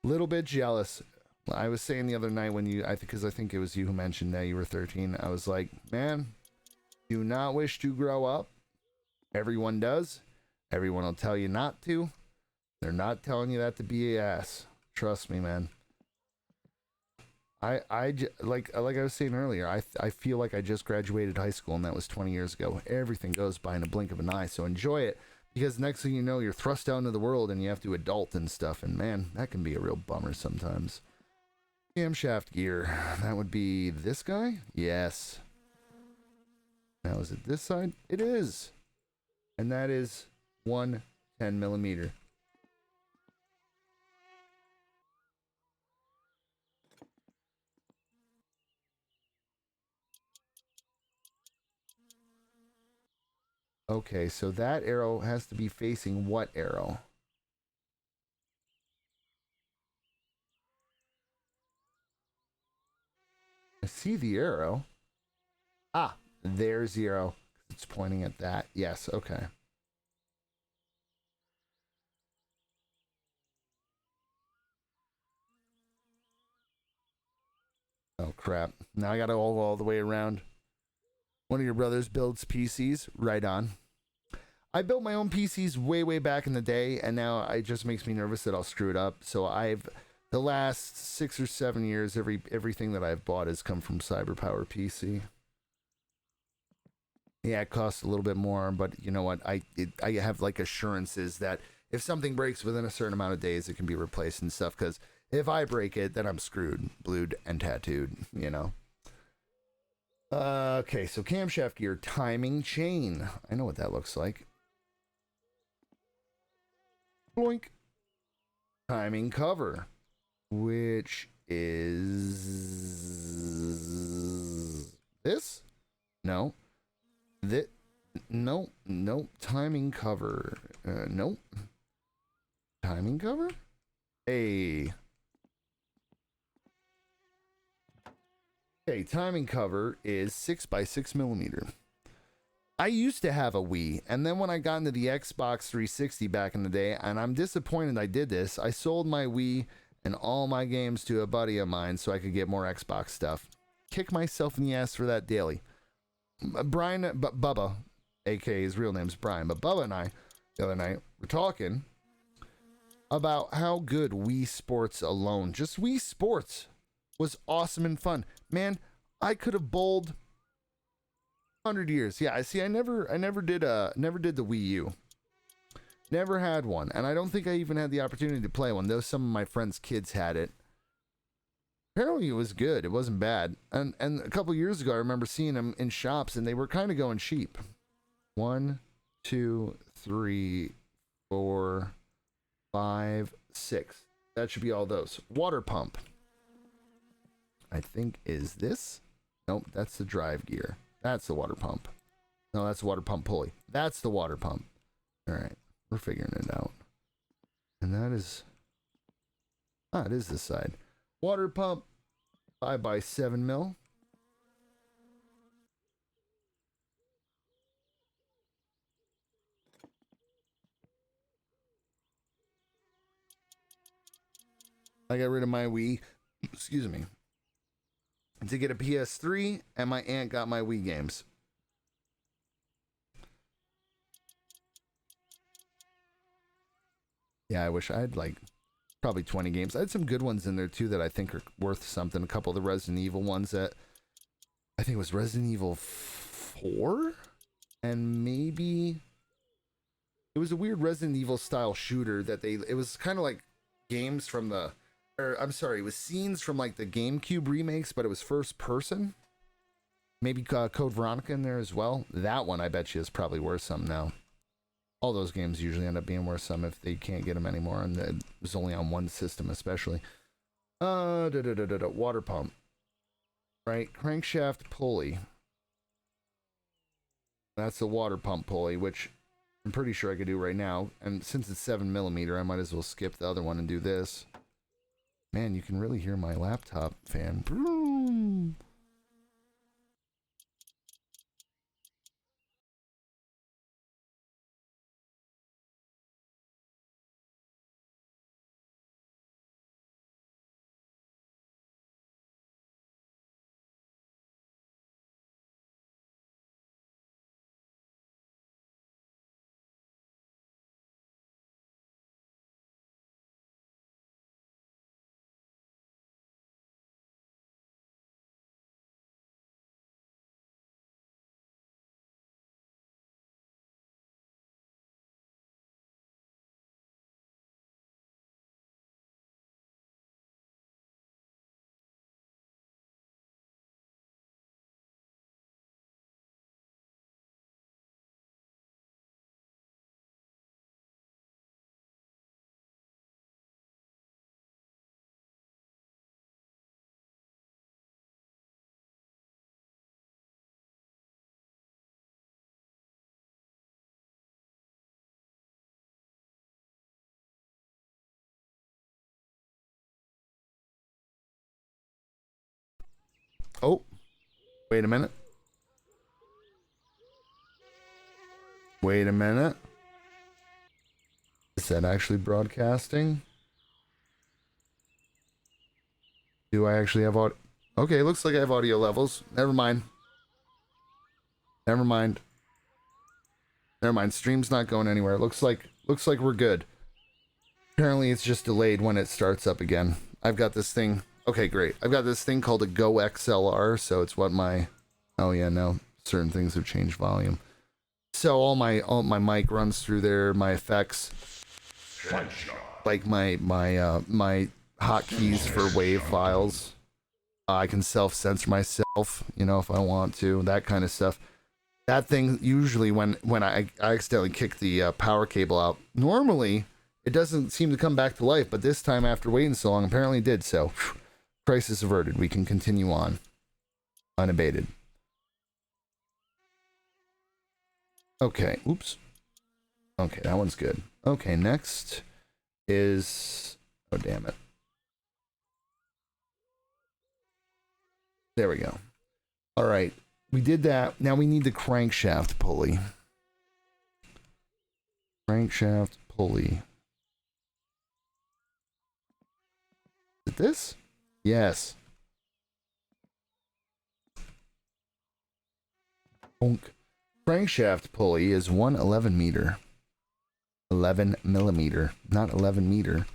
Little bit jealous. I was saying the other night when because I think it was you who mentioned that you were 13. I was like, man, do not wish to grow up. Everyone does. Everyone will tell you not to. They're not telling you that to be an ass. Trust me, man. Like I was saying earlier, I feel like I just graduated high school and that was 20 years ago. Everything goes by in a blink of an eye, so enjoy it. Because next thing you know, you're thrust out into the world and you have to adult and stuff. And man, that can be a real bummer sometimes. Camshaft gear. That would be this guy? Yes. Now is it this side? It is. And that is 1 10mm. Okay, so that arrow has to be facing what arrow? I see the arrow. Ah, there's the arrow. It's pointing at that. Yes, okay. Oh, crap. Now I gotta go all the way around. One of your brothers builds PCs? Right on. I built my own PCs way back in the day, and now it just makes me nervous that I'll screw it up. So the last 6 or 7 years, everything that I've bought has come from CyberPower PC. Yeah, it costs a little bit more, but you know what? I have like assurances that if something breaks within a certain amount of days, it can be replaced and stuff. Because If I break it, then I'm screwed, blued, and tattooed, you know. Okay, so camshaft gear, timing chain. I know what that looks like. Bloink. Timing cover, which is this? No. That no, no. Timing cover. Nope. Timing cover? Hey. Okay, timing cover is 6x6mm. I used to have a Wii, and then when I got into the Xbox 360 back in the day, and I'm disappointed I did this, I sold my Wii and all my games to a buddy of mine so I could get more Xbox stuff. Kick myself in the ass for that daily. Bubba, aka his real name's Brian, but Bubba and I, the other night, were talking about how good Wii Sports alone, just Wii Sports, was awesome and fun. Man, I could have bowled 100 years. Yeah, I see. I never did the Wii U. Never had one, and I don't think I even had the opportunity to play one, though some of my friends' kids had it. Apparently it was good. It wasn't bad. And a couple years ago I remember seeing them in shops and they were kind of going cheap. 1, 2, 3, 4, 5, 6. That should be all those. Water pump, I think, is this? Nope, that's the drive gear. That's the water pump. No, that's the water pump pulley. That's the water pump. All right, we're figuring it out. And that is... Ah, it is this side. Water pump, 5x7mm. I got rid of my Wii. Excuse me. To get a PS3, and my aunt got my Wii games. Yeah, I wish I had like probably 20 games. I had some good ones in there too that I think are worth something. A couple of the Resident Evil ones that I think it was Resident Evil 4, and maybe it was a weird Resident Evil style shooter that it was kind of like games from the, or I'm sorry, it was scenes from like the GameCube remakes, but it was first person. Maybe Code Veronica in there as well. That one I bet you is probably worth some now. All those games usually end up being worth some if they can't get them anymore, and it was only on one system especially. Water pump. Right, crankshaft pulley. That's the water pump pulley, which I'm pretty sure I could do right now. And since it's 7mm, I might as well skip the other one and do this. Man, you can really hear my laptop fan. Boom. Oh, wait a minute. Wait a minute. Is that actually broadcasting? Do I actually have audio? Okay, looks like I have audio levels. Never mind. Never mind. Never mind. Stream's not going anywhere. Looks like we're good. Apparently it's just delayed when it starts up again. I've got this thing. Okay, great. I've got this thing called a Go XLR, so it's what my... Oh yeah, no. Certain things have changed volume. So all my mic runs through there, my effects. Like my hotkeys for wave files. I can self-censor myself, you know, if I want to, that kind of stuff. That thing, usually when I accidentally kick the power cable out, normally it doesn't seem to come back to life, but this time after waiting so long, apparently it did. So, crisis averted. We can continue on unabated. Okay, oops. Okay, that one's good. Okay, next is... Oh, damn it. There we go. All right, we did that. Now we need the crankshaft pulley. Crankshaft pulley. Is it this? Yes. Bonk. Crankshaft pulley is 111 meter. 11 millimeter, not 11 meter.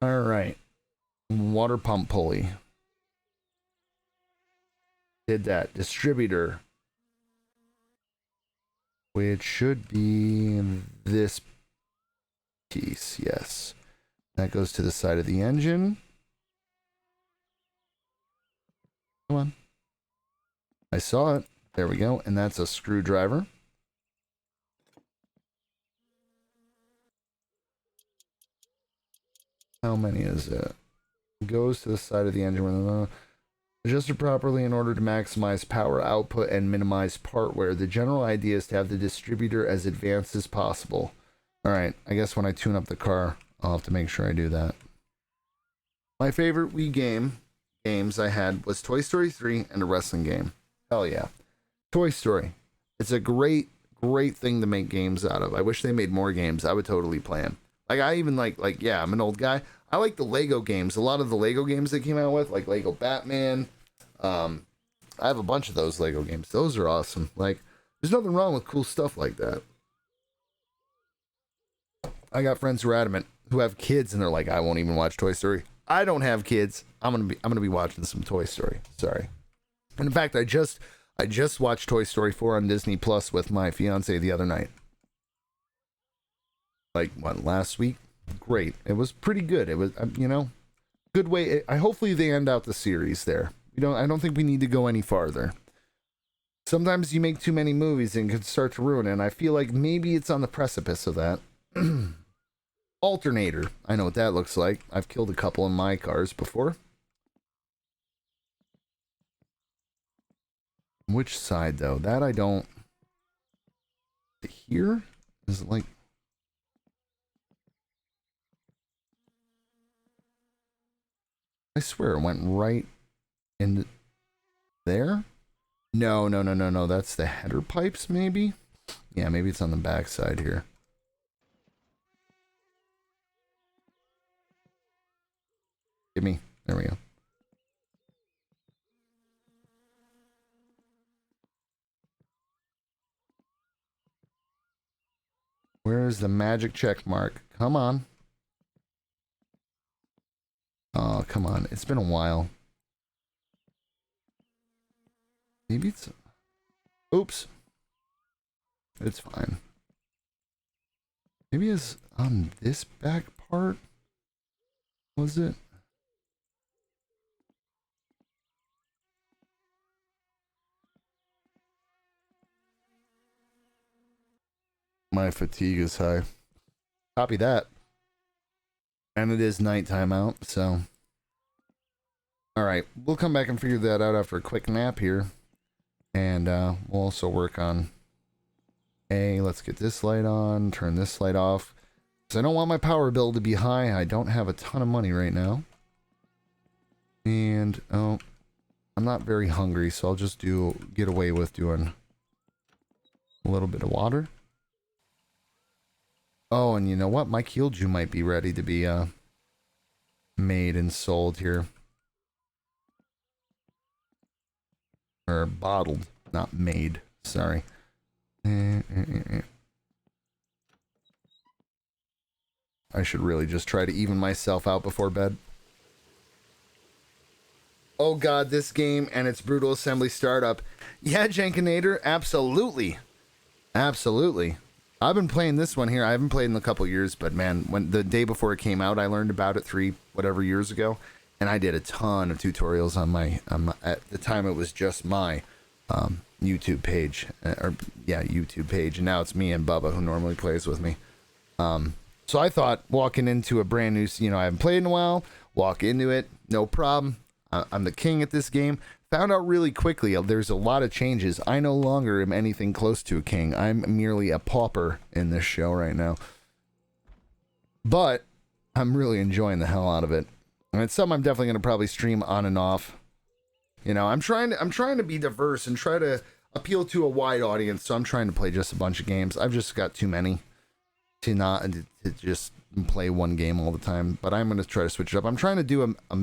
All right. Water pump pulley. Did that. Distributor. Which should be this piece. Yes. That goes to the side of the engine. Come on. I saw it. There we go. And that's a screwdriver. How many is it? Goes to the side of the engine. Adjusted properly in order to maximize power output and minimize part wear. The general idea is to have the distributor as advanced as possible. Alright, I guess when I tune up the car, I'll have to make sure I do that. My favorite Wii games I had was Toy Story 3 and a wrestling game. Hell yeah. Toy Story. It's a great thing to make games out of. I wish they made more games. I would totally play them. Like, I even like, yeah, I'm an old guy. I like the Lego games. A lot of the Lego games they came out with, like Lego Batman. I have a bunch of those Lego games. Those are awesome. Like, there's nothing wrong with cool stuff like that. I got friends who are adamant, who have kids, and they're like, I won't even watch Toy Story. I don't have kids. I'm gonna be watching some Toy Story. Sorry. And in fact, I just watched Toy Story 4 on Disney Plus with my fiance the other night. Like, what, last week? Great. It was pretty good. It was, you know, good way. Hopefully they end out the series there. I don't think we need to go any farther. Sometimes you make too many movies and can start to ruin it, and I feel like maybe it's on the precipice of that. Alternator. I know what that looks like. I've killed a couple in my cars before. Which side, though? That I don't... Here? Is it like... I swear it went right in there? No. That's the header pipes, maybe? Yeah, maybe it's on the back side here. Give me. There we go. Where's the magic check mark? Come on. Oh, come on. It's been a while. Maybe it's... Oops. It's fine. Maybe it's on this back part? Was it? My fatigue is high. Copy that. And it is nighttime out, so... Alright, we'll come back and figure that out after a quick nap here. And we'll also work on... let's get this light on, turn this light off. Because I don't want my power bill to be high. I don't have a ton of money right now. And, oh... I'm not very hungry, so I'll just get away with doing a little bit of water. Oh, and you know what? My Keelju might be ready to be made and sold here. Or bottled, not made. Sorry. I should really just try to even myself out before bed. Oh god, this game and its brutal assembly startup. Yeah, Jenkinator, absolutely. Absolutely. I've been playing this one here. I haven't played in a couple years, but man, when the day before it came out, I learned about it 3 whatever years ago, and I did a ton of tutorials on my at the time it was just my YouTube page, YouTube page, and now it's me and Bubba who normally plays with me. So I thought walking into a brand new, I haven't played in a while, walk into it, no problem. I'm the king at this game. Found out really quickly there's a lot of changes. I no longer am anything close to a king. I'm merely a pauper in this show right now. But I'm really enjoying the hell out of it. And it's something I'm definitely going to probably stream on and off. I'm trying to be diverse and try to appeal to a wide audience. So I'm trying to play just a bunch of games. I've just got too many to just play one game all the time. But I'm going to try to switch it up. I'm trying to do a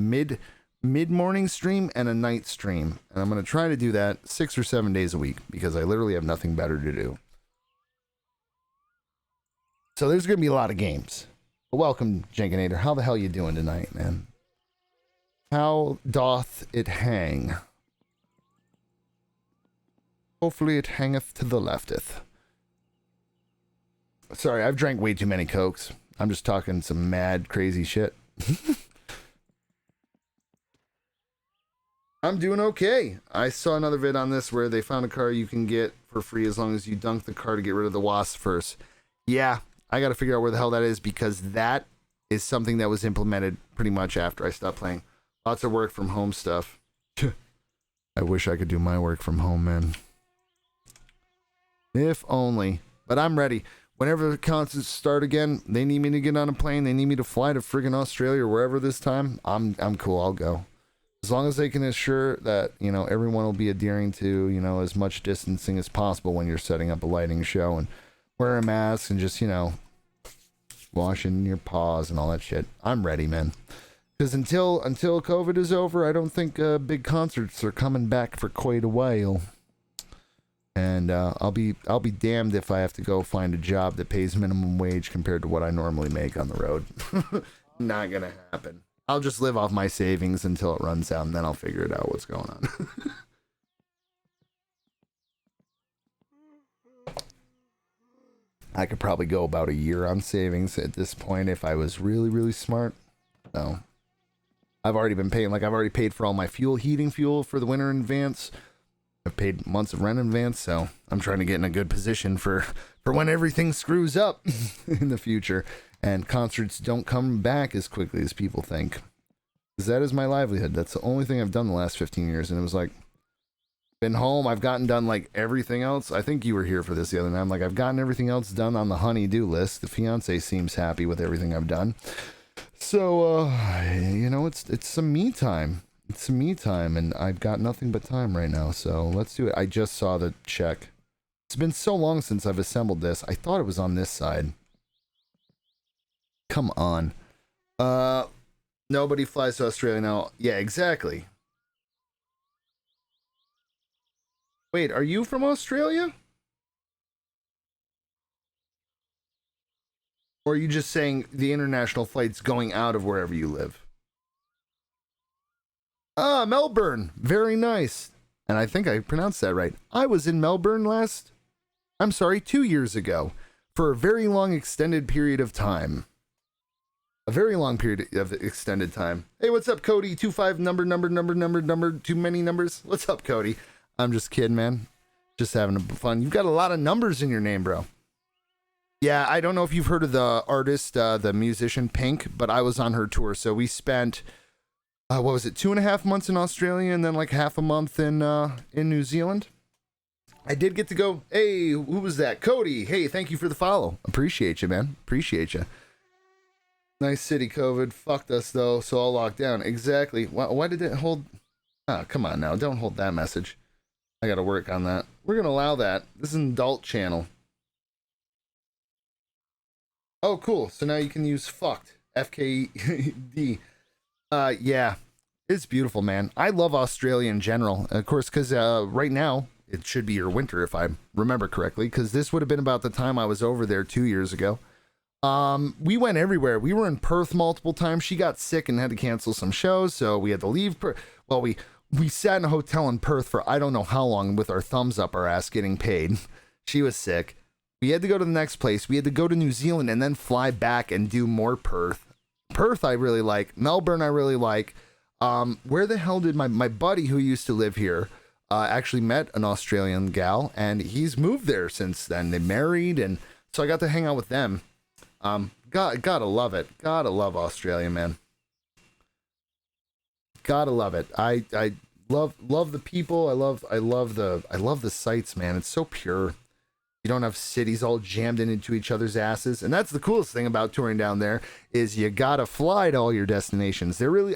mid-morning stream and a night stream, and I'm going to try to do that 6 or 7 days a week because I literally have nothing better to do. So there's going to be a lot of games. But welcome, Jenkinator. How the hell you doing tonight, man? How doth it hang? Hopefully it hangeth to the lefteth. Sorry, I've drank way too many Cokes. I'm just talking some mad, crazy shit. I'm doing okay. I saw another vid on this where they found a car you can get for free as long as you dunk the car to get rid of the wasp first. Yeah, I got to figure out where the hell that is because that is something that was implemented pretty much after I stopped playing. Lots of work from home stuff. I wish I could do my work from home, man. If only. But I'm ready. Whenever the concerts start again, they need me to get on a plane. They need me to fly to friggin' Australia or wherever this time. I'm cool. I'll go. As long as they can assure that, everyone will be adhering to, as much distancing as possible when you're setting up a lighting show and wear a mask and just, washing your paws and all that shit. I'm ready, man. Because until COVID is over, I don't think big concerts are coming back for quite a while. And I'll be damned if I have to go find a job that pays minimum wage compared to what I normally make on the road. Not gonna happen. I'll just live off my savings until it runs out, and then I'll figure it out what's going on. I could probably go about a year on savings at this point if I was really, really smart. So I've already been paying, I've already paid for all my heating fuel for the winter in advance. I've paid months of rent in advance, so I'm trying to get in a good position for when everything screws up in the future. And concerts don't come back as quickly as people think. Because that is my livelihood. That's the only thing I've done the last 15 years. And it was been home. I've gotten done everything else. I think you were here for this the other night. I've gotten everything else done on the honey-do list. The fiance seems happy with everything I've done. So, it's some me time. It's some me time. And I've got nothing but time right now. So let's do it. I just saw the check. It's been so long since I've assembled this. I thought it was on this side. Come on. Nobody flies to Australia now. Yeah, exactly. Wait, are you from Australia? Or are you just saying the international flight's going out of wherever you live? Ah, Melbourne. Very nice. And I think I pronounced that right. I was in Melbourne 2 years ago for a very long extended period of time. A very long period of extended time. Hey, what's up, Cody? 25 number, too many numbers. What's up, Cody? I'm just kidding, man. Just having fun. You've got a lot of numbers in your name, bro. Yeah, I don't know if you've heard of the artist, the musician Pink, but I was on her tour. So we spent, 2.5 months in Australia and then half a month in New Zealand. I did get to go. Hey, who was that? Cody. Hey, thank you for the follow. Appreciate you, man. Appreciate you. Nice city, COVID. Fucked us, though, so all locked down. Exactly. Why did it hold... Oh, come on now. Don't hold that message. I gotta work on that. We're gonna allow that. This is an adult channel. Oh, cool. So now you can use fucked. FKD. Yeah. It's beautiful, man. I love Australia in general. Of course, because right now, it should be your winter, if I remember correctly, because this would have been about the time I was over there 2 years ago. We went everywhere. We were in Perth multiple times. She got sick and had to cancel some shows, so we had to leave. Well, we sat in a hotel in Perth for I don't know how long with our thumbs up our ass getting paid. She was sick. We had to go to the next place. We had to go to New Zealand and then fly back and do more Perth. Perth I really like. Melbourne I really like. Where the hell did my buddy who used to live here actually met an Australian gal, and he's moved there since then. They married, and so I got to hang out with them. Gotta love it. Gotta love Australia, man. Gotta love it. I love the people. I love the sights, man. It's so pure. You don't have cities all jammed into each other's asses. And that's the coolest thing about touring down there is you gotta fly to all your destinations. There was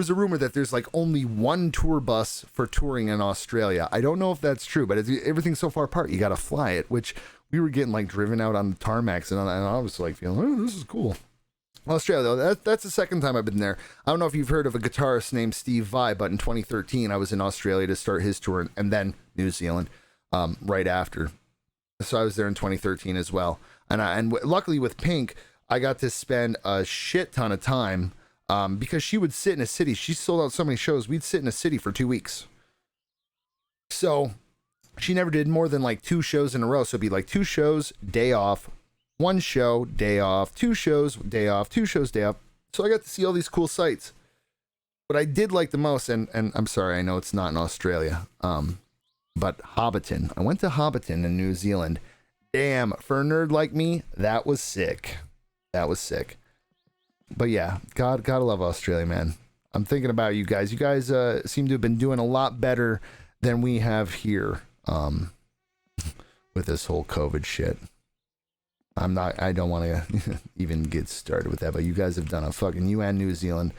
a rumor that there's like only one tour bus for touring in Australia. I don't know if that's true, but everything's so far apart, you gotta fly it, which we were getting like driven out on the tarmacs and I was like feeling, oh, this is cool. Australia, though, that's the second time I've been there. I don't know if you've heard of a guitarist named Steve Vai, but in 2013 I was in Australia to start his tour and then New Zealand. Right after. So I was there in 2013 as well. And luckily with Pink, I got to spend a shit ton of time because she would sit in a city. She sold out so many shows. We'd sit in a city for 2 weeks. So she never did more than like 2 shows in a row. So it'd be like 2 shows, day off, 1 show, day off, 2 shows, day off, 2 shows, day off. So I got to see all these cool sights. What I did like the most, and I'm sorry, I know it's not in Australia, but Hobbiton. I went to Hobbiton in New Zealand. Damn, for a nerd like me, that was sick. That was sick. But yeah, gotta love Australia, man. I'm thinking about you guys. You guys seem to have been doing a lot better than we have here with this whole COVID shit. I don't want to even get started with that, but you guys have done you and New Zealand,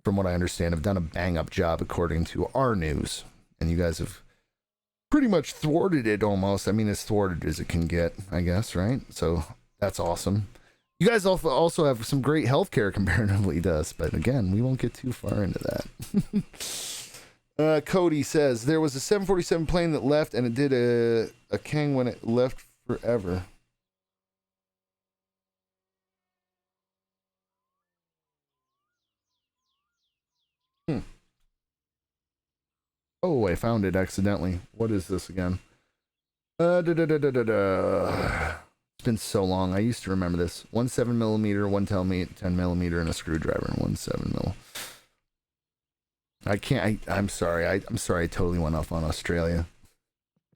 from what I understand, have done a bang up job according to our news. And you guys have pretty much thwarted it almost. I mean, as thwarted as it can get, I guess, right? So that's awesome. You guys also have some great healthcare comparatively to us, but again, we won't get too far into that. Cody says, there was a 747 plane that left and it did a king when it left forever. Oh, I found it accidentally. What is this again? It's been so long. I used to remember this. 1 7mm, 1 10mm, and a screwdriver, and 1 7mm. I can't. I'm sorry. I'm sorry. I totally went off on Australia.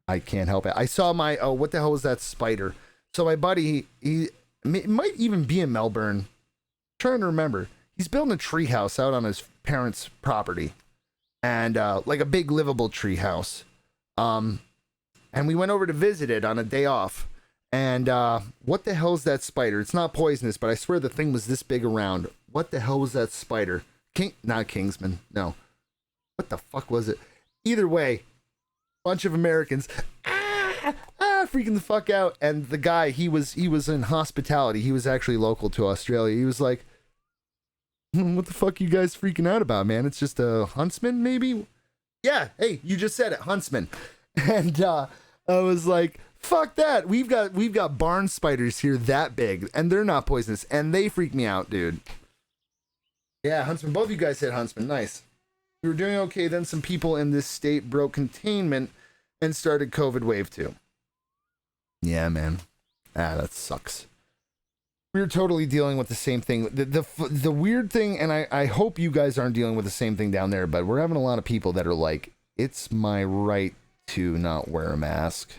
I can't help it. I saw my. Oh, what the hell was that spider? So my buddy, he might even be in Melbourne. I'm trying to remember. He's building a tree house out on his parents' property. And like a big livable tree house. And we went over to visit it on a day off. And what the hell is that spider? It's not poisonous, but I swear the thing was this big around. What the hell was that spider? Not Kingsman. No. What the fuck was it? Either way, bunch of Americans freaking the fuck out. And the guy, he was in hospitality. He was actually local to Australia. He was like, what the fuck are you guys freaking out about, man? It's just a huntsman, maybe? Yeah, hey, you just said it, huntsman. And I was like, fuck that. We've got barn spiders here that big, and they're not poisonous, and they freak me out, dude. Yeah, huntsman. Both of you guys said huntsman. Nice. We were doing okay, then some people in this state broke containment and started COVID wave 2. Yeah, man. That sucks. We're totally dealing with the same thing. The weird thing, and I hope you guys aren't dealing with the same thing down there, but we're having a lot of people that are like, it's my right to not wear a mask.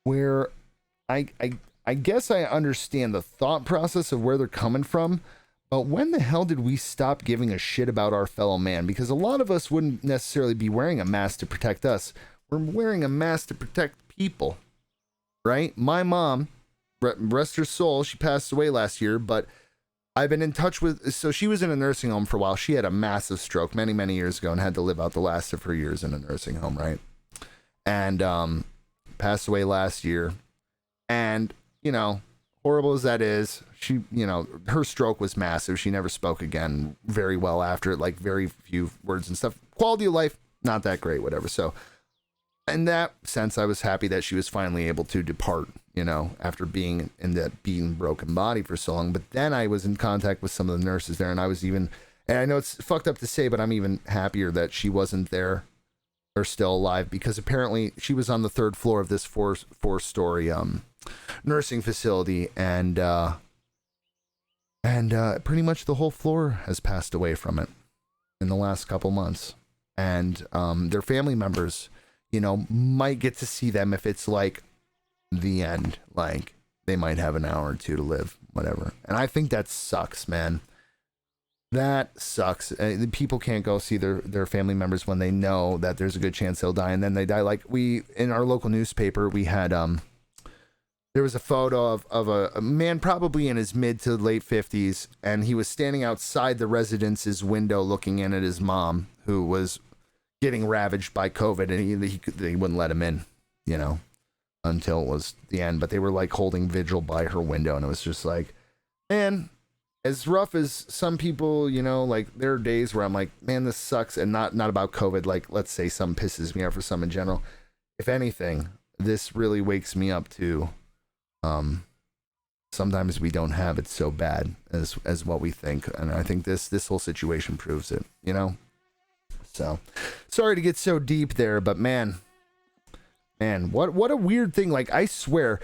Where I guess I understand the thought process of where they're coming from, but when the hell did we stop giving a shit about our fellow man? Because a lot of us wouldn't necessarily be wearing a mask to protect us. We're wearing a mask to protect people, right? My mom, rest her soul, she passed away last year, but I've been in touch with, so she was in a nursing home for a while. She had a massive stroke many years ago and had to live out the last of her years in a nursing home, right? And passed away last year. And, you know, horrible as that is, she, you know, her stroke was massive. She never spoke again very well after it, like very few words and stuff. Quality of life, not that great, whatever. So in that sense, I was happy that she was finally able to depart you know, after being in that beaten, broken body for so long. But then I was in contact with some of the nurses there, and and I know it's fucked up to say, but I'm even happier that she wasn't there or still alive, because apparently she was on the third floor of this four-story nursing facility, and pretty much the whole floor has passed away from it in the last couple months. And their family members, you know, might get to see them if it's like the end, like they might have an hour or two to live, whatever. And I think that sucks, man. That sucks. People can't go see their family members when they know that there's a good chance they'll die, and then they die. Like, we, in our local newspaper, we had there was a photo of a man probably in his mid to late 50s, and he was standing outside the residence's window looking in at his mom, who was getting ravaged by COVID, and they wouldn't let him in, you know, until it was the end. But they were like holding vigil by her window, and it was just like, man, as rough as some people, you know, like, there are days where I'm like, man, this sucks. And not about COVID, like, let's say some pisses me off, for some in general. If anything, this really wakes me up to sometimes we don't have it so bad as what we think. And I think this whole situation proves it, you know? So sorry to get so deep there, but man, what a weird thing. Like, I swear.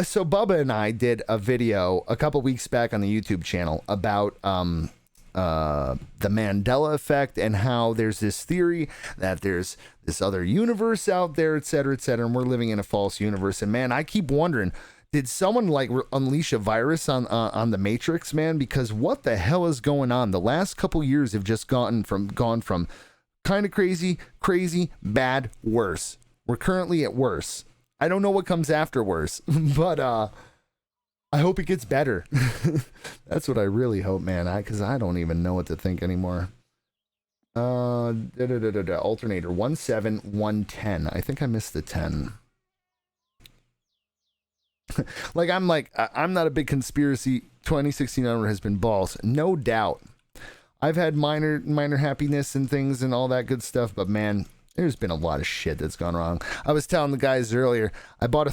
So Bubba and I did a video a couple weeks back on the YouTube channel about the Mandela effect, and how there's this theory that there's this other universe out there, et cetera, and we're living in a false universe. And man, I keep wondering, did someone like unleash a virus on the Matrix, man? Because what the hell is going on? The last couple years have just gone from kind of crazy, bad, worse. We're currently at worse. I don't know what comes after worse, but I hope it gets better. That's what I really hope, man, because I don't even know what to think anymore. Alternator 17110. I think I missed the 10. I'm not a big conspiracy. 2016 onward has been balls, no doubt. I've had minor happiness and things and all that good stuff, but man, there's been a lot of shit that's gone wrong. I was telling the guys earlier, I bought a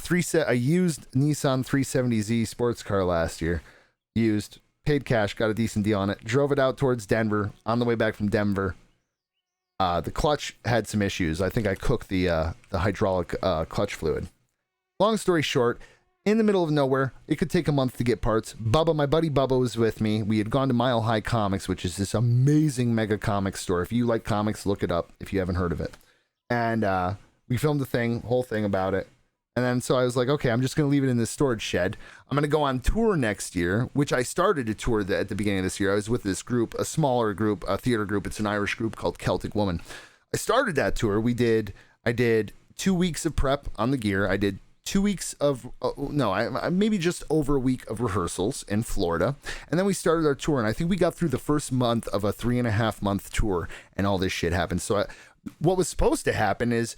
used Nissan 370Z sports car last year. Used, paid cash, got a decent deal on it. Drove it out towards Denver. On the way back from Denver, the clutch had some issues. I think I cooked the hydraulic clutch fluid. Long story short, in the middle of nowhere, it could take a month to get parts. My buddy Bubba was with me. We had gone to Mile High Comics, which is this amazing mega comics store. If you like comics, look it up if you haven't heard of it. And we filmed the whole thing about it. And then so I was like, okay, I'm just going to leave it in this storage shed. I'm going to go on tour next year, which I started a tour at the beginning of this year. I was with this group, a smaller group, a theater group. It's an Irish group called Celtic Woman. I started that tour. I did 2 weeks of prep on the gear. I did 2 weeks of, maybe just over a week of rehearsals in Florida. And then we started our tour. And I think we got through the first month of a 3.5 month tour, and all this shit happened. So what was supposed to happen is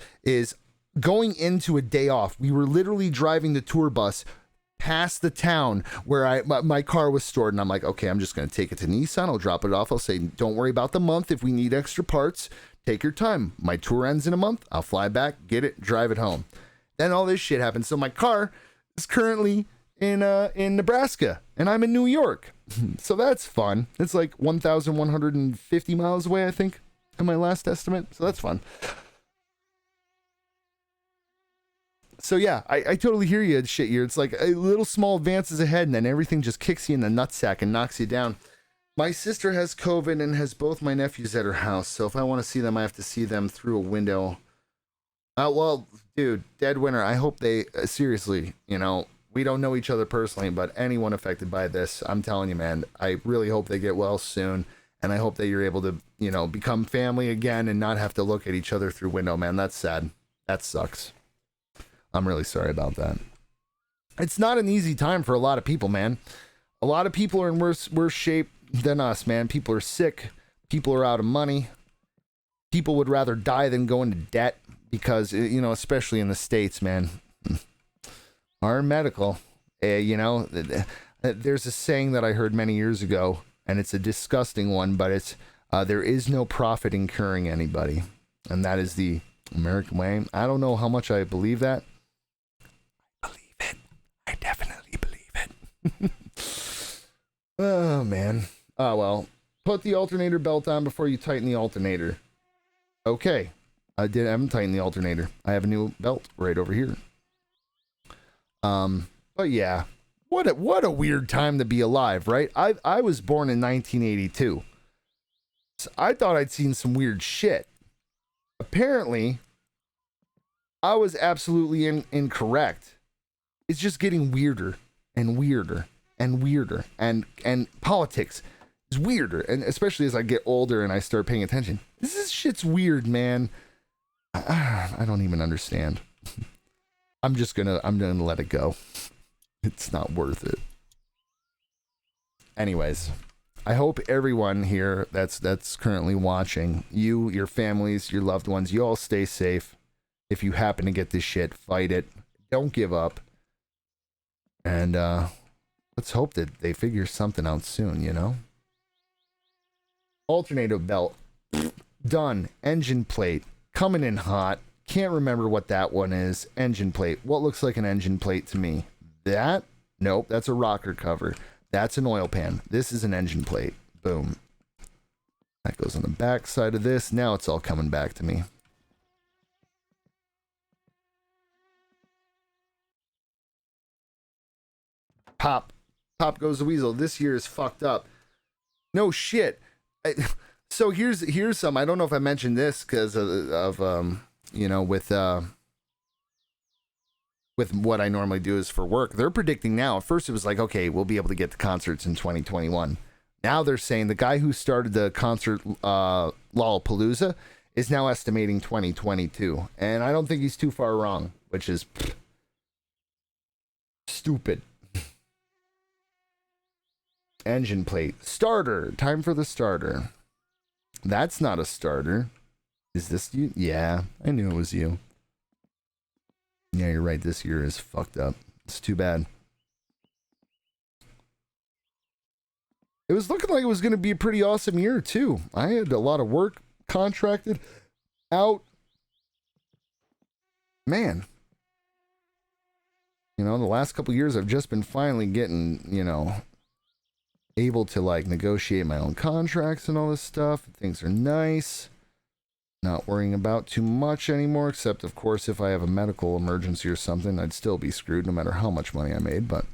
going into a day off, we were literally driving the tour bus past the town where my car was stored, and I'm like, okay, I'm just going to take it to Nissan, I'll drop it off, I'll say, don't worry about the month. If we need extra parts, take your time. My tour ends in a month, I'll fly back, get it, drive it home. Then all this shit happened. So my car is currently in Nebraska, and I'm in New York. So that's fun. It's like 1,150 miles away, I think, in my last estimate. So that's fun. So yeah, I totally hear you, shit year. It's like a little small advances ahead, and then everything just kicks you in the nutsack and knocks you down. My sister has COVID and has both my nephews at her house. So if I want to see them, I have to see them through a window. Well, dude, dead winter. I hope they, seriously, we don't know each other personally, but anyone affected by this, I'm telling you, man, I really hope they get well soon. And I hope that you're able to, become family again and not have to look at each other through window, man. That's sad. That sucks. I'm really sorry about that. It's not an easy time for a lot of people, man. A lot of people are in worse shape than us, man. People are sick. People are out of money. People would rather die than go into debt because, especially in the States, man. Our medical, there's a saying that I heard many years ago, and it's a disgusting one, but it's, there is no profit in curing anybody. And that is the American way. I don't know how much I believe that. Oh, man. Oh, well. Put the alternator belt on before you tighten the alternator. Okay. I haven't tightened the alternator. I have a new belt right over here. But yeah. What a weird time to be alive, right? I was born in 1982. So I thought I'd seen some weird shit. Apparently, I was absolutely incorrect. It's just getting weirder and weirder and weirder, and politics is weirder, and especially as I get older and I start paying attention. This shit's weird, man. I don't even understand. I'm gonna let it go. It's not worth it. Anyways, I hope everyone here that's currently watching, you, your families, your loved ones, you all stay safe. If you happen to get this shit, fight it. Don't give up. And let's hope that they figure something out soon, you know? Alternator belt. Done. Engine plate. Coming in hot. Can't remember what that one is. Engine plate. What looks like an engine plate to me? That? Nope, that's a rocker cover. That's an oil pan. This is an engine plate. Boom. That goes on the back side of this. Now it's all coming back to me. Pop goes the weasel. This year is fucked up. No shit. So here's some. I don't know if I mentioned this because of with what I normally do is for work. They're predicting now. At first it was like, okay, we'll be able to get to concerts in 2021. Now they're saying the guy who started the concert Lollapalooza is now estimating 2022, and I don't think he's too far wrong, which is stupid. Engine plate. Starter. Time for the starter. That's not a starter. Is this you? Yeah, I knew it was you. Yeah, you're right. This year is fucked up. It's too bad. It was looking like it was going to be a pretty awesome year, too. I had a lot of work contracted out. Man. You know, the last couple years I've just been finally getting, able to like negotiate my own contracts and all this stuff. Things are nice. Not worrying about too much anymore, except of course if I have a medical emergency or something, I'd still be screwed no matter how much money I made. But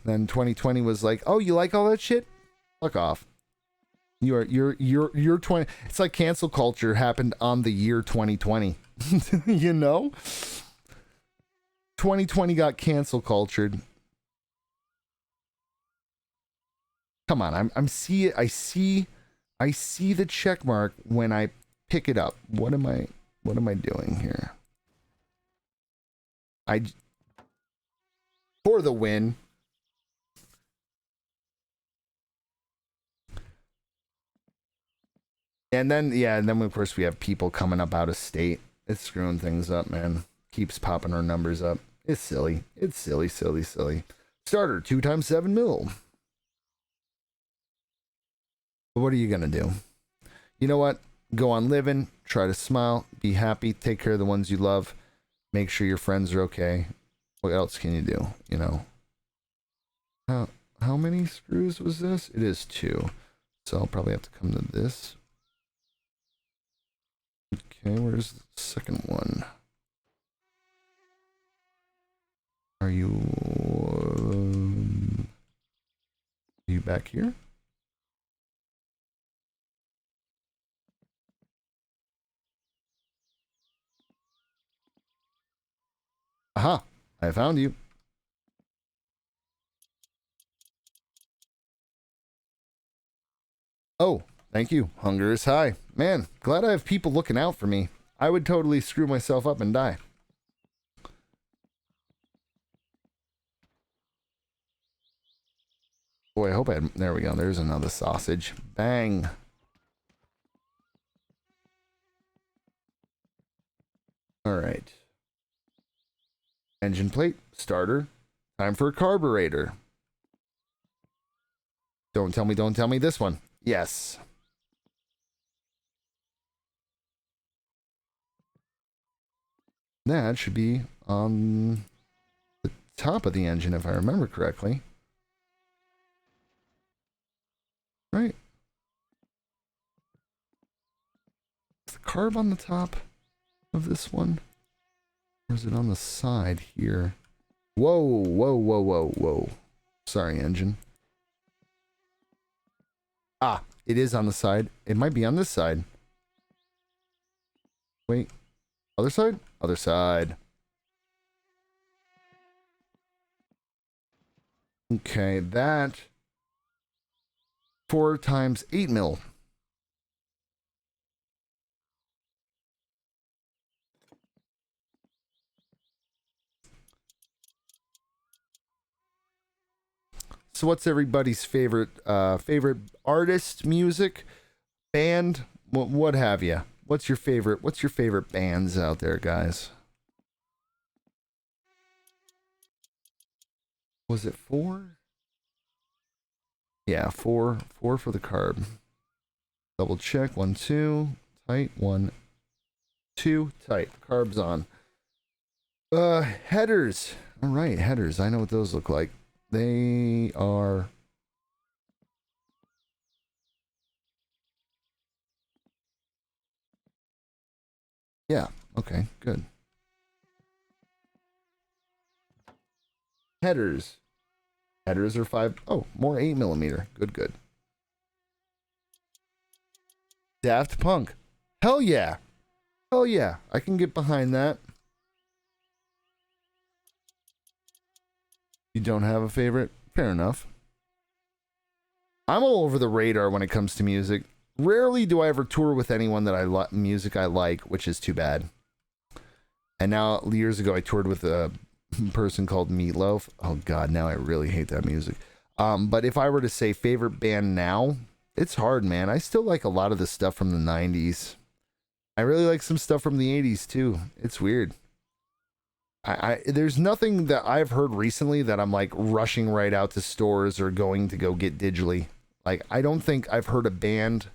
then 2020 was like, oh, you like all that shit? Fuck off. You're 20. It's like cancel culture happened on the year 2020. You know? 2020 got cancel cultured. Come on, I see the check mark when I pick it up. What am I doing here? For the win. And then of course we have people coming up out of state. It's screwing things up, man. Keeps popping our numbers up. It's silly. It's silly. Starter 2 times 7 mil. But what are you gonna do? You know what? Go on living, try to smile, be happy, take care of the ones you love, make sure your friends are okay. What else can you do? You know? How many screws was this? It is 2. So I'll probably have to come to this. Okay, where's the second one? Are you back here? Aha! I found you. Oh, thank you. Hunger is high. Man, glad I have people looking out for me. I would totally screw myself up and die. Boy, I hope I had... There we go. There's another sausage. Bang. Alright. Engine plate. Starter. Time for a carburetor. Don't tell me this one. Yes. That should be on the top of the engine if I remember correctly. carb on the top of this one? Or is it on the side here? Whoa, whoa, whoa, whoa, whoa. Sorry, engine. Ah, it is on the side. It might be on this side. Wait. Other side? Other side. Okay, that 4 times 8 mil. So what's everybody's favorite artist, music, band, what have you? What's your favorite bands out there, guys? Was it 4? Yeah, 4 for the carb. Double check. 1 2 tight. 1 2 tight. Carbs on. Headers. All right, headers. I know what those look like. They are yeah, okay, good. Headers. Headers are 5. Oh, more 8mm. Good, good. Daft Punk. Hell yeah. Hell yeah. I can get behind that. You don't have a favorite? Fair enough. I'm all over the radar when it comes to music. Rarely do I ever tour with anyone that music I like, which is too bad. And now, years ago, I toured with a person called Meatloaf. Oh god, now I really hate that music. But if I were to say favorite band now, it's hard, man. I still like a lot of the stuff from the 90s. I really like some stuff from the 80s too. It's weird. There's nothing that I've heard recently that I'm like rushing right out to stores or going to go get digitally. Like, I don't think I've heard a band.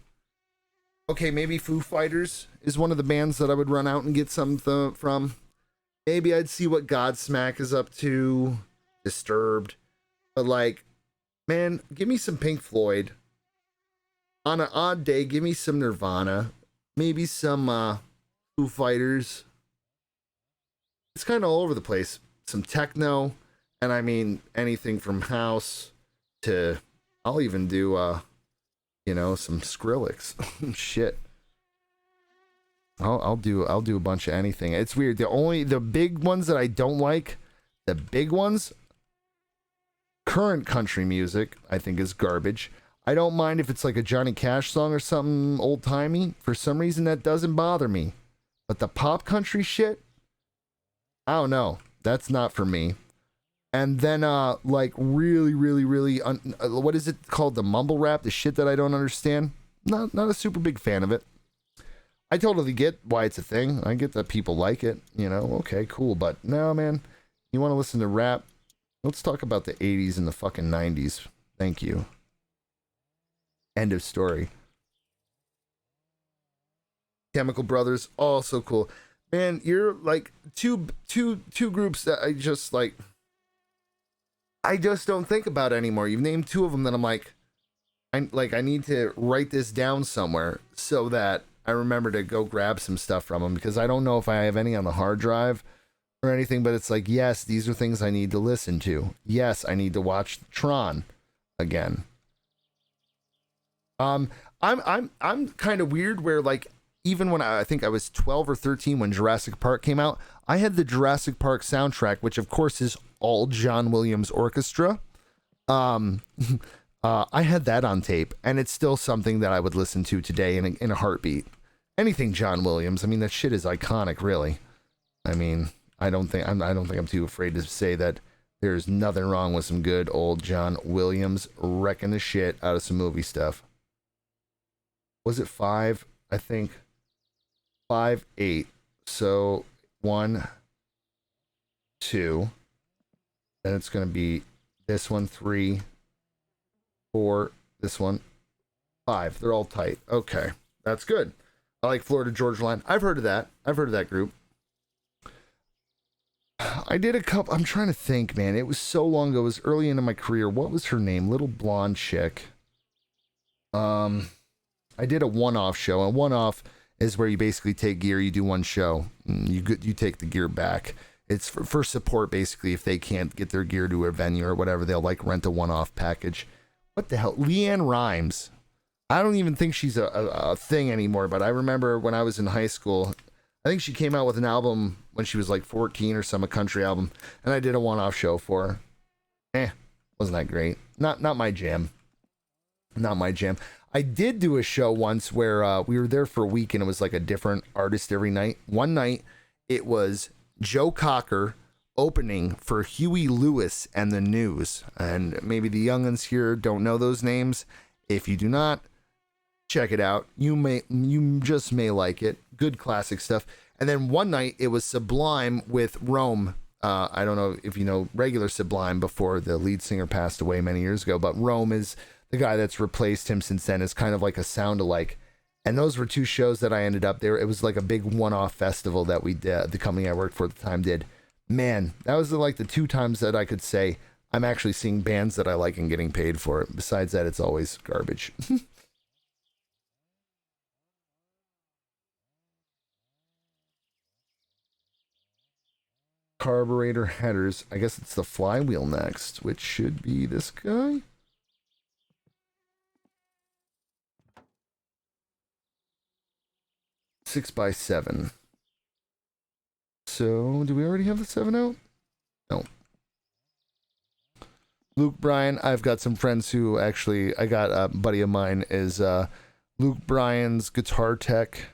Okay, maybe Foo Fighters is one of the bands that I would run out and get something from. Maybe I'd see what Godsmack is up to. Disturbed. But like, man, give me some Pink Floyd. On an odd day, give me some Nirvana. Maybe some Foo Fighters. It's kind of all over the place. Some techno, and I mean anything from house to I'll even do some Skrillex. Shit. I'll do a bunch of anything. It's weird. The big ones that I don't like, the big ones, current country music, I think is garbage. I don't mind if it's like a Johnny Cash song or something old-timey. For some reason that doesn't bother me. But the pop country shit, I don't know. That's not for me. And then, like, really, really, really, what is it called? The mumble rap? The shit that I don't understand? Not a super big fan of it. I totally get why it's a thing. I get that people like it. You know, okay, cool. But no, man, you want to listen to rap? Let's talk about the 80s and the fucking 90s. Thank you. End of story. Chemical Brothers, also cool. Man, you're like two groups that I just don't think about anymore. You've named 2 of them that I'm like, I need to write this down somewhere so that I remember to go grab some stuff from them, because I don't know if I have any on the hard drive or anything, but it's like, yes, these are things I need to listen to. Yes, I need to watch Tron again. I'm kind of weird where, like, even when I think I was 12 or 13 when Jurassic Park came out, I had the Jurassic Park soundtrack, which of course is all John Williams orchestra. I had that on tape, and it's still something that I would listen to today in a heartbeat. Anything John Williams, I mean, that shit is iconic, really. I mean, I don't think I'm too afraid to say that there's nothing wrong with some good old John Williams wrecking the shit out of some movie stuff. Was it 5? I think 5, 8. So 1, 2. Then it's going to be this one, 3, 4. This one, 5. They're all tight. Okay, that's good. I like Florida Georgia Line. I've heard of that. I've heard of that group. I did a couple. I'm trying to think, man. It was so long ago. It was early into my career. What was her name? Little blonde chick. I did a one-off show. A one-off. is where you basically take gear, you do one show, you take the gear back. It's for support, basically. If they can't get their gear to a venue or whatever, they'll like rent a one-off package. What the hell? Leanne Rhymes. I don't even think she's a thing anymore, but I remember when I was in high school, I think she came out with an album when she was like 14 or some, a country album, and I did a one-off show for her. Wasn't that great? Not my jam. Not my jam. I did do a show once where we were there for a week and it was like a different artist every night. One night it was Joe Cocker opening for Huey Lewis and the News. And maybe the young'uns here don't know those names. If you do not, check it out. You just may like it. Good classic stuff. And then one night it was Sublime with Rome. I don't know if you know regular Sublime before the lead singer passed away many years ago, but Rome is the guy that's replaced him since then, is kind of like a sound-alike. And those were two shows that I ended up there. It was like a big one-off festival that we did, the company I worked for at the time did. Man, that was like the two times that I could say I'm actually seeing bands that I like and getting paid for it. Besides that, it's always garbage. Carburetor headers. I guess it's the flywheel next, which should be this guy. Six by 7. So, do we already have the 7 out? No. Luke Bryan. I've got some friends who actually, I got a buddy of mine is Luke Bryan's guitar tech.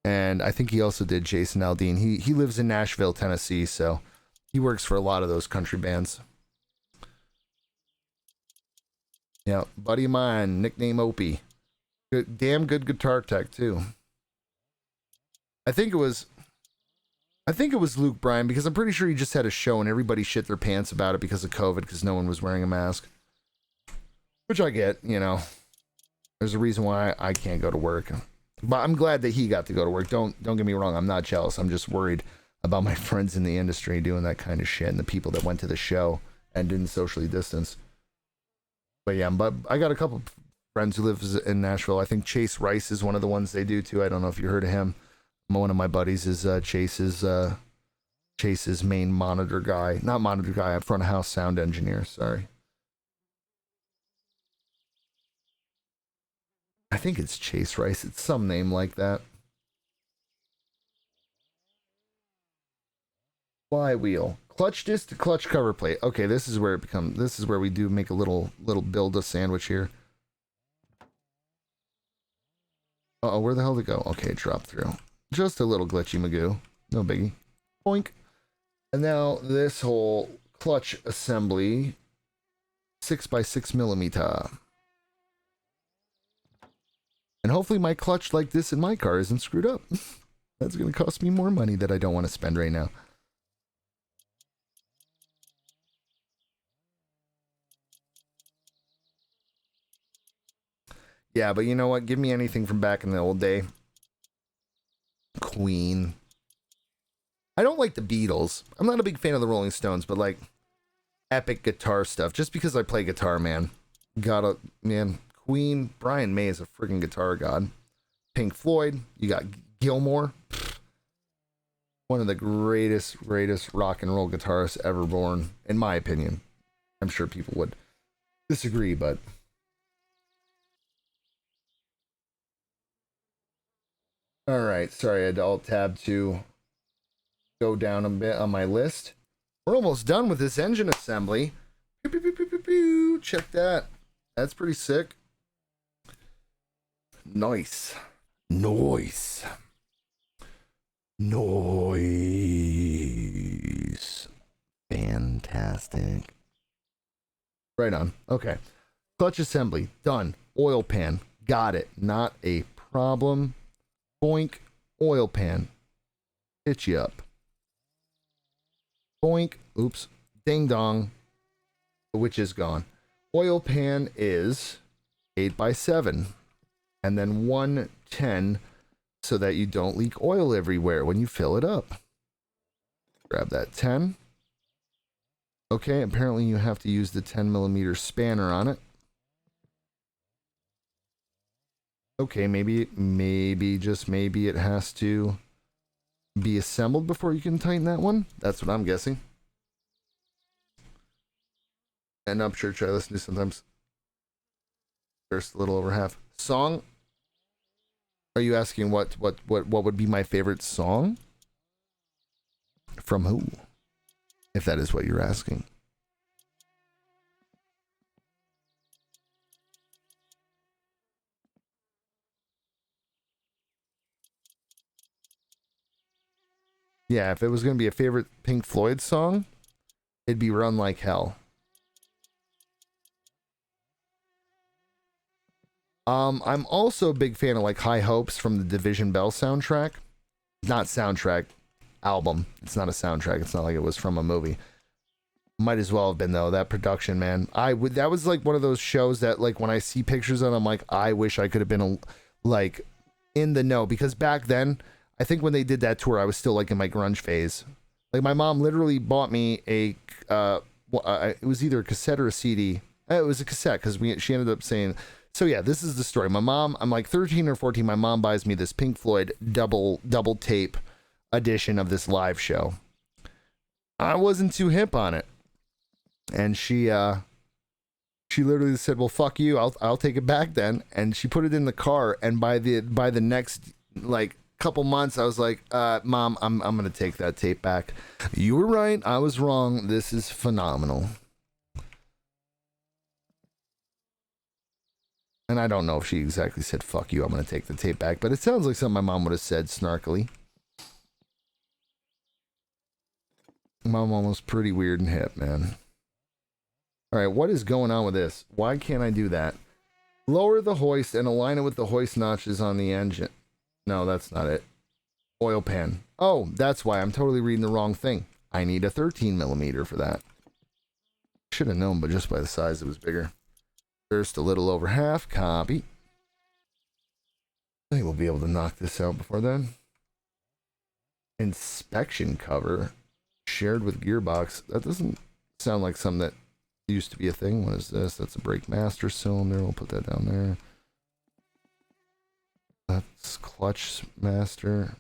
And I think he also did Jason Aldean. He lives in Nashville, Tennessee, so he works for a lot of those country bands. Yeah, buddy of mine, nickname Opie. Good, damn good guitar tech, too. I think it was Luke Bryan, because I'm pretty sure he just had a show and everybody shit their pants about it because of COVID, because no one was wearing a mask. Which I get, you know. There's a reason why I can't go to work. But I'm glad that he got to go to work. Don't get me wrong, I'm not jealous. I'm just worried about my friends in the industry doing that kind of shit and the people that went to the show and didn't socially distance. But yeah, but I got a couple friends who live in Nashville. I think Chase Rice is one of the ones they do too. I don't know if you heard of him. One of my buddies is Chase's main monitor guy. Not monitor guy, front of house sound engineer, sorry. I think it's Chase Rice. It's some name like that. Flywheel. Clutch disc to clutch cover plate. Okay, this is where we do make a little build a sandwich here. Uh-oh, where the hell did it go? Okay, drop through. Just a little glitchy Magoo. No biggie. Boink. And now this whole clutch assembly, 6x6 millimeter. And hopefully my clutch like this in my car isn't screwed up. That's going to cost me more money that I don't want to spend right now. Yeah, but you know what? Give me anything from back in the old day. Queen. I don't like the Beatles. I'm not a big fan of the Rolling Stones, but like epic guitar stuff. Just because I play guitar, man. Man. Queen. Brian May is a freaking guitar god. Pink Floyd. You got Gilmore. One of the greatest rock and roll guitarists ever born, in my opinion. I'm sure people would disagree, but... Alright, sorry, I had to Alt-Tab to go down a bit on my list. We're almost done with this engine assembly. Pew, pew, pew, pew, pew, pew. Check that. That's pretty sick. Nice. Nice. Noise. Fantastic. Right on. Okay. Clutch assembly. Done. Oil pan. Got it. Not a problem. Boink. Oil pan. Hit you up. Boink. Oops. Ding dong. The witch is gone. Oil pan is 8x7. And then 110 so that you don't leak oil everywhere when you fill it up. Grab that 10. Okay, apparently you have to use the 10mm spanner on it. Okay, maybe, just maybe it has to be assembled before you can tighten that one. That's what I'm guessing. And Upchurch I listen to sometimes. First a little over half. Song? Are you asking what would be my favorite song? From who? If that is what you're asking. Yeah, if it was going to be a favorite Pink Floyd song, it'd be Run Like Hell. I'm also a big fan of like High Hopes from the Division Bell soundtrack. Not soundtrack, album. It's not a soundtrack. It's not like it was from a movie. Might as well have been though. That production, man. That was like one of those shows that like when I see pictures of it, I'm like, I wish I could have been like in the know, because back then, I think when they did that tour, I was still like in my grunge phase. Like my mom literally bought me a it was either a cassette or a CD. It was a cassette because she ended up saying. So yeah, this is the story. My mom, I'm like 13 or 14. My mom buys me this Pink Floyd double tape edition of this live show. I wasn't too hip on it, and she literally said, "Well, fuck you. I'll take it back then." And she put it in the car. And by the next like couple months, I was like, "Mom, I'm gonna take that tape back. You were right. I was wrong. This is phenomenal." And I don't know if she exactly said, "Fuck you, I'm going to take the tape back," but it sounds like something my mom would have said snarkily. My mom was pretty weird and hip, man. Alright, what is going on with this? Why can't I do that? Lower the hoist and align it with the hoist notches on the engine. No, that's not it. Oil pan. Oh, that's why. I'm totally reading the wrong thing. I need a 13 millimeter for that. Should have known, but just by the size it was bigger. First, a little over half. Copy. I think we'll be able to knock this out before then. Inspection cover. Shared with gearbox. That doesn't sound like something that used to be a thing. What is this? That's a brake master cylinder. We'll put that down there. That's clutch master.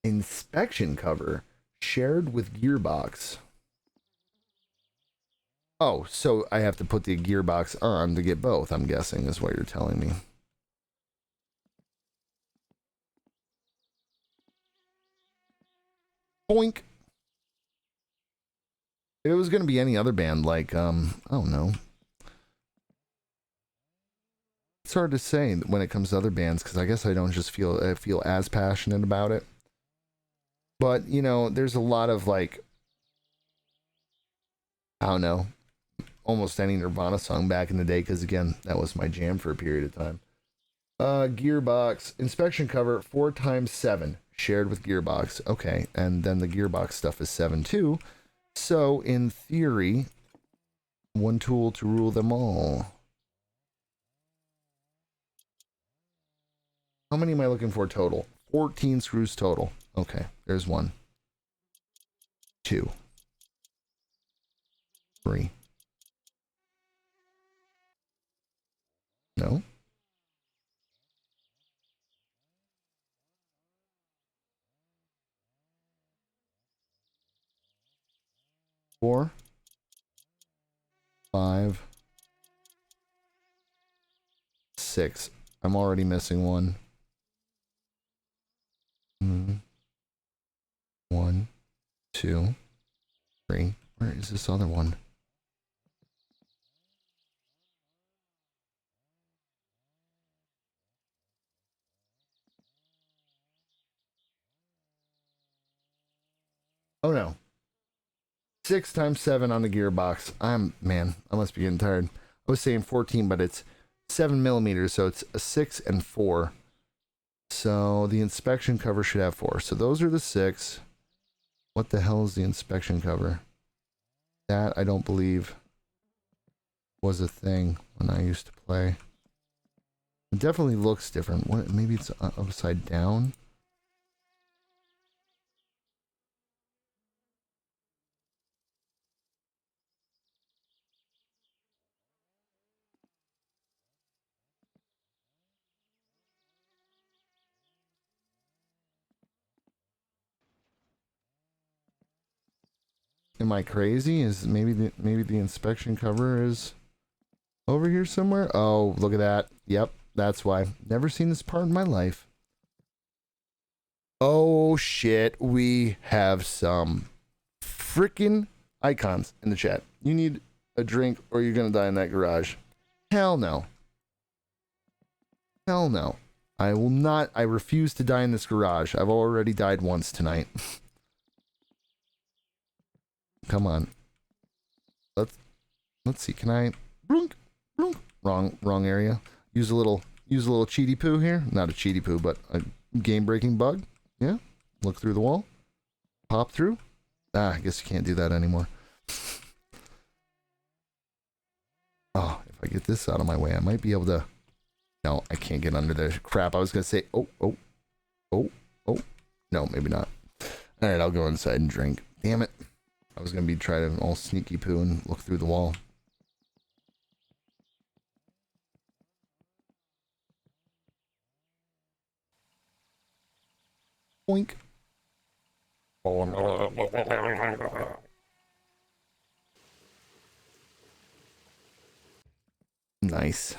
Inspection cover shared with gearbox. Oh, so I have to put the gearbox on to get both, I'm guessing, is what you're telling me. Boink. If it was going to be any other band, like, I don't know. It's hard to say when it comes to other bands, because I guess I don't just feel as passionate about it. But, you know, there's a lot of, like, I don't know, almost any Nirvana song back in the day, because, again, that was my jam for a period of time. Gearbox, inspection cover, 4x7, shared with gearbox. Okay, and then the gearbox stuff is 7 too. So, in theory, one tool to rule them all. How many am I looking for total? 14 screws total. Okay, there's 1. 2. 3. No? 4. 5. 6. I'm already missing 1. 1, 2, 3. Where is this other one? Oh no. 6x7 on the gearbox. Man, I must be getting tired. I was saying 14, but it's 7 millimeters, so it's a 6 and 4. So the inspection cover should have 4. So those are the 6. What the hell is the inspection cover? That, I don't believe, was a thing when I used to play. It definitely looks different. What? Maybe it's upside down? Am I crazy? Is maybe the inspection cover is over here somewhere? Oh, look at that. Yep, that's why. Never seen this part in my life. Oh shit, we have some freaking icons in the chat. You need a drink or you're gonna die in that garage. Hell no. Hell no. I will not. I refuse to die in this garage. I've already died once tonight. Come on. Let's see. Can I? Blunk, blunk. Wrong area. Use a little cheaty poo here. Not a cheaty poo, but a game breaking bug. Yeah. Look through the wall. Pop through. Ah, I guess you can't do that anymore. Oh, if I get this out of my way, I might be able to. No, I can't get under there. Crap, I was gonna say, oh. No, maybe not. Alright, I'll go inside and drink. Damn it. I was gonna be trying to all sneaky poo and look through the wall. Boink. Nice.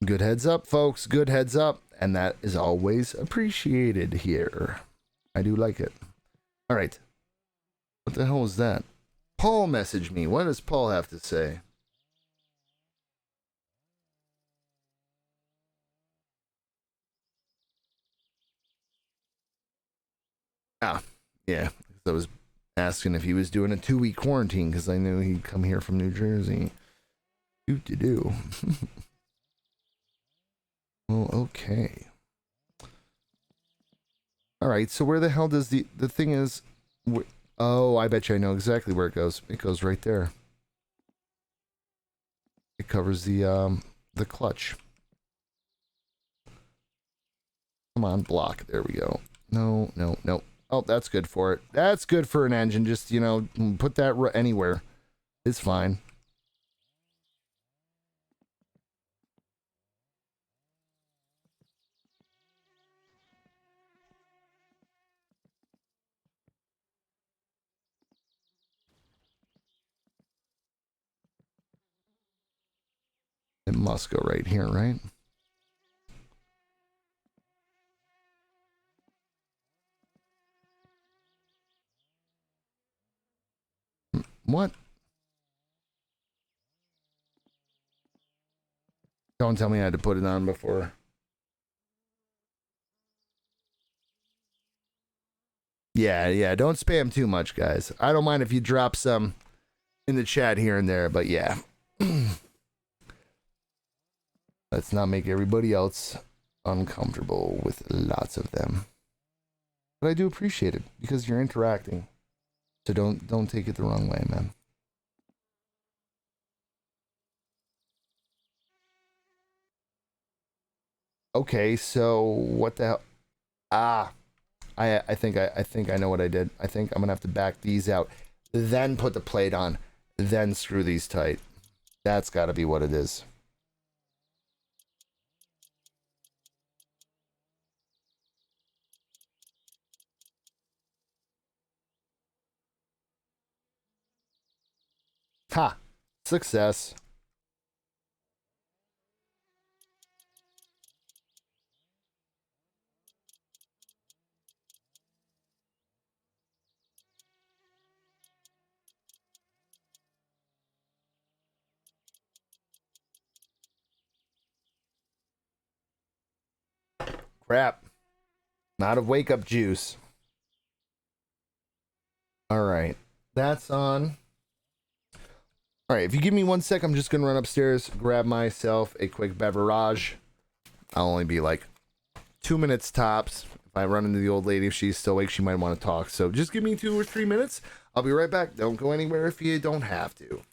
Good heads up, folks. Good heads up. And that is always appreciated here. I do like it. All right. What the hell was that? Paul messaged me. What does Paul have to say? Ah, yeah. I was asking if he was doing a 2-week quarantine because I knew he'd come here from New Jersey. Do. Well, okay. All right. So where the hell does the thing is? Oh, I bet you I know exactly where it goes. It goes right there. It covers the clutch. Come on, block. There we go. No. Oh, that's good for it. That's good for an engine. Just, you know, put that anywhere. It's fine. It must go right here, right? What? Don't tell me I had to put it on before. Yeah, don't spam too much, guys. I don't mind if you drop some in the chat here and there, but yeah. Let's not make everybody else uncomfortable with lots of them. But I do appreciate it because you're interacting. So don't take it the wrong way, man. Okay, so what the hell? Ah, I think I know what I did. I think I'm gonna have to back these out, then put the plate on, then screw these tight. That's got to be what it is. Ha! Success. Crap. Not of wake up juice. All right. That's on. All right. If you give me 1 sec, I'm just going to run upstairs, grab myself a quick beverage. I'll only be like 2 minutes tops. If I run into the old lady, if she's still awake, she might want to talk. So just give me 2 or 3 minutes. I'll be right back. Don't go anywhere if you don't have to.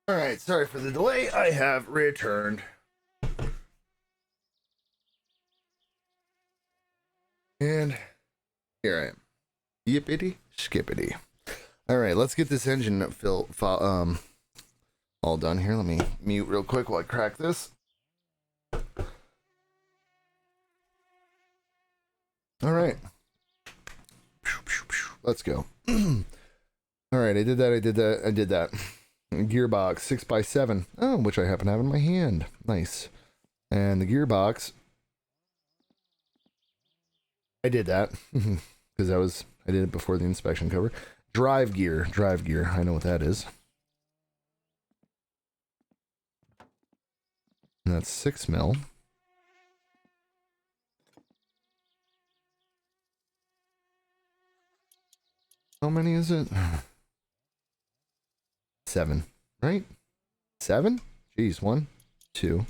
All right, sorry for the delay. I have returned. And here I am. Yippity skippity. All right, let's get this engine all done here. Let me mute real quick while I crack this. All right. Let's go. All right, I did that. Gearbox 6x7. Oh, which I happen to have in my hand. Nice. And the gearbox, I did that because I did it before the inspection cover. Drive gear. I know what that is. And that's 6 mil. How many is it? 7, right? 7? Jeez, 1, 2,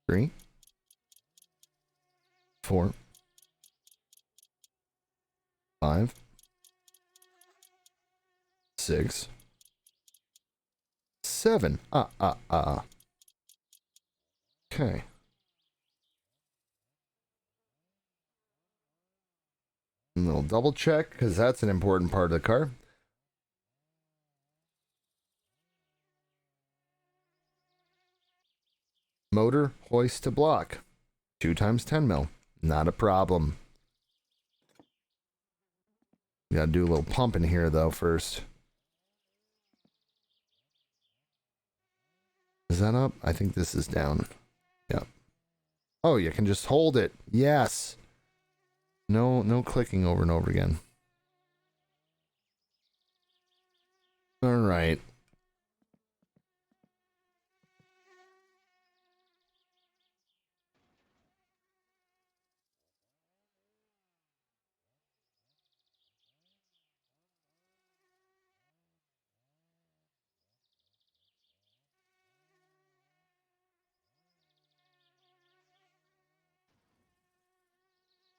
3, 4, 5, 6, 7. Okay. A little double check, because that's an important part of the car. Motor hoist to block. 2 times 10 mil. Not a problem. We gotta do a little pump in here, though, first. Is that up? I think this is down. Yep. Oh, you can just hold it. Yes. No clicking over and over again. All right.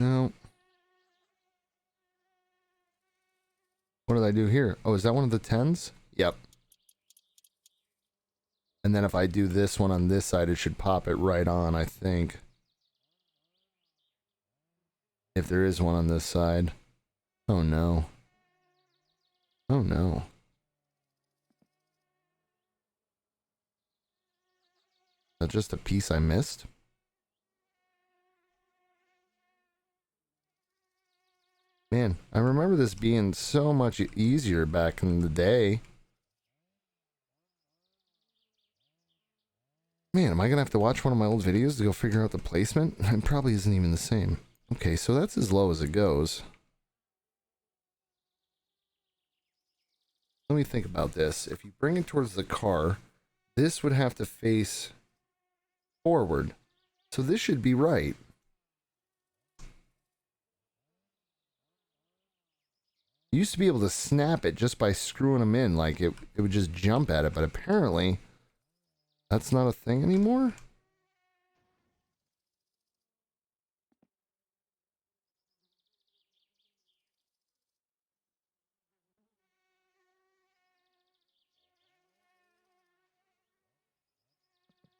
No. What did I do here? Oh, is that one of the 10s? Yep. And then if I do this one on this side, it should pop it right on, I think. If there is one on this side. Oh no. Oh no. Is that just a piece I missed? Man, I remember this being so much easier back in the day. Man, am I gonna have to watch one of my old videos to go figure out the placement? It probably isn't even the same. Okay, so that's as low as it goes. Let me think about this. If you bring it towards the car, this would have to face forward. So this should be right. You used to be able to snap it just by screwing them in, like it would just jump at it, but apparently that's not a thing anymore.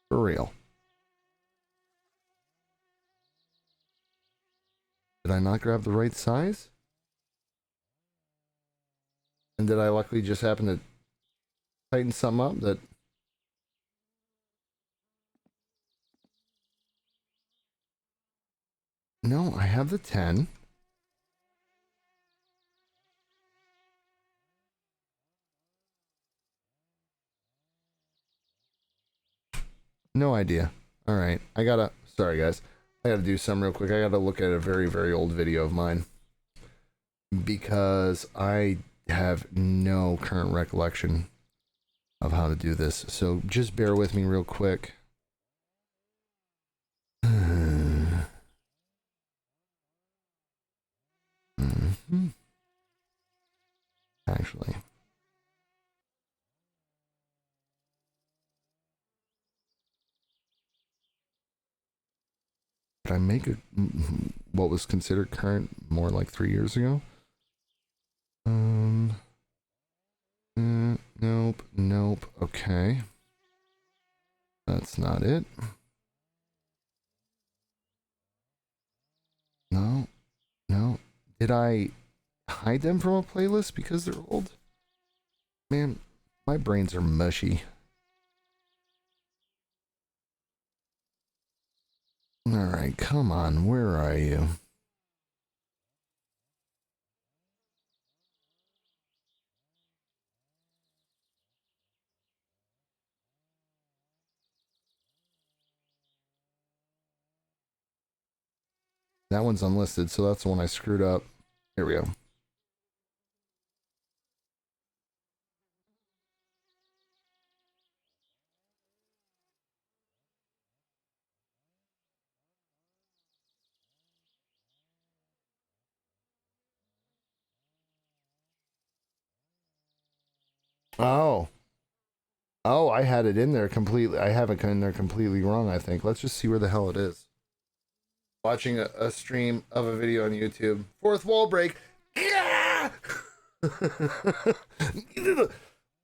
For real. Did I not grab the right size? And did I luckily just happen to tighten something up that... No, I have the 10. No idea. All right. Sorry guys. I gotta do something real quick. I gotta look at a very, very old video of mine. Because I have no current recollection of how to do this. So just bear with me real quick. Actually. Did I make what was considered current more like 3 years ago? Nope, nope. Okay. That's not it. No, no. Did I hide them from a playlist because they're old? Man, my brains are mushy. Alright, come on. Where are you? That one's unlisted, so that's the one I screwed up. Here we go. Oh. Oh, I had it in there completely. I have it in there completely wrong, I think. Let's just see where the hell it is. Watching a stream of a video on YouTube. Fourth wall break. Yeah!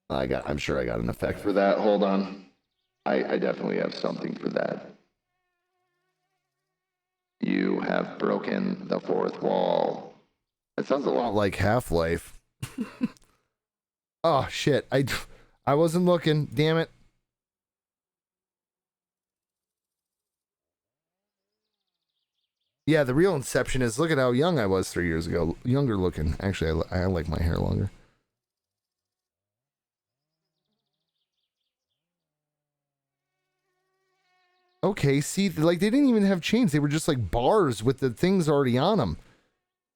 I'm sure I got an effect for that. Hold on. I definitely have something for that. You have broken the fourth wall. That sounds a lot like Half-Life. Oh shit. I wasn't looking. Damn it. Yeah, the real Inception is look at how young I was 3 years ago. Younger looking. Actually, I like my hair longer. Okay, see, like they didn't even have chains. They were just like bars with the things already on them.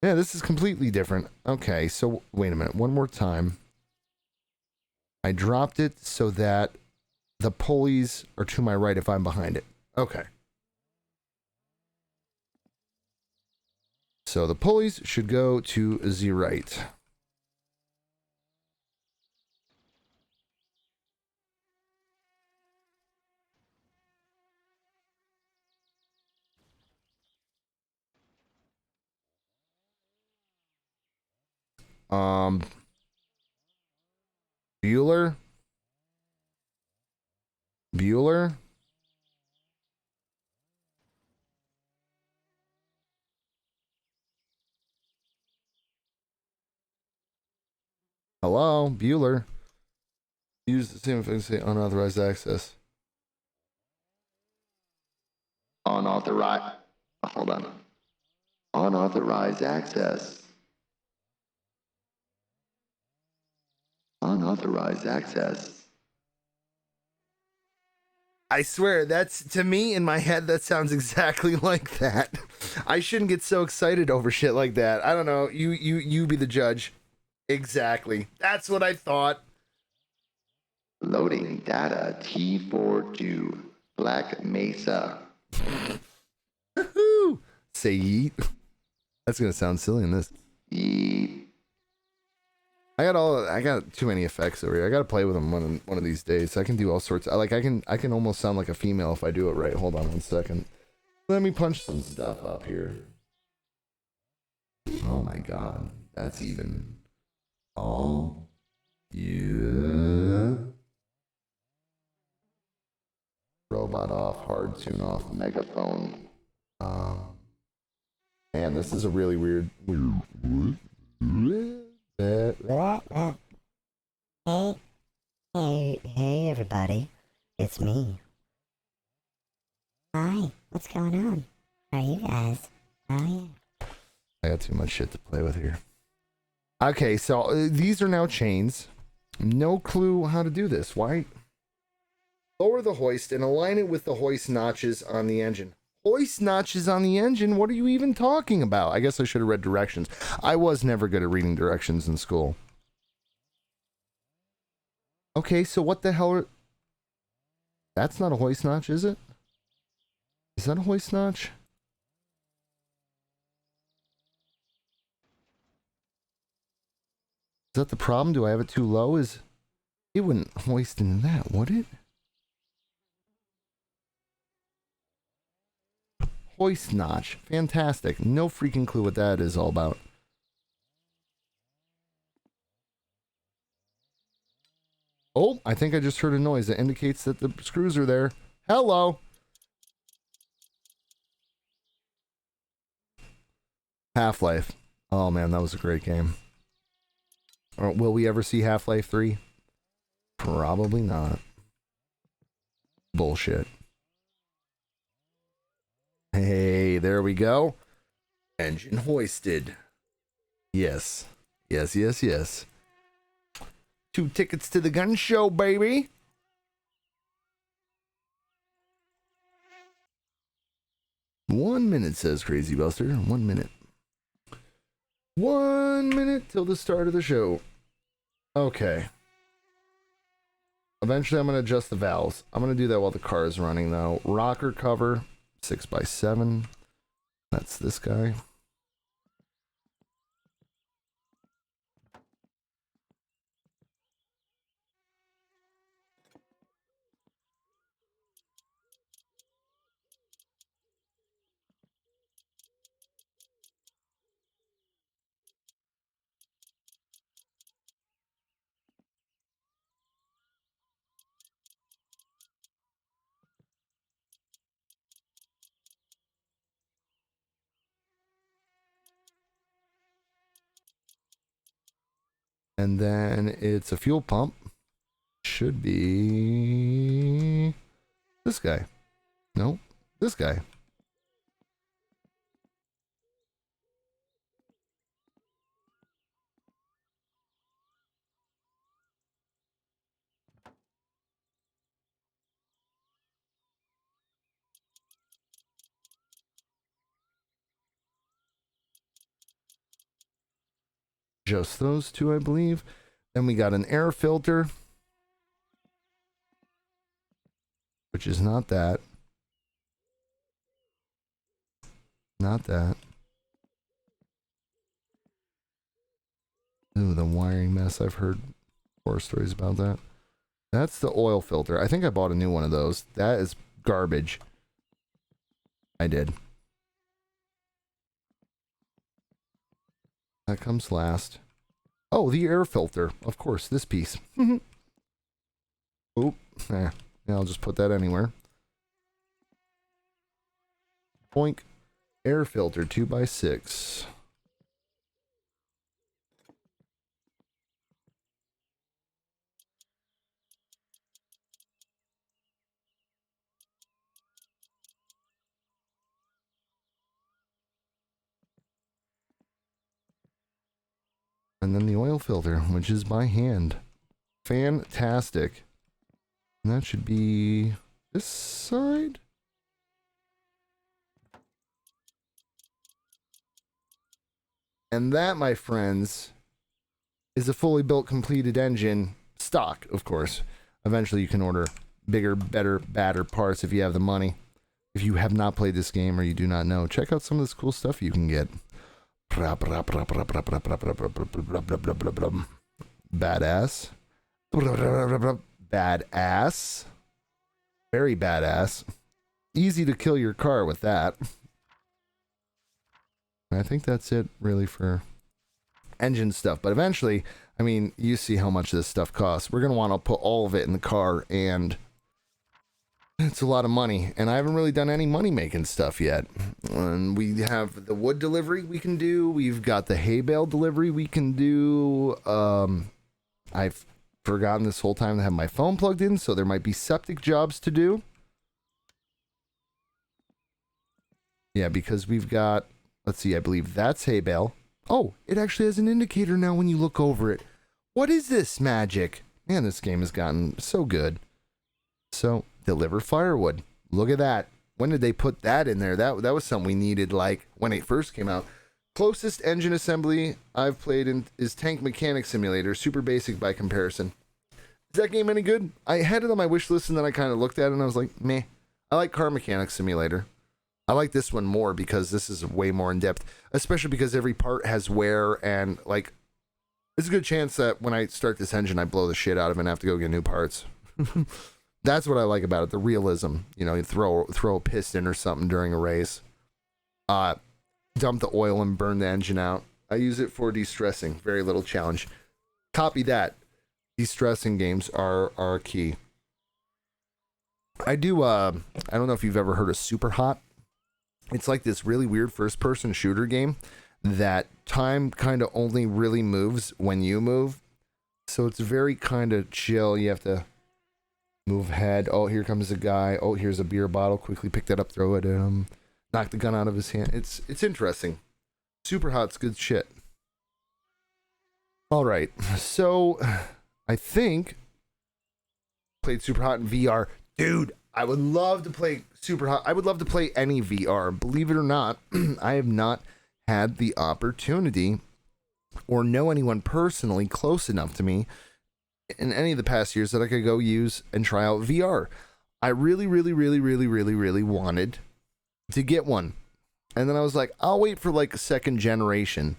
Yeah, this is completely different. Okay, so wait a minute. One more time. I dropped it so that the pulleys are to my right if I'm behind it. Okay. So the pulleys should go to the right. Bueller? Bueller? Hello, Bueller. Use the same thing, say unauthorized access. Unauthorized. Hold on. Unauthorized access. Unauthorized access. I swear, that's to me in my head, that sounds exactly like that. I shouldn't get so excited over shit like that. I don't know. You be the judge. Exactly. That's what I thought. Loading data T42 Black Mesa. Woohoo! Say yeet. That's gonna sound silly in this. Yeet. I got too many effects over here. I gotta play with them one of these days. I can do all sorts. I can almost sound like a female if I do it right. Hold on 1 second. Let me punch some stuff up here. Oh my god, that's even. Oh yeah. Robot off, hard tune off, megaphone. Man, this is a really weird. Hey, hey, everybody. It's me. Hi, what's going on? How are you guys? Oh, yeah. I got too much shit to play with here. Okay, so these are now chains. No clue how to do this. Why? Lower the hoist and align it with the hoist notches on the engine. Hoist notches on the engine? What are you even talking about? I guess I should have read directions. I was never good at reading directions in school. Okay, so what the hell are... That's not a hoist notch, is it? Is that a hoist notch? Is that the problem? Do I have it too low? It wouldn't hoist into that, would it? Hoist notch. Fantastic. No freaking clue what that is all about. Oh, I think I just heard a noise that indicates that the screws are there. Hello. Half-Life. Oh man, that was a great game. Will we ever see Half-Life 3? Probably not. Bullshit. Hey, there we go. Engine hoisted. Yes. Yes, yes, yes. 2 tickets to the gun show, baby. One minute, says Crazy Buster. 1 minute. 1 minute till the start of the show. Okay. Eventually, I'm going to adjust the valves. I'm going to do that while the car is running, though. Rocker cover, 6x7. That's this guy. And then it's a fuel pump. Should be this guy. Nope, this guy. Just those two, I believe. Then we got an air filter, which is not that. Not that. Ooh, the wiring mess. I've heard horror stories about that. That's the oil filter. I think I bought a new one of those. That is garbage. I did. That comes last. Oh, the air filter. Of course, this piece. Oop. Yeah, I'll just put that anywhere. Boink. Air filter 2x6. And then the oil filter, which is by hand. Fantastic. And that should be this side. And that, my friends, is a fully built, completed engine. Stock, of course. Eventually you can order bigger, better, badder parts if you have the money. If you have not played this game or you do not know, check out some of this cool stuff you can get. Badass. Badass. Very badass. Easy to kill your car with that. I think that's it really for engine stuff. But eventually, I mean, you see how much this stuff costs. We're going to want to put all of it in the car, and it's a lot of money. And I haven't really done any money-making stuff yet. And we have the wood delivery we can do. We've got the hay bale delivery we can do. I've forgotten this whole time to have my phone plugged in, so there might be septic jobs to do. Yeah, because we've got, let's see, I believe that's hay bale. Oh, it actually has an indicator now when you look over it. What is this magic? Man, this game has gotten so good. So, deliver firewood. Look at that. When did they put that in there? That was something we needed, like, when it first came out. Closest engine assembly I've played in is Tank Mechanic Simulator. Super basic by comparison. Is that game any good? I had it on my wish list, and then I kind of looked at it, and I was like, meh. I like Car Mechanic Simulator. I like this one more because this is way more in depth, especially because every part has wear, and like, there's a good chance that when I start this engine, I blow the shit out of it and have to go get new parts. That's what I like about it, the realism. You know, you throw a piston or something during a race, dump the oil and burn the engine out. I use it for de-stressing. Very little challenge. Copy that. De-stressing games are key. I don't know if you've ever heard of Super Hot. It's like this really weird first-person shooter game that time kind of only really moves when you move. So it's very kind of chill. You have to move ahead. Oh, here comes a guy. Oh, here's a beer bottle. Quickly pick that up, throw it at him. Knock the gun out of his hand. It's interesting. Super Hot's good shit. All right. So I think played Super Hot in VR. Dude, I would love to play Super Hot. I would love to play any VR. Believe it or not, I have not had the opportunity or know anyone personally close enough to me in any of the past years that I could go use and try out VR. I really wanted to get one. And then I was like, I'll wait for like a second generation.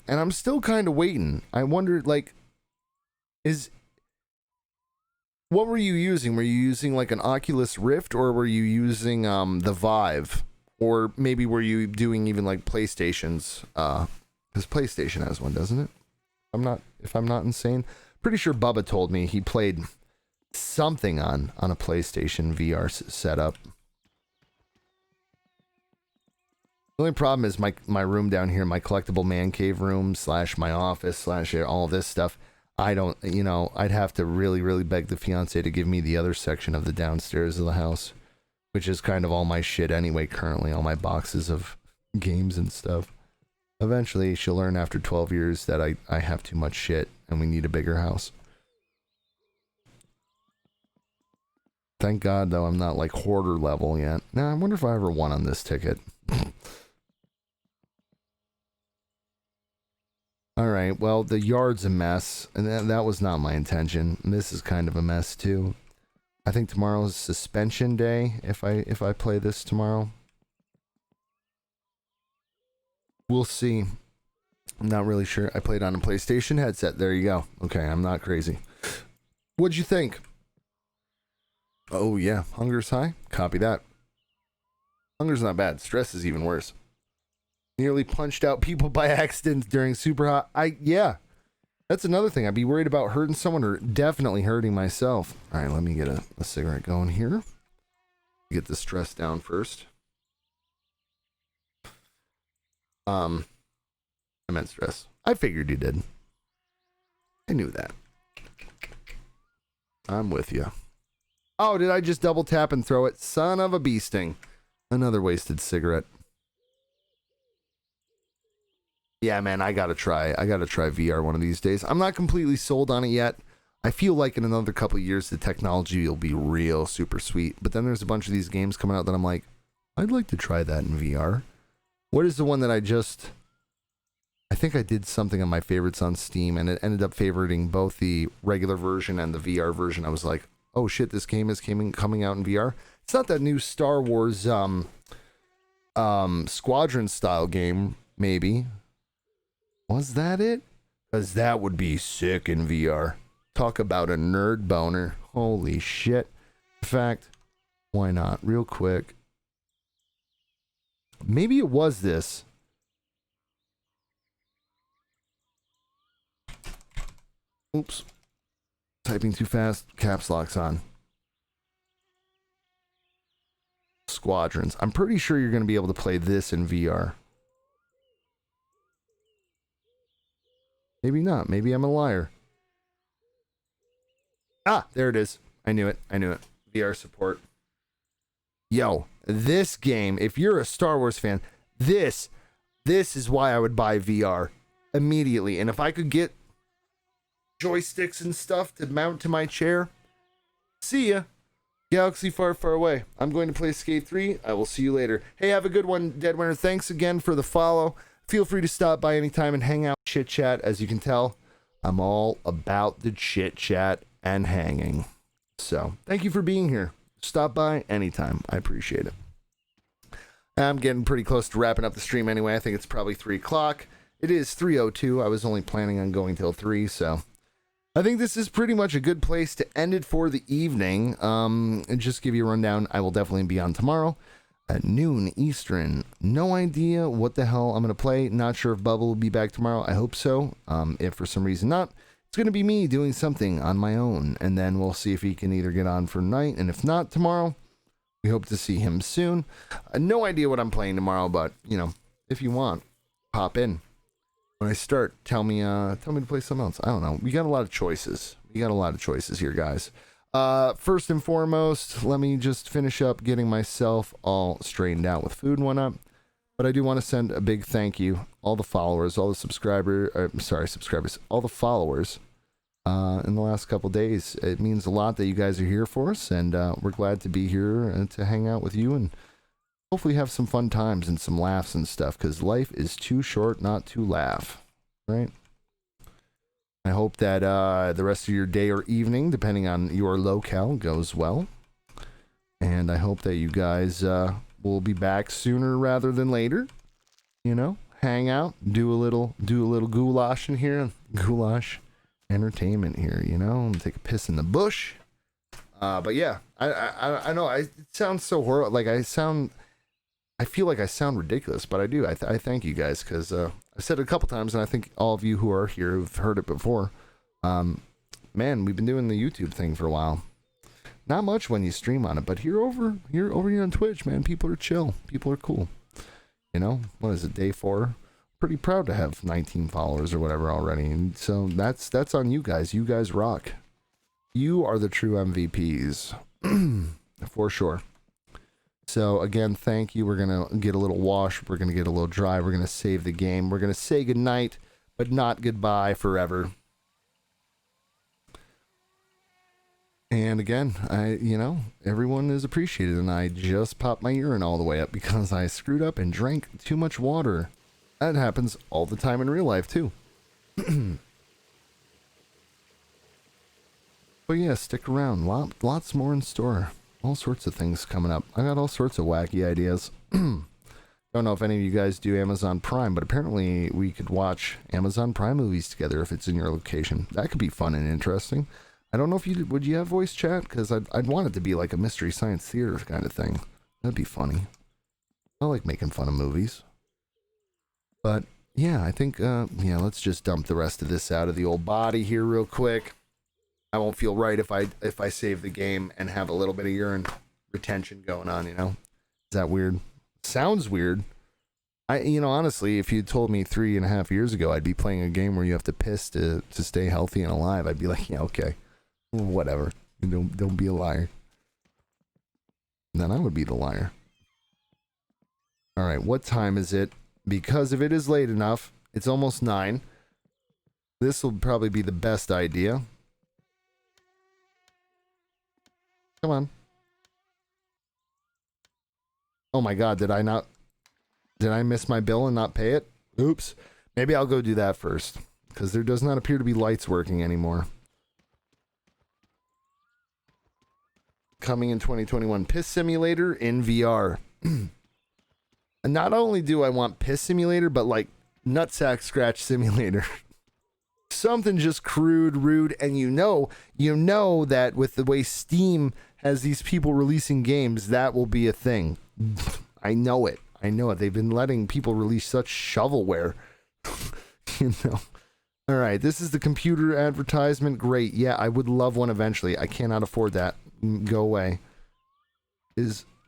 And I'm still kind of waiting. I wondered, like, what were you using? Were you using like an Oculus Rift, or were you using the Vive? Or maybe were you doing even like PlayStation's? Because PlayStation has one, doesn't it? If I'm not insane. Pretty sure Bubba told me he played something on a PlayStation VR setup. The only problem is my room down here, my collectible man cave room / my office / all this stuff. I don't, I'd have to really beg the fiance to give me the other section of the downstairs of the house, which is kind of all my shit anyway currently, all my boxes of games and stuff. Eventually, she'll learn after 12 years that I have too much shit and we need a bigger house. Thank God, though, I'm not like hoarder level yet. Now, I wonder if I ever won on this ticket. Alright, well, the yard's a mess, and that was not my intention. And this is kind of a mess, too. I think tomorrow's suspension day, if I play this tomorrow. We'll see. I'm not really sure. I played on a PlayStation headset. There you go. Okay, I'm not crazy. What'd you think? Oh, yeah. Hunger's high? Copy that. Hunger's not bad. Stress is even worse. Nearly punched out people by accident during Super Hot. Yeah. That's another thing. I'd be worried about hurting someone or definitely hurting myself. All right, let me get a cigarette going here. Get the stress down first. I meant stress. I figured you did. I knew that. I'm with you. Oh, did I just double tap and throw it? Son of a bee sting. Another wasted cigarette. Yeah, man, I gotta try VR one of these days. I'm not completely sold on it yet. I feel like in another couple of years the technology will be real super sweet. But then there's a bunch of these games coming out that I'm like, I'd like to try that in VR. What is the one that I think I did something on my favorites on Steam, and it ended up favoriting both the regular version and the VR version. I was like, oh shit, this game is coming out in VR. It's not that new Star Wars Squadron style game, maybe. Was that it? Because that would be sick in VR. Talk about a nerd boner. Holy shit. In fact, why not? Real quick. Maybe it was this. Oops. Typing too fast. Caps lock's on. Squadrons. I'm pretty sure you're going to be able to play this in VR. Maybe not. Maybe I'm a liar. Ah, there it is. I knew it. VR support. Yo, this game, if you're a Star Wars fan, this is why I would buy VR immediately. And if I could get joysticks and stuff to mount to my chair, see ya. Galaxy far, far away. I'm going to play Skate 3. I will see you later. Hey, have a good one, Dead Winter. Thanks again for the follow. Feel free to stop by anytime and hang out, chit chat. As you can tell, I'm all about the chit chat and hanging. So, thank you for being here. Stop by anytime. I appreciate it. I'm getting pretty close to wrapping up the stream anyway. I think it's probably 3 o'clock. It is 3:02. I was only planning on going till 3, so I think this is pretty much a good place to end it for the evening. And just give you a rundown. I will definitely be on tomorrow at noon Eastern. No idea what the hell I'm going to play. Not sure if Bubba will be back tomorrow. I hope so. If for some reason not, it's going to be me doing something on my own. And then we'll see if he can either get on for night. And if not tomorrow, we hope to see him soon. No idea what I'm playing tomorrow, but, you know, if you want, pop in. When I start, tell me to play something else. I don't know. We got a lot of choices. Here, guys. First and foremost, let me just finish up getting myself all straightened out with food and whatnot. But I do want to send a big thank you, all the followers, all the subscribers, all the followers in the last couple days. It means a lot that you guys are here for us, and we're glad to be here and to hang out with you and hopefully have some fun times and some laughs and stuff, because life is too short not to laugh, right? I hope that the rest of your day or evening, depending on your locale, goes well. And I hope that you guys will be back sooner rather than later. You know, hang out, do a little goulash in here, goulash entertainment here. You know, and take a piss in the bush. But yeah, I know it sounds so horrible. Like I feel like I sound ridiculous, but I do. I thank you guys, because I've said it a couple times, and I think all of you who are here have heard it before. Man, we've been doing the YouTube thing for a while. Not much when you stream on it, but over here on Twitch, man, people are chill. People are cool. You know, what is it, day 4? Pretty proud to have 19 followers or whatever already. And so that's on you guys. You guys rock. You are the true MVPs. For sure. So again, thank you. We're going to get a little wash. We're going to get a little dry. We're going to save the game. We're going to say goodnight, but not goodbye forever. And again, everyone is appreciated, and I just popped my urine all the way up because I screwed up and drank too much water. That happens all the time in real life, too. But yeah, stick around. Lots more in store. All sorts of things coming up. I got all sorts of wacky ideas. Don't know if any of you guys do Amazon Prime, but apparently we could watch Amazon Prime movies together if it's in your location. That could be fun and interesting. I don't know if would you have voice chat? Because I'd want it to be like a Mystery Science Theater kind of thing. That'd be funny. I like making fun of movies. But yeah, I think, let's just dump the rest of this out of the old body here real quick. I won't feel right if I save the game and have a little bit of urine retention going on, you know? Is that weird? Sounds weird. Honestly, if you told me 3.5 years ago I'd be playing a game where you have to piss to stay healthy and alive, I'd be like, yeah, okay. Whatever. Don't be a liar. Then I would be the liar. Alright, what time is it? Because if it is late enough, it's almost 9. This will probably be the best idea. Come on. Oh my god, did I miss my bill and not pay it? Oops. Maybe I'll go do that first, because there does not appear to be lights working anymore. Coming in 2021, Piss Simulator in VR. And not only do I want Piss Simulator, but like Nutsack Scratch Simulator. Something just crude, rude, and you know that with the way Steam has these people releasing games, that will be a thing. I know it. They've been letting people release such shovelware. All right, this is the computer advertisement. Great. Yeah, I would love one eventually. I cannot afford that. Go away.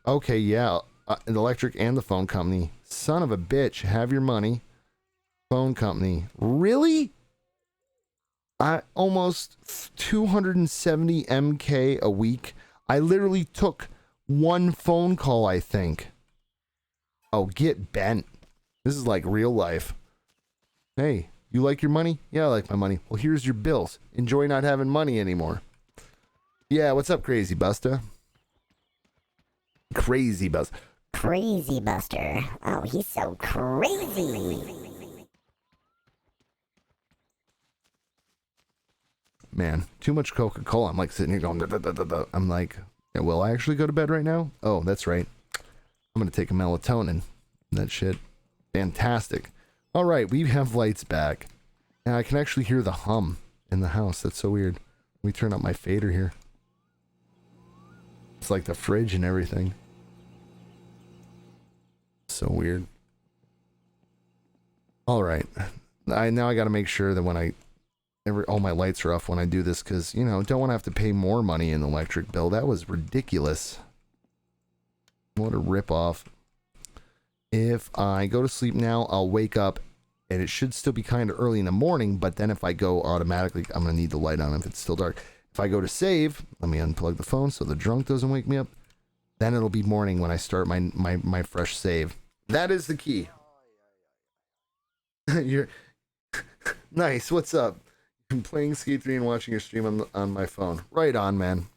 Okay, yeah. An electric and the phone company. Son of a bitch. Have your money. Phone company. Really? I almost 270 MK a week. I literally took one phone call, I think. Oh, get bent. This is like real life. Hey, you like your money? Yeah, I like my money. Well, here's your bills. Enjoy not having money anymore. Yeah, what's up, Crazy Buster? Crazy Buster. Crazy Buster. Oh, he's so crazy. Man, too much Coca-Cola. I'm like sitting here going, da, da, da, da, da. I'm like, yeah, will I actually go to bed right now? Oh, that's right. I'm going to take a melatonin. That shit. Fantastic. All right, we have lights back. Now I can actually hear the hum in the house. That's so weird. Let me turn up my fader here. It's like the fridge and everything. So weird. All right. Now I got to make sure that when I all my lights are off when I do this because, you know, don't want to have to pay more money in the electric bill. That was ridiculous. What a ripoff. If I go to sleep now, I'll wake up and it should still be kind of early in the morning, but then if I go automatically, I'm going to need the light on if it's still dark. If I go to save, let me unplug the phone so the drunk doesn't wake me up. Then it'll be morning when I start my fresh save. That is the key. You're nice. What's up? I'm playing Skate 3 and watching your stream on my phone. Right on, man.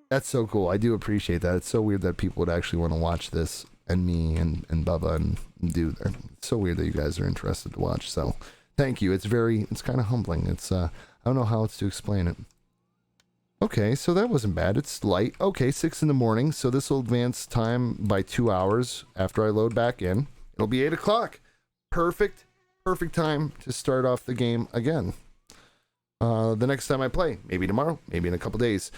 That's so cool. I do appreciate that. It's so weird that people would actually want to watch this, and me and Bubba and dude. It's so weird that you guys are interested to watch. So thank you. It's kind of humbling. It's I don't know how else to explain it. Okay, so that wasn't bad. It's light. Okay, 6 in the morning. So this will advance time by 2 hours after I load back in. It'll be 8 o'clock. Perfect time to start off the game again. The next time I play, maybe tomorrow, maybe in a couple days.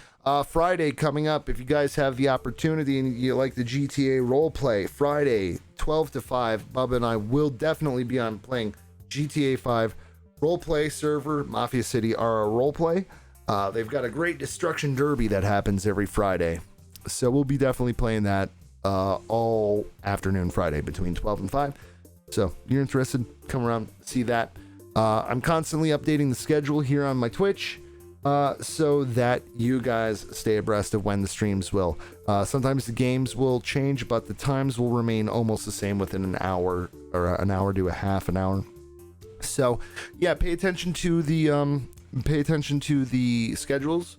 Friday coming up. If you guys have the opportunity and you like the GTA roleplay, Friday 12 to 5, Bubba and I will definitely be on playing GTA 5 roleplay server. Mafia City are a roleplay. They've got a great destruction derby that happens every Friday, so we'll be definitely playing that all afternoon Friday between 12 and 5. So if you're interested, come around, see that. I'm constantly updating the schedule here on my Twitch so that you guys stay abreast of when the streams will. Sometimes the games will change, but the times will remain almost the same within an hour or an hour to a half an hour. So yeah, pay attention to the schedules,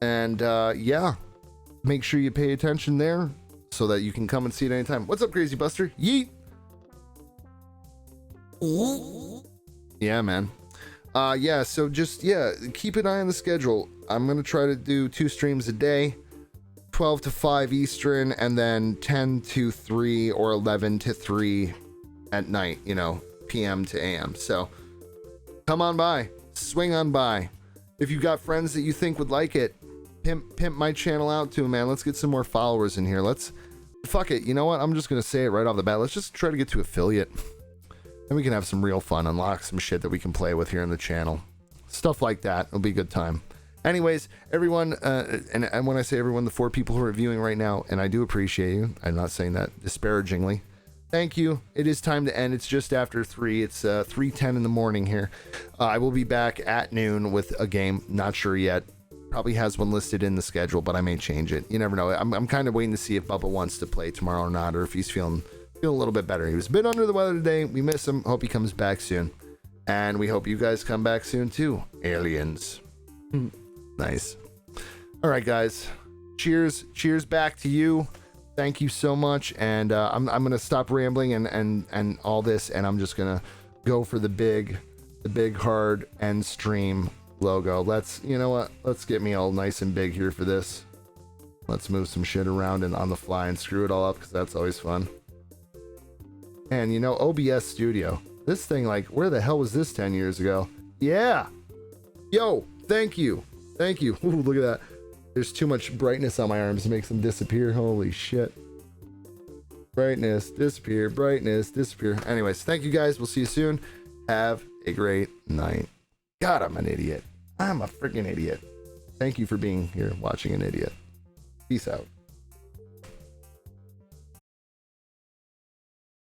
and yeah, make sure you pay attention there so that you can come and see it anytime. What's up, Crazy Buster? Yeet. Yeah, man. Yeah, so just, keep an eye on the schedule. I'm going to try to do 2 streams a day, 12 to 5 Eastern, and then 10 to 3 or 11 to 3 at night, PM to AM. So come on by, swing on by. If you've got friends that you think would like it, pimp my channel out to them, man. Let's get some more followers in here. Fuck it. You know what? I'm just going to say it right off the bat. Let's just try to get to affiliate. And we can have some real fun, unlock some shit that we can play with here on the channel. Stuff like that. It'll be a good time. Anyways, everyone, and when I say everyone, the 4 people who are viewing right now, and I do appreciate you. I'm not saying that disparagingly. Thank you. It is time to end. It's just after 3. It's 3:10 in the morning here. I will be back at noon with a game. Not sure yet. Probably has one listed in the schedule, but I may change it. You never know. I'm kind of waiting to see if Bubba wants to play tomorrow or not, or if he's feeling a little bit better. He was a bit under the weather today. We miss him. Hope he comes back soon. And we hope you guys come back soon too. Aliens. Nice. All right, guys. Cheers back to you. Thank you so much. And I'm gonna stop rambling and all this, and I'm just gonna go for the big hard end stream logo. You know what? Let's get me all nice and big here for this. Let's move some shit around and on the fly and screw it all up, because that's always fun. And OBS Studio. This thing, where the hell was this 10 years ago? Yeah. Yo, thank you. Ooh, look at that. There's too much brightness on my arms. It makes them disappear. Holy shit. Brightness, disappear. Brightness, disappear. Anyways, thank you guys. We'll see you soon. Have a great night. God, I'm an idiot. I'm a freaking idiot. Thank you for being here watching an idiot. Peace out.